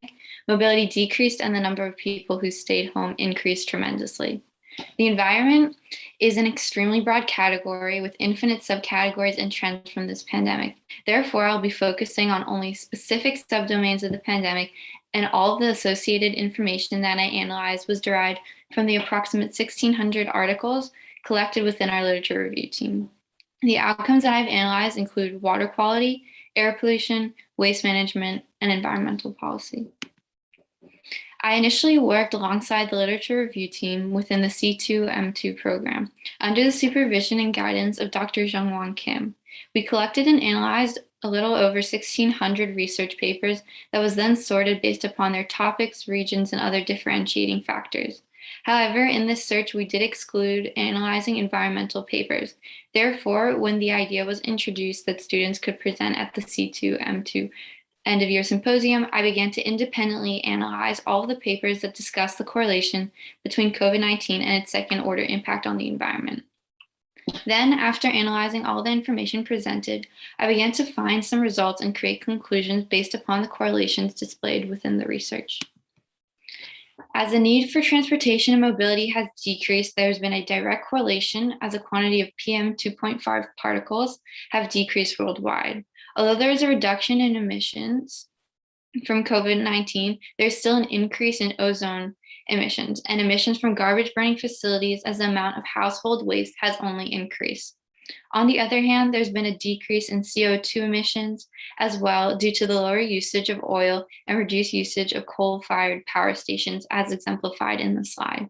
Mobility decreased and the number of people who stayed home increased tremendously. The environment is an extremely broad category with infinite subcategories and trends from this pandemic. Therefore, I'll be focusing on only specific subdomains of the pandemic, and all of the associated information that I analyzed was derived from the approximate 1,600 articles collected within our literature review team. The outcomes that I've analyzed include water quality, air pollution, waste management, and environmental policy. I initially worked alongside the literature review team within the C2M2 program under the supervision and guidance of Dr. Jung-Won Kim. We collected and analyzed a little over 1,600 research papers that was then sorted based upon their topics, regions, and other differentiating factors. However, in this search, we did exclude analyzing environmental papers. Therefore, when the idea was introduced that students could present at the C2M2 end of year symposium, I began to independently analyze all of the papers that discuss the correlation between COVID-19 and its second order impact on the environment. Then, after analyzing all the information presented, I began to find some results and create conclusions based upon the correlations displayed within the research. As the need for transportation and mobility has decreased, there has been a direct correlation as the quantity of PM 2.5 particles have decreased worldwide. Although there is a reduction in emissions from COVID-19, there's still an increase in ozone emissions and emissions from garbage burning facilities as the amount of household waste has only increased. On the other hand, there's been a decrease in CO2 emissions as well due to the lower usage of oil and reduced usage of coal-fired power stations as exemplified in the slide,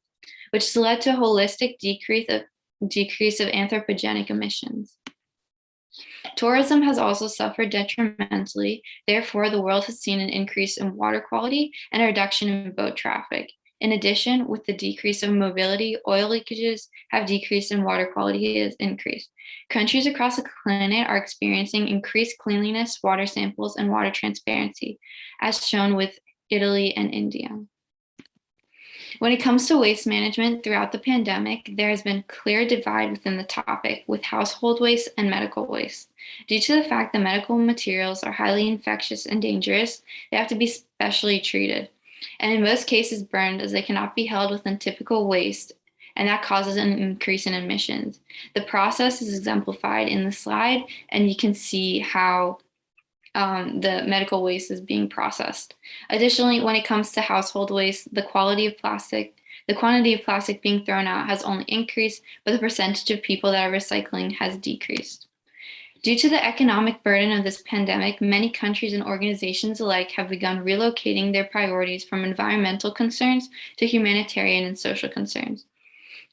which has led to a holistic decrease of anthropogenic emissions. Tourism has also suffered detrimentally. Therefore, the world has seen an increase in water quality and a reduction in boat traffic. In addition, with the decrease of mobility, oil leakages have decreased and water quality has increased. Countries across the planet are experiencing increased cleanliness, water samples, and water transparency, as shown with Italy and India. When it comes to waste management throughout the pandemic, there has been a clear divide within the topic with household waste and medical waste. Due to the fact that medical materials are highly infectious and dangerous, they have to be specially treated, and in most cases burned as they cannot be held within typical waste, and that causes an increase in emissions. The process is exemplified in the slide, and you can see how the medical waste is being processed. Additionally, when it comes to household waste, the quantity of plastic being thrown out has only increased, but the percentage of people that are recycling has decreased. Due to the economic burden of this pandemic, many countries and organizations alike have begun relocating their priorities from environmental concerns to humanitarian and social concerns.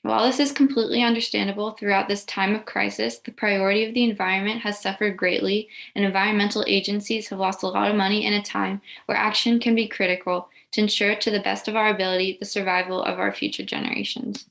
While this is completely understandable throughout this time of crisis, the priority of the environment has suffered greatly, and environmental agencies have lost a lot of money in a time where action can be critical to ensure, to the best of our ability, the survival of our future generations.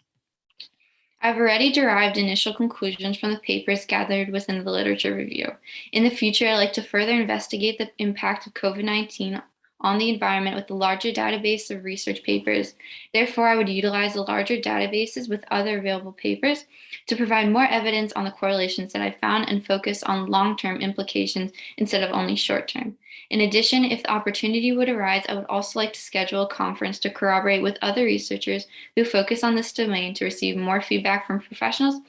I've already derived initial conclusions from the papers gathered within the literature review. In the future, I'd like to further investigate the impact of COVID-19 on the environment with a larger database of research papers. Therefore, I would utilize the larger databases with other available papers to provide more evidence on the correlations that I found and focus on long-term implications instead of only short-term. In addition, if the opportunity would arise, I would also like to schedule a conference to corroborate with other researchers who focus on this domain to receive more feedback from professionals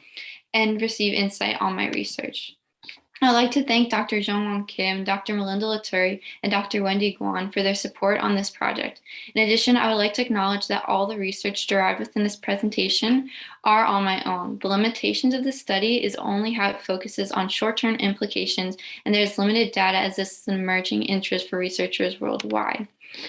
and receive insight on my research. I'd like to thank Dr. Jung-Won Kim, Dr. Melinda Latourie, and Dr. Wendy Guan for their support on this project. In addition, I would like to acknowledge that all the research derived within this presentation are on my own. The limitations of this study is only how it focuses on short-term implications, and there's limited data as this is an emerging interest for researchers worldwide.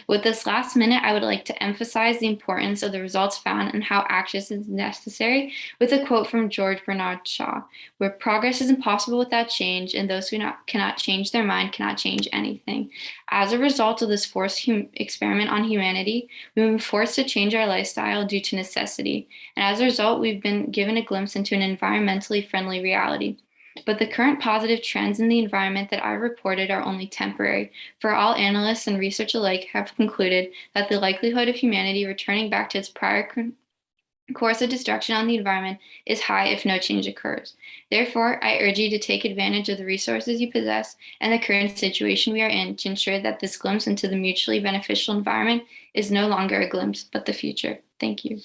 With this last minute, I would like to emphasize the importance of the results found and how action is necessary with a quote from George Bernard Shaw, where progress is impossible without change, and those who cannot change their mind cannot change anything. As a result of this forced experiment on humanity, we've been forced to change our lifestyle due to necessity, and as a result, we've been given a glimpse into an environmentally friendly reality. But the current positive trends in the environment that I reported are only temporary, for all analysts and research alike have concluded that the likelihood of humanity returning back to its prior course of destruction on the environment is high if no change occurs. Therefore, I urge you to take advantage of the resources you possess and the current situation we are in to ensure that this glimpse into the mutually beneficial environment is no longer a glimpse, but the future. Thank you.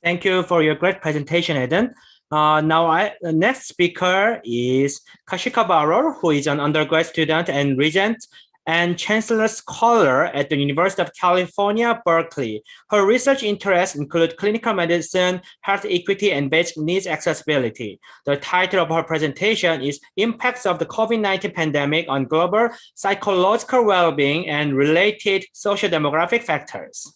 Thank you for your great presentation, Eden. The next speaker is Kashika Baror, who is an undergrad student and regent and chancellor scholar at the University of California, Berkeley. Her research interests include clinical medicine, health equity, and basic needs accessibility. The title of her presentation is Impacts of the COVID-19 Pandemic on Global Psychological Well-being and Related Sociodemographic Factors.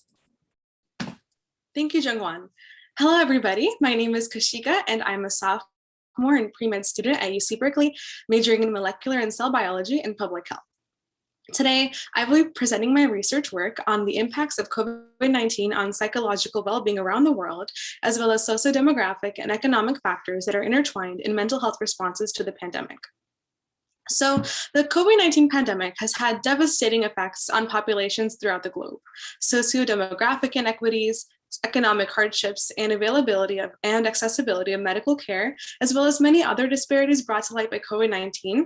Thank you, Jungwon. Hello, everybody. My name is Kashika, and I'm a sophomore and pre-med student at UC Berkeley, majoring in molecular and cell biology and public health. Today, I will be presenting my research work on the impacts of COVID-19 on psychological well-being around the world, as well as sociodemographic and economic factors that are intertwined in mental health responses to the pandemic. So the COVID-19 pandemic has had devastating effects on populations throughout the globe. Sociodemographic inequities, economic hardships, and availability of and accessibility of medical care, as well as many other disparities brought to light by COVID-19,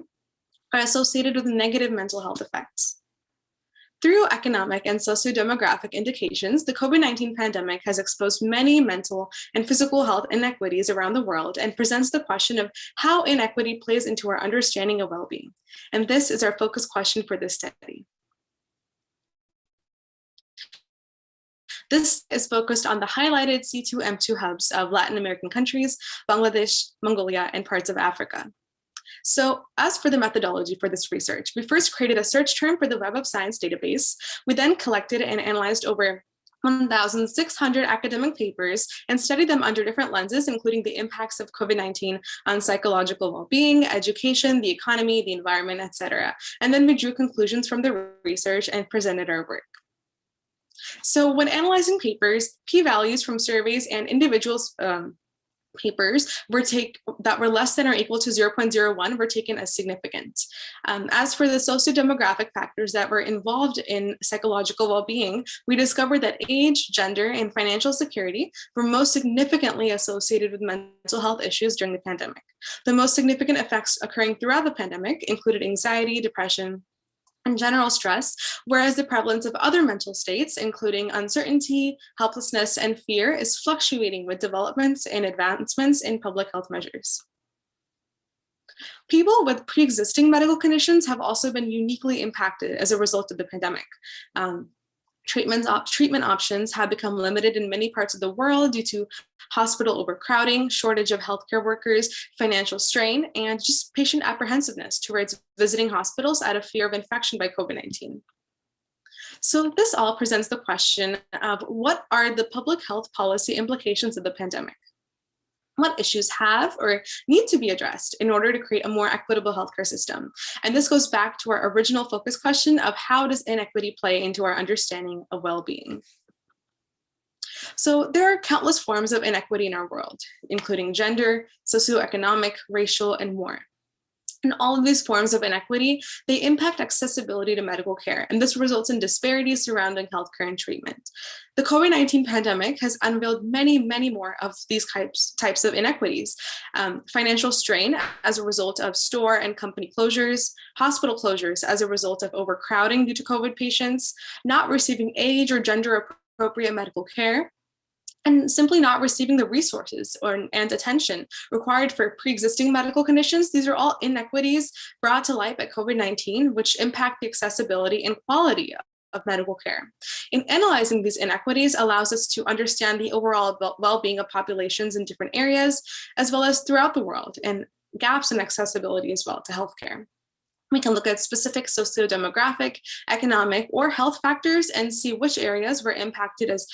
are associated with negative mental health effects. Through economic and sociodemographic indications, the COVID-19 pandemic has exposed many mental and physical health inequities around the world and presents the question of how inequity plays into our understanding of well-being. And this is our focus question for this study. This is focused on the highlighted C2M2 hubs of Latin American countries, Bangladesh, Mongolia, and parts of Africa. So as for the methodology for this research, we first created a search term for the Web of Science database. We then collected and analyzed over 1,600 academic papers and studied them under different lenses, including the impacts of COVID-19 on psychological well-being, education, the economy, the environment, etc. And then we drew conclusions from the research and presented our work. So when analyzing papers, p-values from surveys and individuals' papers that were less than or equal to 0.01 were taken as significant. As for the sociodemographic factors that were involved in psychological well-being, we discovered that age, gender, and financial security were most significantly associated with mental health issues during the pandemic. The most significant effects occurring throughout the pandemic included anxiety, depression, and general stress, whereas the prevalence of other mental states, including uncertainty, helplessness, and fear, is fluctuating with developments and advancements in public health measures. People with pre-existing medical conditions have also been uniquely impacted as a result of the pandemic. Treatment options have become limited in many parts of the world due to hospital overcrowding, shortage of healthcare workers, financial strain, and just patient apprehensiveness towards visiting hospitals out of fear of infection by COVID-19. So this all presents the question of what are the public health policy implications of the pandemic? What issues have or need to be addressed in order to create a more equitable healthcare system? And this goes back to our original focus question of how does inequity play into our understanding of well-being? So there are countless forms of inequity in our world, including gender, socioeconomic, racial, and more. And all of these forms of inequity, they impact accessibility to medical care, and this results in disparities surrounding healthcare and treatment. The COVID-19 pandemic has unveiled many, many more of these types of inequities. Financial strain as a result of store and company closures, hospital closures as a result of overcrowding due to COVID patients, not receiving age or gender appropriate medical care, and simply not receiving the resources and attention required for pre-existing medical conditions. These are all inequities brought to light by COVID-19, which impact the accessibility and quality of medical care. In analyzing these inequities allows us to understand the overall well-being of populations in different areas, as well as throughout the world, and gaps in accessibility as well to healthcare. We can look at specific sociodemographic, economic, or health factors and see which areas were impacted as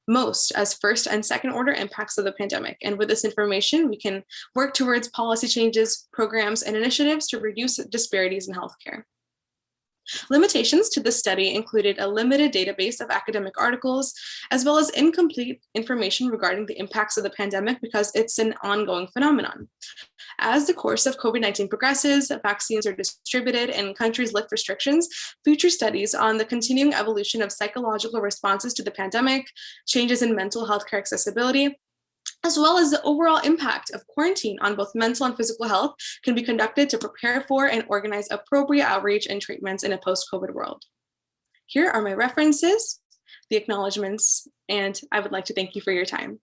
most as first and second order impacts of the pandemic. And with this information, we can work towards policy changes, programs, and initiatives to reduce disparities in healthcare. Limitations to this study included a limited database of academic articles, as well as incomplete information regarding the impacts of the pandemic because it's an ongoing phenomenon. As the course of COVID-19 progresses, vaccines are distributed, and countries lift restrictions, future studies on the continuing evolution of psychological responses to the pandemic, changes in mental health care accessibility, as well as the overall impact of quarantine on both mental and physical health can be conducted to prepare for and organize appropriate outreach and treatments in a post-COVID world. Here are my references, the acknowledgements, and I would like to thank you for your time.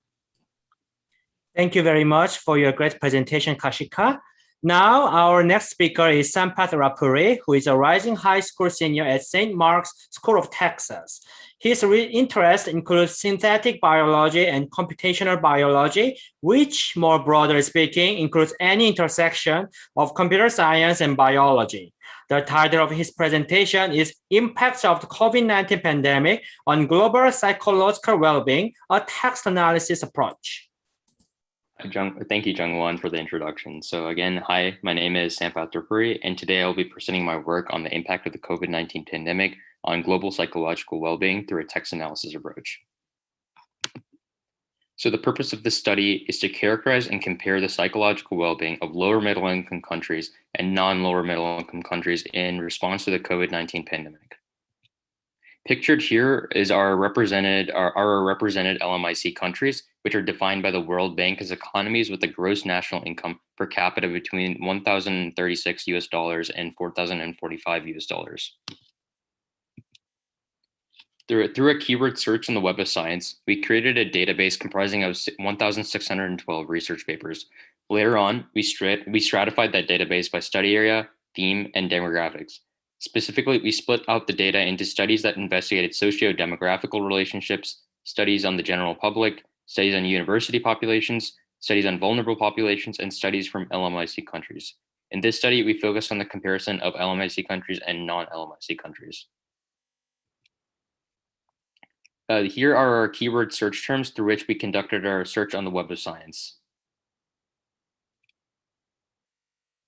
Thank you very much for your great presentation, Kashika. Now, our next speaker is Sampath Rapuri, who is a rising high school senior at St. Mark's School of Texas. His interest includes synthetic biology and computational biology, which, more broadly speaking, includes any intersection of computer science and biology. The title of his presentation is Impacts of the COVID-19 Pandemic on Global Psychological Wellbeing, a Text Analysis Approach. Thank you, Jungwon, for the introduction. So again, hi, my name is Sampath Rapuri, and today I'll be presenting my work on the impact of the COVID-19 pandemic on global psychological well-being through a text analysis approach. So the purpose of this study is to characterize and compare the psychological well-being of lower middle income countries and non-lower middle income countries in response to the COVID-19 pandemic. Pictured here is our represented LMIC countries, which are defined by the World Bank as economies with a gross national income per capita between $1,036 and $4,045. Through a keyword search in the Web of Science, we created a database comprising of 1,612 research papers. Later on, we stratified that database by study area, theme, and demographics. Specifically, we split out the data into studies that investigated socio-demographical relationships, studies on the general public, studies on university populations, studies on vulnerable populations, and studies from LMIC countries. In this study, we focused on the comparison of LMIC countries and non-LMIC countries. Here are our keyword search terms through which we conducted our search on the Web of Science.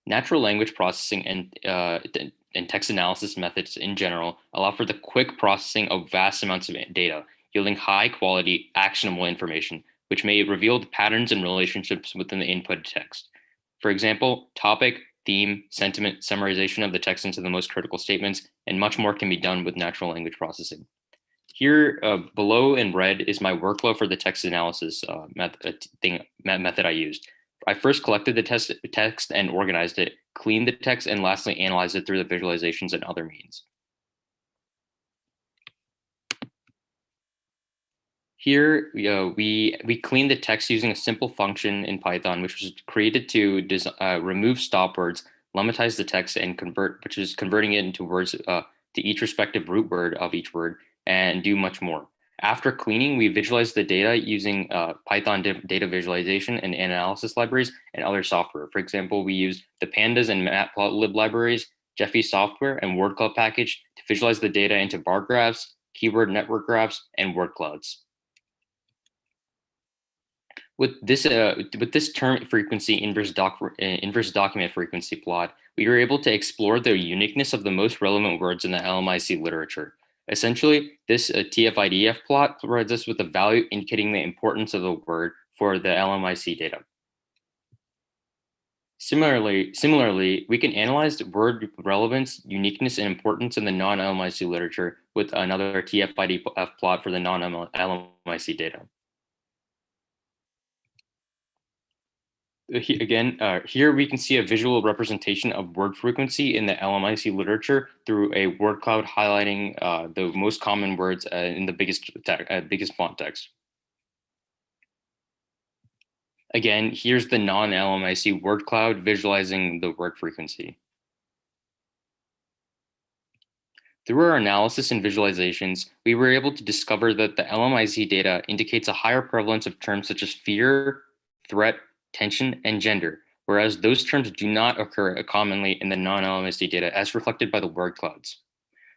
Natural language processing and text analysis methods in general allow for the quick processing of vast amounts of data, yielding high quality, actionable information, which may reveal the patterns and relationships within the input text. For example, topic, theme, sentiment, summarization of the text into the most critical statements, and much more can be done with natural language processing. Here below in red is my workflow for the text analysis method I used. I first collected the text and organized it, cleaned the text, and lastly analyzed it through the visualizations and other means. Here we cleaned the text using a simple function in Python, which was created to remove stop words, lematize the text, and which is converting it into words to each respective root word of each word, and do much more. After cleaning, we visualized the data using Python data visualization and analysis libraries and other software. For example, we used the Pandas and Matplotlib libraries, Gephi software, and word cloud package to visualize the data into bar graphs, keyword network graphs, and word clouds. With this term frequency inverse document frequency plot, we were able to explore the uniqueness of the most relevant words in the LMIC literature. Essentially, this TF-IDF plot provides us with a value indicating the importance of the word for the LMIC data. Similarly, we can analyze the word relevance, uniqueness, and importance in the non-LMIC literature with another TF-IDF plot for the non-LMIC data. Here we can see a visual representation of word frequency in the LMIC literature through a word cloud highlighting the most common words in the biggest font text. Again, here's the non-LMIC word cloud visualizing the word frequency. Through our analysis and visualizations, we were able to discover that the LMIC data indicates a higher prevalence of terms such as fear, threat, tension, and gender, whereas those terms do not occur commonly in the non-LMIC data as reflected by the word clouds.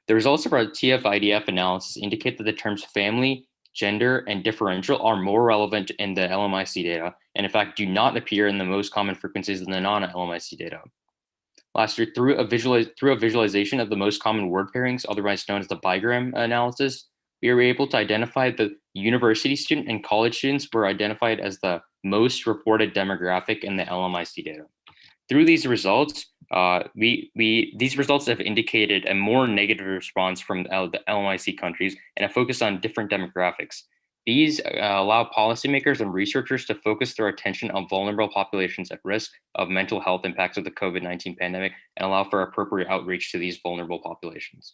The results of our TF-IDF analysis indicate that the terms family, gender, and differential are more relevant in the LMIC data, and in fact do not appear in the most common frequencies in the non-LMIC data. Lastly, through a visualization of the most common word pairings, otherwise known as the bigram analysis, we were able to identify that university student and college students were identified as the most reported demographic in the LMIC data. Through these results, these results have indicated a more negative response from the LMIC countries and a focus on different demographics. These allow policymakers and researchers to focus their attention on vulnerable populations at risk of mental health impacts of the COVID-19 pandemic and allow for appropriate outreach to these vulnerable populations.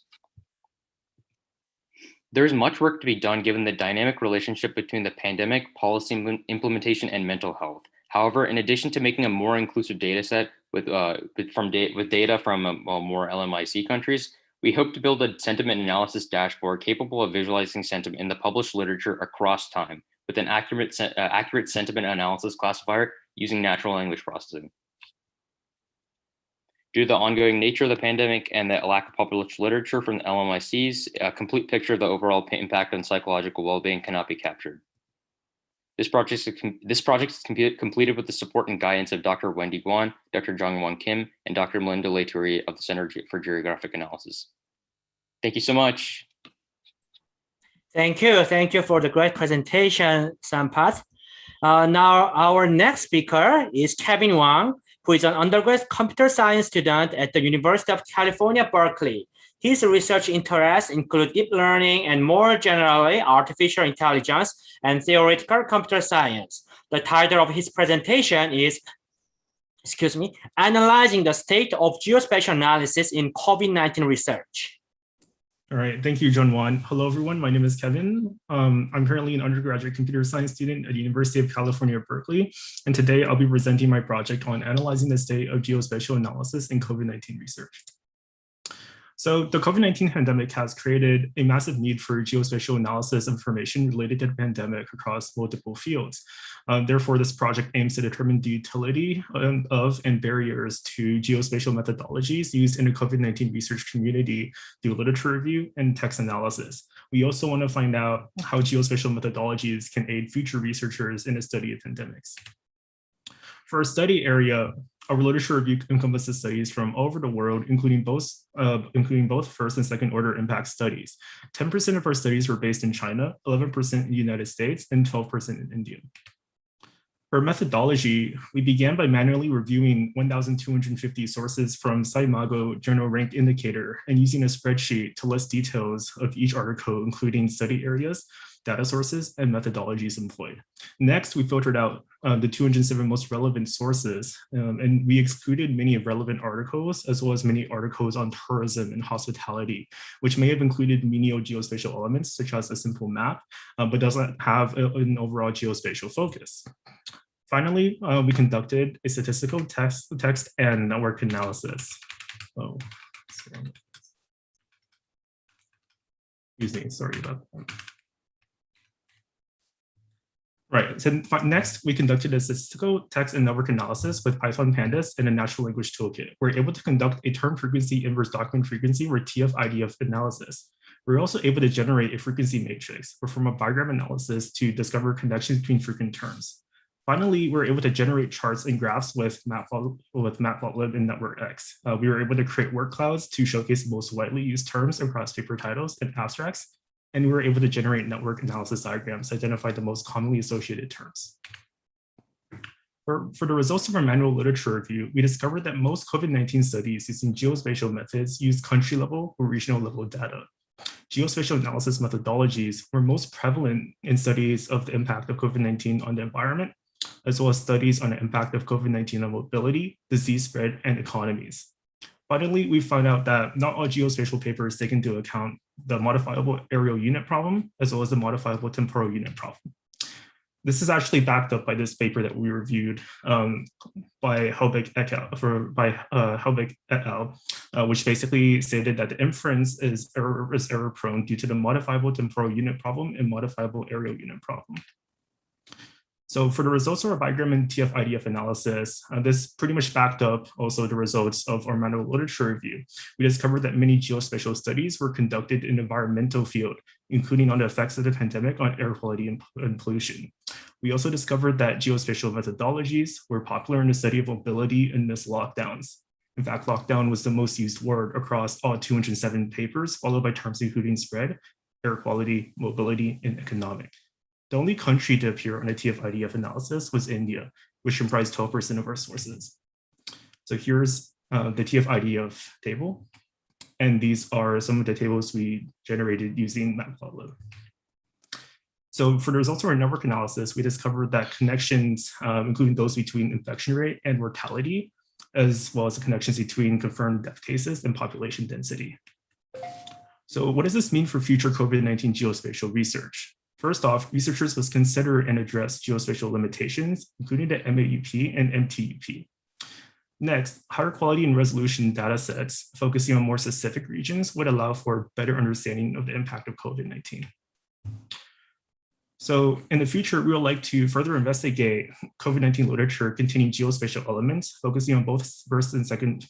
There is much work to be done given the dynamic relationship between the pandemic, policy implementation, and mental health. However, in addition to making a more inclusive data set with data from more LMIC countries, we hope to build a sentiment analysis dashboard capable of visualizing sentiment in the published literature across time with an accurate sentiment analysis classifier using natural language processing. Due to the ongoing nature of the pandemic and the lack of published literature from the LMICs, a complete picture of the overall impact on psychological well-being cannot be captured. This project is completed with the support and guidance of Dr. Wendy Guan, Dr. Jongwon Kim, and Dr. Melinda Letourie of the Center for Geographic Analysis. Thank you so much. Thank you for the great presentation, Sampath. Now our next speaker is Kevin Wang, who is an undergraduate computer science student at the University of California, Berkeley. His research interests include deep learning and more generally artificial intelligence and theoretical computer science. The title of his presentation is, Analyzing the State of Geospatial Analysis in COVID-19 Research. All right, thank you, Jongwon. Hello, everyone. My name is Kevin. I'm currently an undergraduate computer science student at the University of California, Berkeley. And today I'll be presenting my project on analyzing the state of geospatial analysis in COVID-19 research. So the COVID-19 pandemic has created a massive need for geospatial analysis information related to the pandemic across multiple fields. Therefore, this project aims to determine the utility of and barriers to geospatial methodologies used in the COVID-19 research community through literature review and text analysis. We also want to find out how geospatial methodologies can aid future researchers in the study of pandemics. For our study area, our literature review encompasses studies from all over the world, including both first and second order impact studies. 10% of our studies were based in China, 11% in the United States, and 12% in India. For methodology, we began by manually reviewing 1,250 sources from SciMago Journal Ranked Indicator and using a spreadsheet to list details of each article, including study areas, data sources, and methodologies employed. Next, we filtered out the 207 most relevant sources, and we excluded many relevant articles, as well as many articles on tourism and hospitality, which may have included menial geospatial elements, such as a simple map, but doesn't have an overall geospatial focus. Finally, we conducted a statistical text and network analysis. Sorry about that. Right, so next we conducted a statistical text and network analysis with Python pandas and a natural language toolkit. We're able to conduct a term frequency inverse document frequency or TF-IDF analysis. We're also able to generate a frequency matrix or from a bigram analysis to discover connections between frequent terms. Finally, we're able to generate charts and graphs with Matplotlib and NetworkX. We were able to create word clouds to showcase the most widely used terms across paper titles and abstracts. And we were able to generate network analysis diagrams to identify the most commonly associated terms. For the results of our manual literature review, we discovered that most COVID-19 studies using geospatial methods use country-level or regional-level data. Geospatial analysis methodologies were most prevalent in studies of the impact of COVID-19 on the environment, as well as studies on the impact of COVID-19 on mobility, disease spread, and economies. Finally, we found out that not all geospatial papers take into account the modifiable aerial unit problem, as well as the modifiable temporal unit problem. This is actually backed up by this paper that we reviewed by Helbig et al., which basically stated that the inference is error prone due to the modifiable temporal unit problem and modifiable aerial unit problem. So for the results of our bigram and TF-IDF analysis, this pretty much backed up also the results of our manual literature review. We discovered that many geospatial studies were conducted in the environmental field, including on the effects of the pandemic on air quality and pollution. We also discovered that geospatial methodologies were popular in the study of mobility amidst lockdowns. In fact, lockdown was the most used word across all 207 papers, followed by terms including spread, air quality, mobility, and economic. The only country to appear on a TF-IDF analysis was India, which comprised 12% of our sources. So here's the TF-IDF table. And these are some of the tables we generated using Matplotlib. So for the results of our network analysis, we discovered that connections, including those between infection rate and mortality, as well as the connections between confirmed death cases and population density. So what does this mean for future COVID-19 geospatial research? First off, researchers must consider and address geospatial limitations, including the MAUP and MTUP. Next, higher quality and resolution data sets focusing on more specific regions would allow for better understanding of the impact of COVID-19. So in the future, we would like to further investigate COVID-19 literature containing geospatial elements, focusing on both second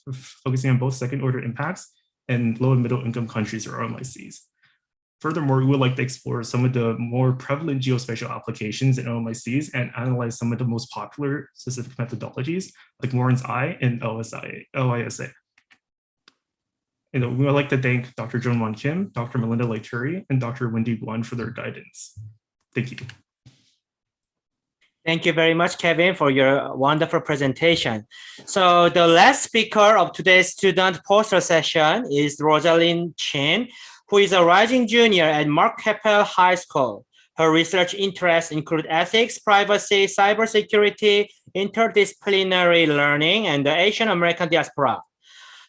order impacts and low and middle income countries or LMICs. Furthermore, we would like to explore some of the more prevalent geospatial applications in LMICs and analyze some of the most popular specific methodologies like Warren's I and LISA. And we would like to thank Dr. Jungwon Kim, Dr. Melinda Laituri, and Dr. Wendy Guan for their guidance. Thank you. Thank you very much, Kevin, for your wonderful presentation. So the last speaker of today's student poster session is Rosalind Chin, who is a rising junior at Mark Keppel High School. Her research interests include ethics, privacy, cybersecurity, interdisciplinary learning, and the Asian American diaspora.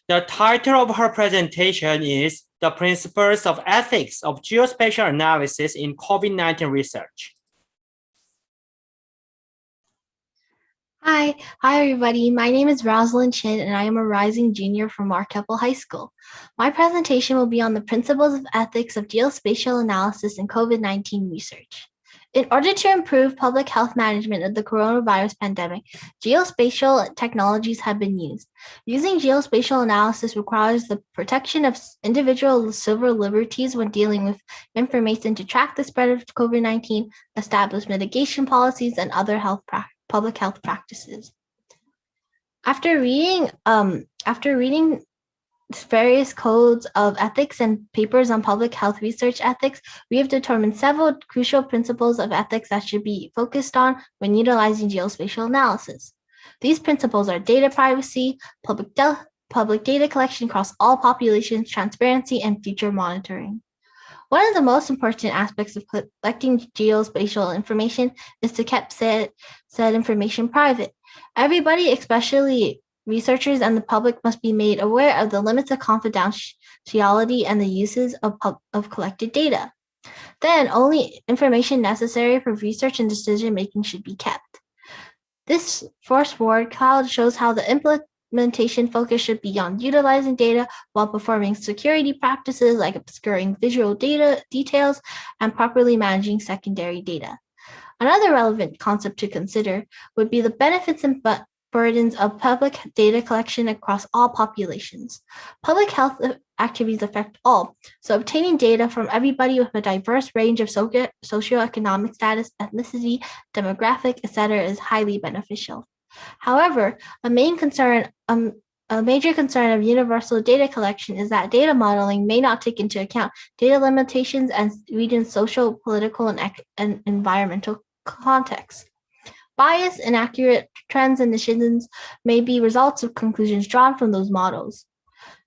The title of her presentation is The Principles of Ethics of Geospatial Analysis in COVID-19 Research. Hi everybody. My name is Rosalind Chin and I am a rising junior from Mark Keppel High School. My presentation will be on the principles of ethics of geospatial analysis in COVID-19 research. In order to improve public health management of the coronavirus pandemic, geospatial technologies have been used. Using geospatial analysis requires the protection of individual civil liberties when dealing with information to track the spread of COVID-19, establish mitigation policies, and other public health practices. After reading various codes of ethics and papers on public health research ethics, we have determined several crucial principles of ethics that should be focused on when utilizing geospatial analysis. These principles are data privacy, public data collection across all populations, transparency, and future monitoring. One of the most important aspects of collecting geospatial information is to keep said information private. Everybody, especially researchers and the public, must be made aware of the limits of confidentiality and the uses of collected data. Then only information necessary for research and decision-making should be kept. This first word cloud shows how the implementation focus should be on utilizing data while performing security practices like obscuring visual data details and properly managing secondary data. Another relevant concept to consider would be the benefits and burdens of public data collection across all populations. Public health activities affect all, so obtaining data from everybody with a diverse range of socioeconomic status, ethnicity, demographic, etc. is highly beneficial. However, a major concern of universal data collection is that data modeling may not take into account data limitations and region's social, political, and environmental contexts. Bias, inaccurate trends, and decisions may be results of conclusions drawn from those models.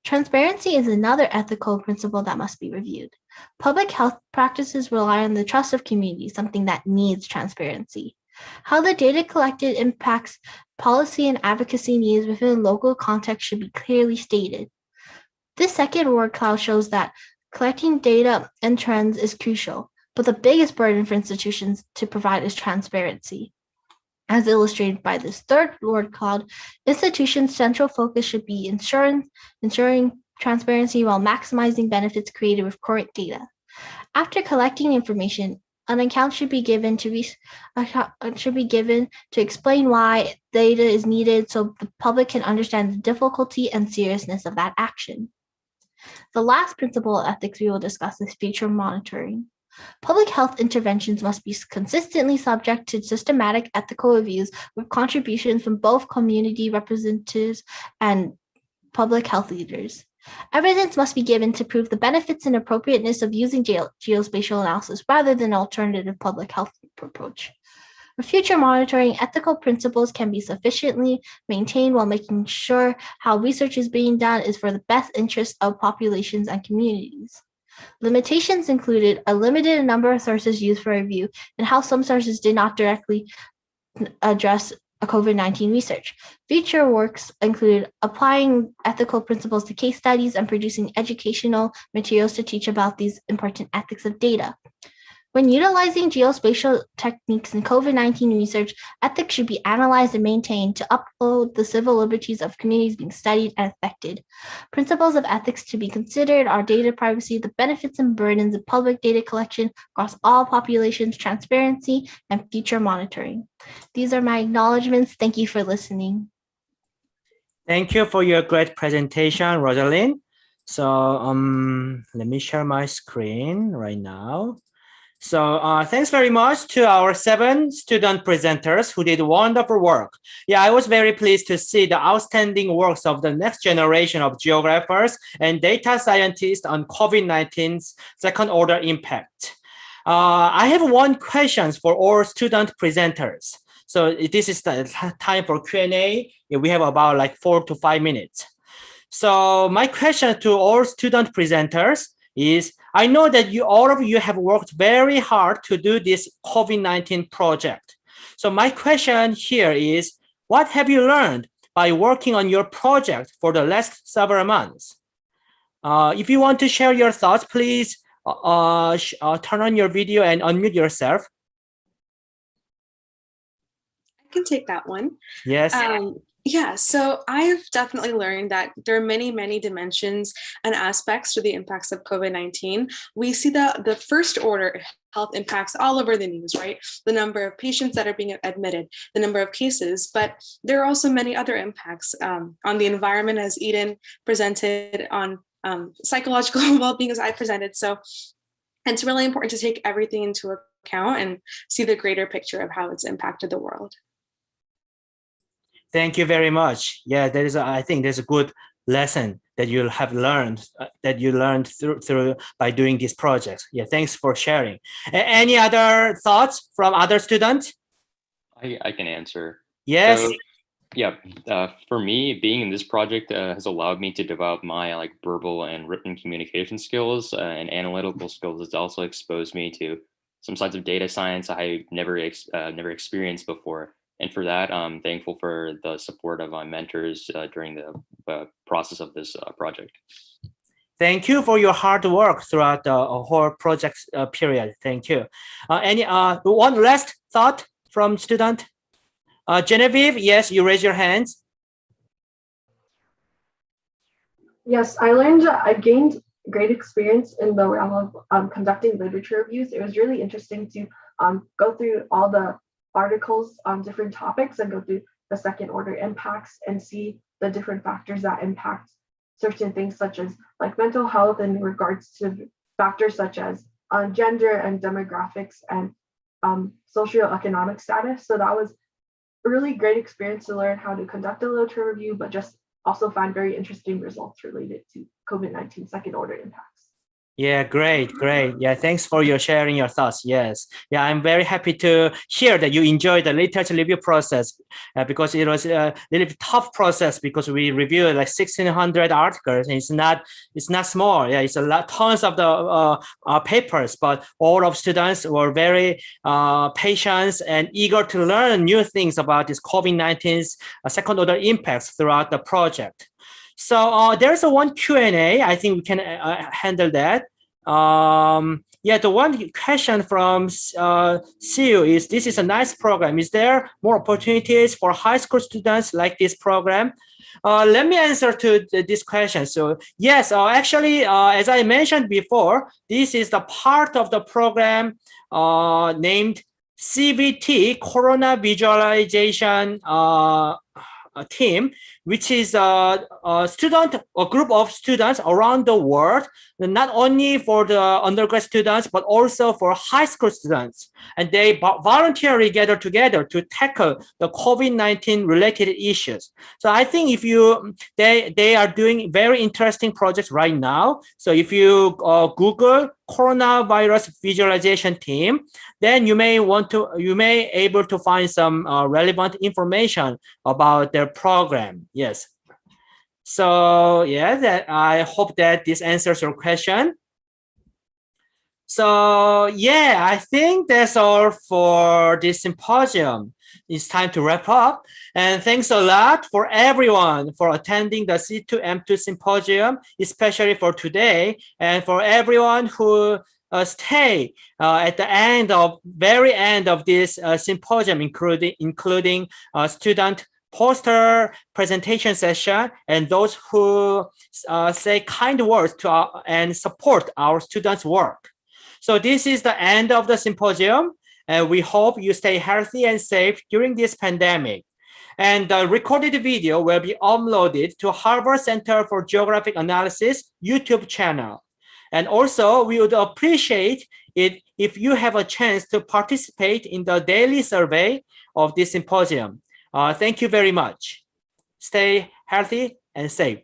Transparency is another ethical principle that must be reviewed. Public health practices rely on the trust of communities, something that needs transparency. How the data collected impacts policy and advocacy needs within local context should be clearly stated. This second word cloud shows that collecting data and trends is crucial, but the biggest burden for institutions to provide is transparency. As illustrated by this third word cloud, institutions' central focus should be ensuring transparency while maximizing benefits created with current data. After collecting information, an account should be given to explain why data is needed so the public can understand the difficulty and seriousness of that action. The last principle of ethics we will discuss is future monitoring. Public health interventions must be consistently subject to systematic ethical reviews with contributions from both community representatives and public health leaders. Evidence must be given to prove the benefits and appropriateness of using geospatial analysis rather than alternative public health approach. For future monitoring, ethical principles can be sufficiently maintained while making sure how research is being done is for the best interest of populations and communities. Limitations included a limited number of sources used for review and how some sources did not directly address COVID-19 research. Future works include applying ethical principles to case studies and producing educational materials to teach about these important ethics of data. When utilizing geospatial techniques in COVID-19 research, ethics should be analyzed and maintained to uphold the civil liberties of communities being studied and affected. Principles of ethics to be considered are data privacy, the benefits and burdens of public data collection across all populations, transparency, and future monitoring. These are my acknowledgements. Thank you for listening. Thank you for your great presentation, Rosalind. So let me share my screen right now. So thanks very much to our 7 student presenters who did wonderful work. Yeah, I was very pleased to see the outstanding works of the next generation of geographers and data scientists on COVID-19's second order impact. I have one question for all student presenters. So this is the time for Q&A. We have about like 4 to 5 minutes. So my question to all student presenters is, I know that all of you have worked very hard to do this COVID-19 project. So my question here is, what have you learned by working on your project for the last several months? If you want to share your thoughts, please turn on your video and unmute yourself. I can take that one. Yes. Yeah, so I've definitely learned that there are many, many dimensions and aspects to the impacts of COVID-19. We see the first order health impacts all over the news, right? The number of patients that are being admitted, the number of cases, but there are also many other impacts on the environment, as Eden presented, on psychological well-being, as I presented. So it's really important to take everything into account and see the greater picture of how it's impacted the world. Thank you very much. Yeah, I think there's a good lesson that you'll have learned through by doing these projects. Yeah, thanks for sharing. Any other thoughts from other students? I can answer. Yes. So, yeah, for me, being in this project has allowed me to develop my verbal and written communication skills and analytical skills. It's also exposed me to some sides of data science I never experienced before. And for that, I'm thankful for the support of my mentors during the process of this project. Thank you for your hard work throughout the whole project period. Thank you. Any one last thought from student? Genevieve, yes, you raise your hands. Yes, I gained great experience in the realm of conducting literature reviews. It was really interesting to go through all the articles on different topics and go through the second order impacts and see the different factors that impact certain things, such as like mental health in regards to factors such as gender and demographics and socioeconomic status. So that was a really great experience to learn how to conduct a literature review, but just also find very interesting results related to COVID-19 second order impacts. Yeah, great. Yeah, thanks for your sharing your thoughts. Yes. Yeah, I'm very happy to hear that you enjoyed the literature review process because it was a little bit tough process because we reviewed like 1,600 articles. And it's not small. Yeah, it's a lot, tons of the papers, but all of students were very patient and eager to learn new things about this COVID-19's second order impacts throughout the project. So there's a one Q&A. I think we can handle that. Yeah, the one question from CU is, this is a nice program. Is there more opportunities for high school students like this program? Let me answer to this question. So yes, actually, as I mentioned before, this is the part of the program named CVT, Corona Visualization team, which is a group of students around the world, not only for the undergrad students, but also for high school students. And they voluntarily gather together to tackle the COVID-19 related issues. So I think if they are doing very interesting projects right now. So if you Google coronavirus visualization team, then you may able to find some relevant information about their program. Yes. So yeah, I hope that this answers your question. So yeah, I think that's all for this symposium. it's time to wrap up. And thanks a lot for everyone for attending the C2M2 Symposium, especially for today, and for everyone who stay at the very end of this symposium, including student poster presentation session, and those who say kind words to and support our students' work. So this is the end of the symposium, and we hope you stay healthy and safe during this pandemic. And the recorded video will be uploaded to Harvard Center for Geographic Analysis YouTube channel. And also, we would appreciate it if you have a chance to participate in the daily survey of this symposium. Thank you very much. Stay healthy and safe.